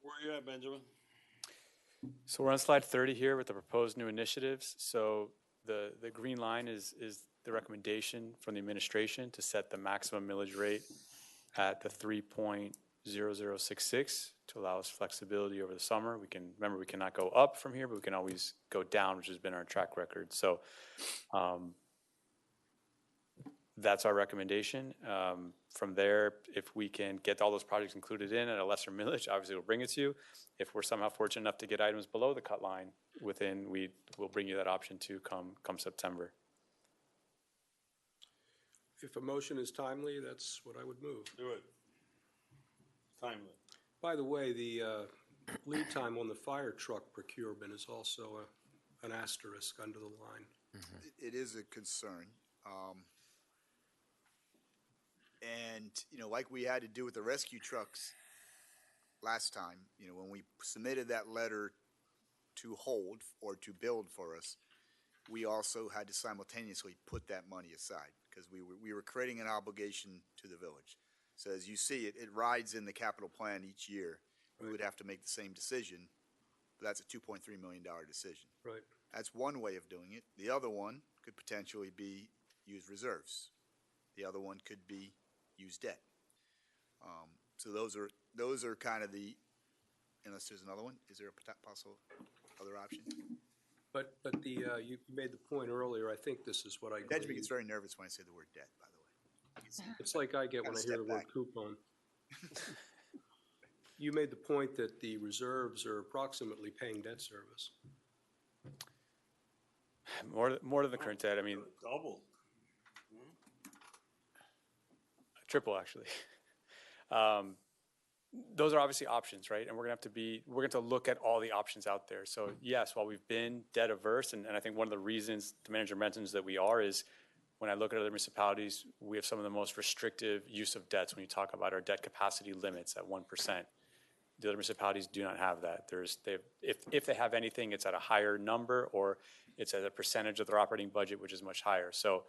Where are you at, Benjamin? So we're on slide 30 here with the proposed new initiatives. So the green line is the recommendation from the administration to set the maximum millage rate at the 3.0066 to allow us flexibility over the summer. We cannot go up from here, but we can always go down, which has been our track record. So that's our recommendation. From there, if we can get all those projects included in at a lesser millage, obviously we'll bring it to you. If we're somehow fortunate enough to get items below the cut line within, we'll bring you that option too come September. If a motion is timely, that's what I would move. Do it. Timely. By the way, the lead time on the fire truck procurement is also an asterisk under the line. It is a concern. And, like we had to do with the rescue trucks last time, when we submitted that letter to hold or to build for us, we also had to simultaneously put that money aside because we were creating an obligation to the village. So as you see, it rides in the capital plan each year. We would have to make the same decision, but that's a $2.3 million decision. Right. That's one way of doing it. The other one could potentially be use reserves. The other one could be use debt. So those are kind of unless there's another one, is there a possible other option? But you made the point earlier, I think this is what I Benjamin gleaned. gets very nervous when I say the word debt, by the way. It's like I get when I Gotta hear the step word back. coupon. You made the point that the reserves are approximately paying debt service. More than the current debt, I mean, Double. triple, actually. Those are obviously options, right? And we're going to look at all the options out there. So yes, while we've been debt averse, and I think one of the reasons the manager mentions that we are is when I look at other municipalities, we have some of the most restrictive use of debts when you talk about our debt capacity limits at 1%. The other municipalities do not have that. If they have anything, it's at a higher number or it's at a percentage of their operating budget, which is much higher. So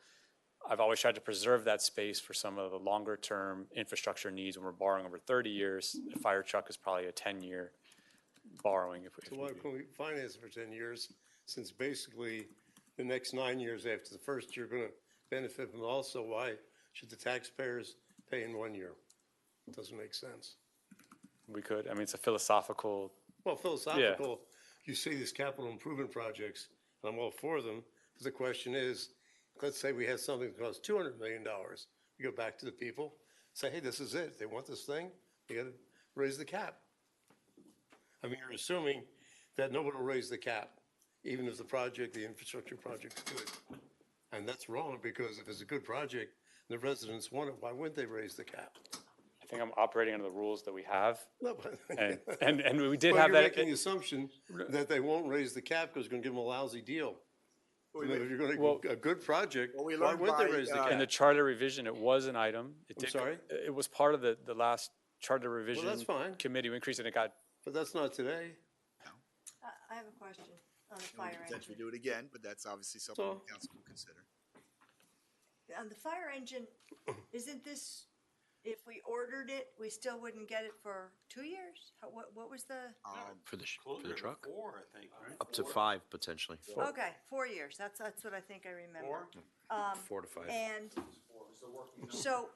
I've always tried to preserve that space for some of the longer term infrastructure needs when we're borrowing over 30 years. A fire truck is probably a 10-year borrowing. So why can we finance it for 10 years, since basically the next 9 years after the first year are going to benefit from it also? Why should the taxpayers pay in 1 year? It doesn't make sense. We could. I mean, it's a philosophical. Well, philosophical, you see these capital improvement projects, and I'm all for them, but the question is, let's say we had something that costs $200 million. We go back to the people, say, hey, this is it. They want this thing, you got to raise the cap. I mean, you're assuming that nobody will raise the cap, even if the infrastructure project is good. And that's wrong, because if it's a good project and the residents want it, why wouldn't they raise the cap? I think I'm operating under the rules that we have. No, but and we did well, have you're that. making the assumption that they won't raise the cap because it's going to give them a lousy deal. If you're going to a good project, why wouldn't they raise the cap? In the charter revision, it was an item. I'm sorry? It was part of the last charter revision that's fine. committee. We increased it and it got. But that's not today. I have a question on the We fire could potentially engine. do it again, but that's obviously something So- the council will consider. On the fire engine, isn't this, if we ordered it, we still wouldn't get it for 2 years? What was the, For the truck? 4, I think, right? Up to 5, potentially. okay, 4 years, that's what I think I remember. 4 to 5. And so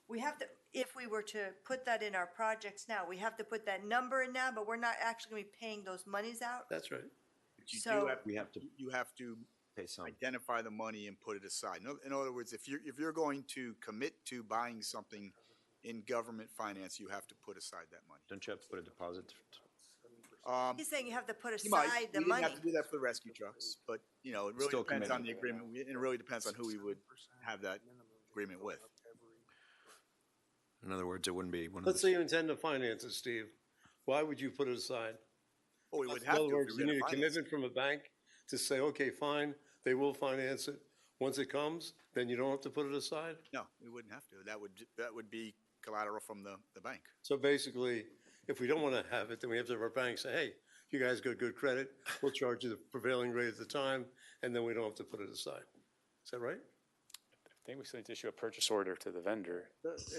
we have to, if we were to put that in our projects now, we have to put that number in now, but we're not actually going to be paying those monies out? That's right. But you So- do have, We have to you have to pay some. identify the money and put it aside. In other words, if you're going to commit to buying something in government finance, you have to put aside that money. Don't you have to put a deposit? He's saying you have to put You might. aside the We didn't money. have to do that for the rescue trucks, but, you know, it really Still depends on committed. the agreement, and it really depends on who we would have that agreement with. In other words, it wouldn't be one of Let's the. say you intend to finance it, Steve. Why would you put it aside? Well, we would In have to. other if words, we you were need a gonna finance it. commitment from a bank to say, okay, fine, they will finance it. Once it comes, then you don't have to put it aside? No, we wouldn't have to. That would be collateral from the bank. So basically, if we don't want to have it, then we have to have our bank say, hey, you guys got good credit, we'll charge you the prevailing rate at the time, and then we don't have to put it aside. Is that right? I think we still need to issue a purchase order to the vendor.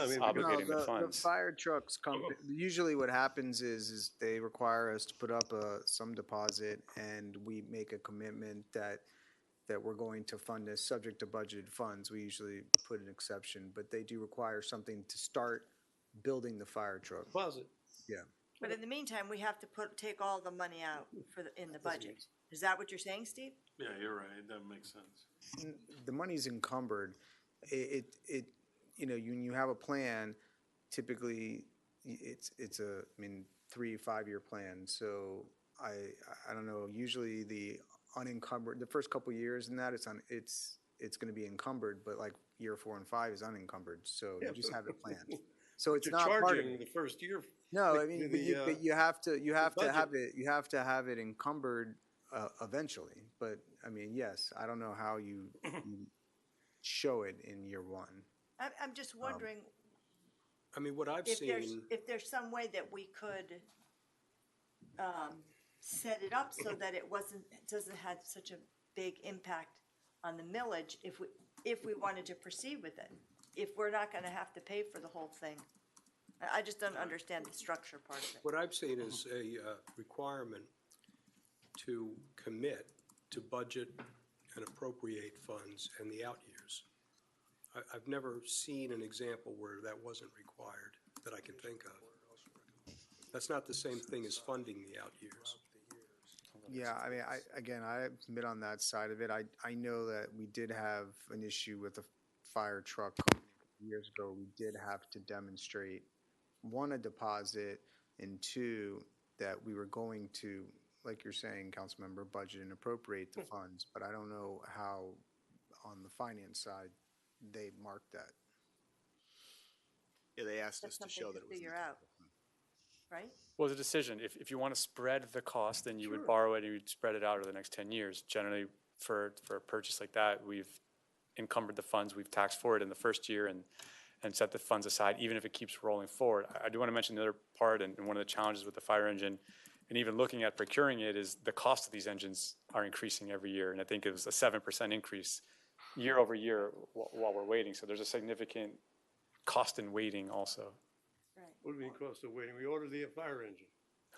I mean, Obligating the The funds. fire trucks come, usually what happens is they require us to put up some deposit and we make a commitment that we're going to fund this subject to budgeted funds. We usually put an exception, but they do require something to start building the fire truck. Deposit. Yeah. But in the meantime, we have to take all the money out in the budget. Is that what you're saying, Steve? Yeah, you're right. That makes sense. The money's encumbered. You know, when you have a plan, typically it's 3-5 year plan. So I don't know, usually the unencumbered, the first couple years in that it's going to be encumbered, but like year 4 and 5 is unencumbered. So you just have it planned. So it's You're not part of charging it. the first year. No, I mean, but you have to budget. have it encumbered eventually. But I mean, yes, I don't know how you show it in year 1. I'm just wondering I mean, what I've if there's some way that we could set it up so that it doesn't have such a big impact on the millage if we wanted to proceed with it, if we're not going to have to pay for the whole thing. I just don't understand the structure part of it. What I've seen is a requirement to commit to budget and appropriate funds in the out years. I've never seen an example where that wasn't required that I can think of. That's not the same thing as funding the out years. Yeah, I mean, I've been on that side of it. I know that we did have an issue with a fire truck company years ago. We did have to demonstrate, 1, a deposit, and 2, that we were going to like you're saying, Councilmember, budget and appropriate the funds, but I don't know how, on the finance side, they mark that. Yeah, they asked us That's to show something that to it was. figure out, right? Well, the decision, if you want to spread the cost, then you would borrow it and you'd spread it out over the next 10 years. Generally, for a purchase like that, we've encumbered the funds, we've taxed for it in the first year and set the funds aside, even if it keeps rolling forward. I do want to mention the other part, and one of the challenges with the fire engine, and even looking at procuring it, is the cost of these engines are increasing every year. And I think it was a 7% increase year over year while we're waiting. So there's a significant cost in waiting also. What do you mean cost of waiting? We ordered the fire engine.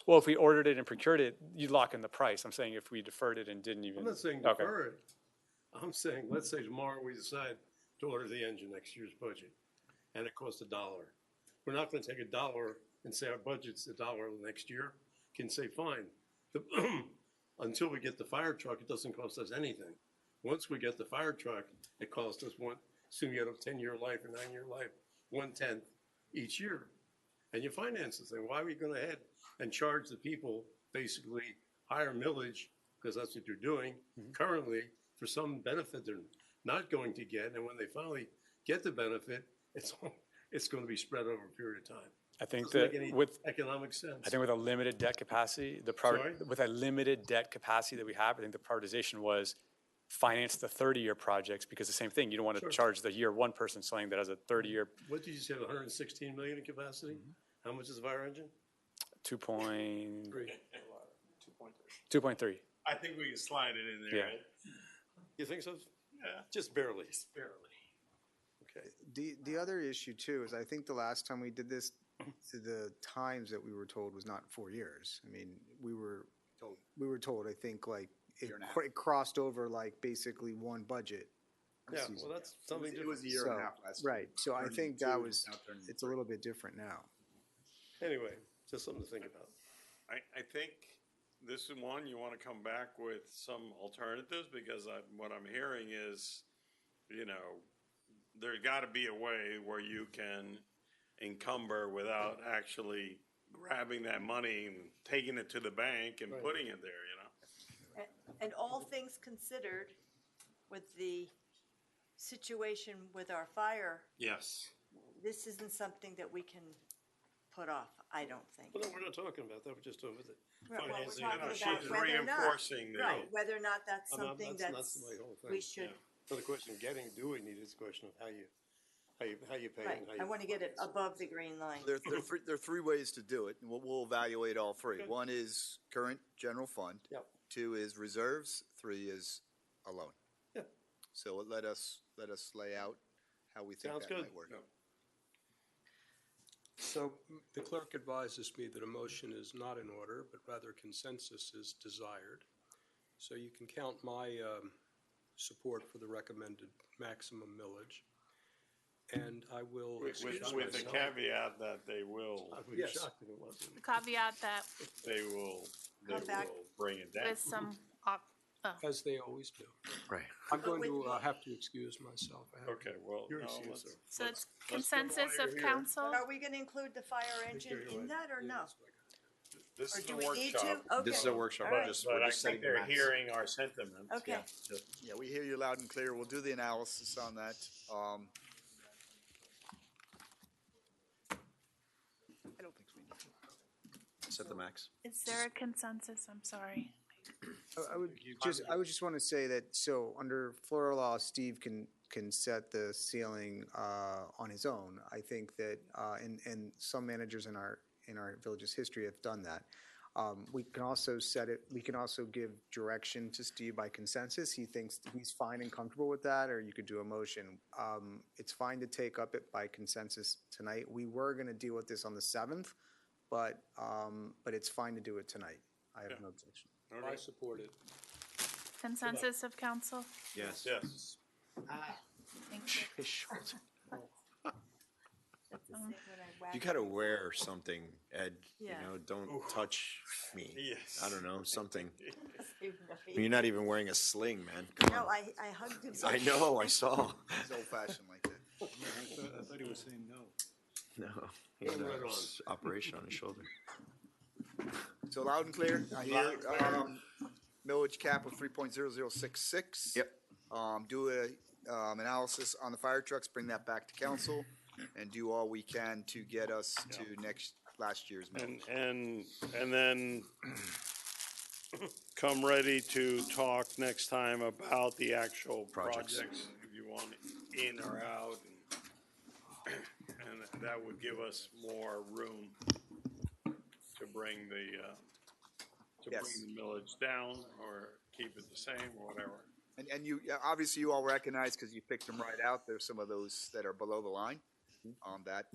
Well, if we ordered it and procured it, you'd lock in the price. I'm saying if we deferred it and didn't even. I'm not saying Okay. defer it. I'm saying, let's say tomorrow we decide to order the engine next year's budget, and it costs $1. We're not gonna take $1 and say our budget's $1 next year. Can say, fine. Until we get the fire truck, it doesn't cost us anything. Once we get the fire truck, it costs us soon you get a 10-year life or 9-year life, 1/10 each year. And you finance the thing. Why are we going ahead and charge the people basically higher millage, because that's what you're doing currently, for some benefit they're not going to get, and when they finally get the benefit, it's going to be spread over a period of time. I think Doesn't that make any with economic sense. I think with a limited debt capacity, Sorry? with a limited debt capacity that we have, I think the prioritization was finance the 30-year projects, because the same thing, you don't want to charge the year one person saying that has a 30-year. What did you say, 116 million in capacity? How much is the fire engine? 2.3. I think we can slide it in there. Yeah. Right? You think so? Yeah. Just barely. Okay. The other issue too is I think the last time we did this, the times that we were told was not 4 years. I mean, we were told, I think, like it crossed over like basically one budget. Yeah, season. well, that's something different. It was a year and a half last year. Right, so I think that was, it's a little bit different now. Anyway, just something to think about. I think this is one, you want to come back with some alternatives, because what I'm hearing is, there's got to be a way where you can encumber without actually grabbing that money and taking it to the bank and putting it there, And all things considered, with the situation with our fire, Yes. this isn't something that we can put off, I don't think. Well, no, we're not talking about that, we're just over the Right, well, we're financing. talking and about she's whether or not- reinforcing the. Right, whether or not that's No, no, something that's that's, my whole thing. we should, So the question of do we need it, is a question of how you pay right, and how I you. want to get it above the green line. There are three ways to do it, and we'll evaluate all three. Okay. One is current general fund. Yep. 2 is reserves. 3 is a loan. Yeah. So let us lay out how we think Sounds that good. might work. So the clerk advises me that a motion is not in order, but rather consensus is desired. So you can count my support for the recommended maximum millage. And I will excuse With the myself. caveat that they will, I would be Yes. shocked if it wasn't. The caveat that they will Come back. bring it down. with some, As they always do. Right. I'm going to have to excuse myself. I have- Okay, well, You're no, excused, let's- sir. so it's let's get consensus while of you're here. council? But are we going to include the fire engine in that or no? This Or is do the we need workshop. to? Okay. This is a workshop, All we're right. just, But we're I just think setting the they're max. hearing our sentiments. Okay. Yeah. Yeah, we hear you loud and clear. We'll do the analysis on that. I don't think we need to. Set the max. Is there a consensus? I'm sorry. I would just want to say that, so under Florida law, Steve can set the ceiling on his own. I think that, and some managers in our village's history have done that. We can also set it, we can also give direction to Steve by consensus. He thinks he's fine and comfortable with that, or you could do a motion. It's fine to take up it by consensus tonight. We were going to deal with this on the 7th, but it's fine to do it tonight. I have no objection. I support it. Consensus of council? Yes. Yes. Thank you. That's the same when I whack You gotta wear something, Ed, Yeah. don't touch me. Yes. I don't know, something. Steve You're not even wearing a sling, man. Come No, on. I hugged him. I know, I saw. He's old fashioned like that. I thought he was saying no. No, he had Right a on. operation on his shoulder. So loud and clear, I hear, millage cap of 3.0066. Yep. Do a, analysis on the fire trucks, bring that back to council, and do all we can to get us to last year's millage. And then come ready to talk next time about the actual projects, if you want in or out. And that would give us more room to bring the, millage down or keep it the same or whatever. And you, obviously you all recognize, because you picked them right out, there's some of those that are below the line, that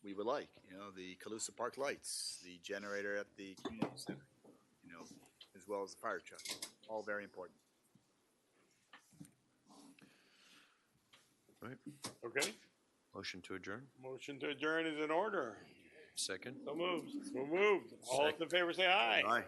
we would like, the Calusa Park lights, the generator at the community center, as well as the fire truck, all very important. Right. Okay? Motion to adjourn? Motion to adjourn is in order. Second? So moved. So moved. All those in favor say aye. Aye.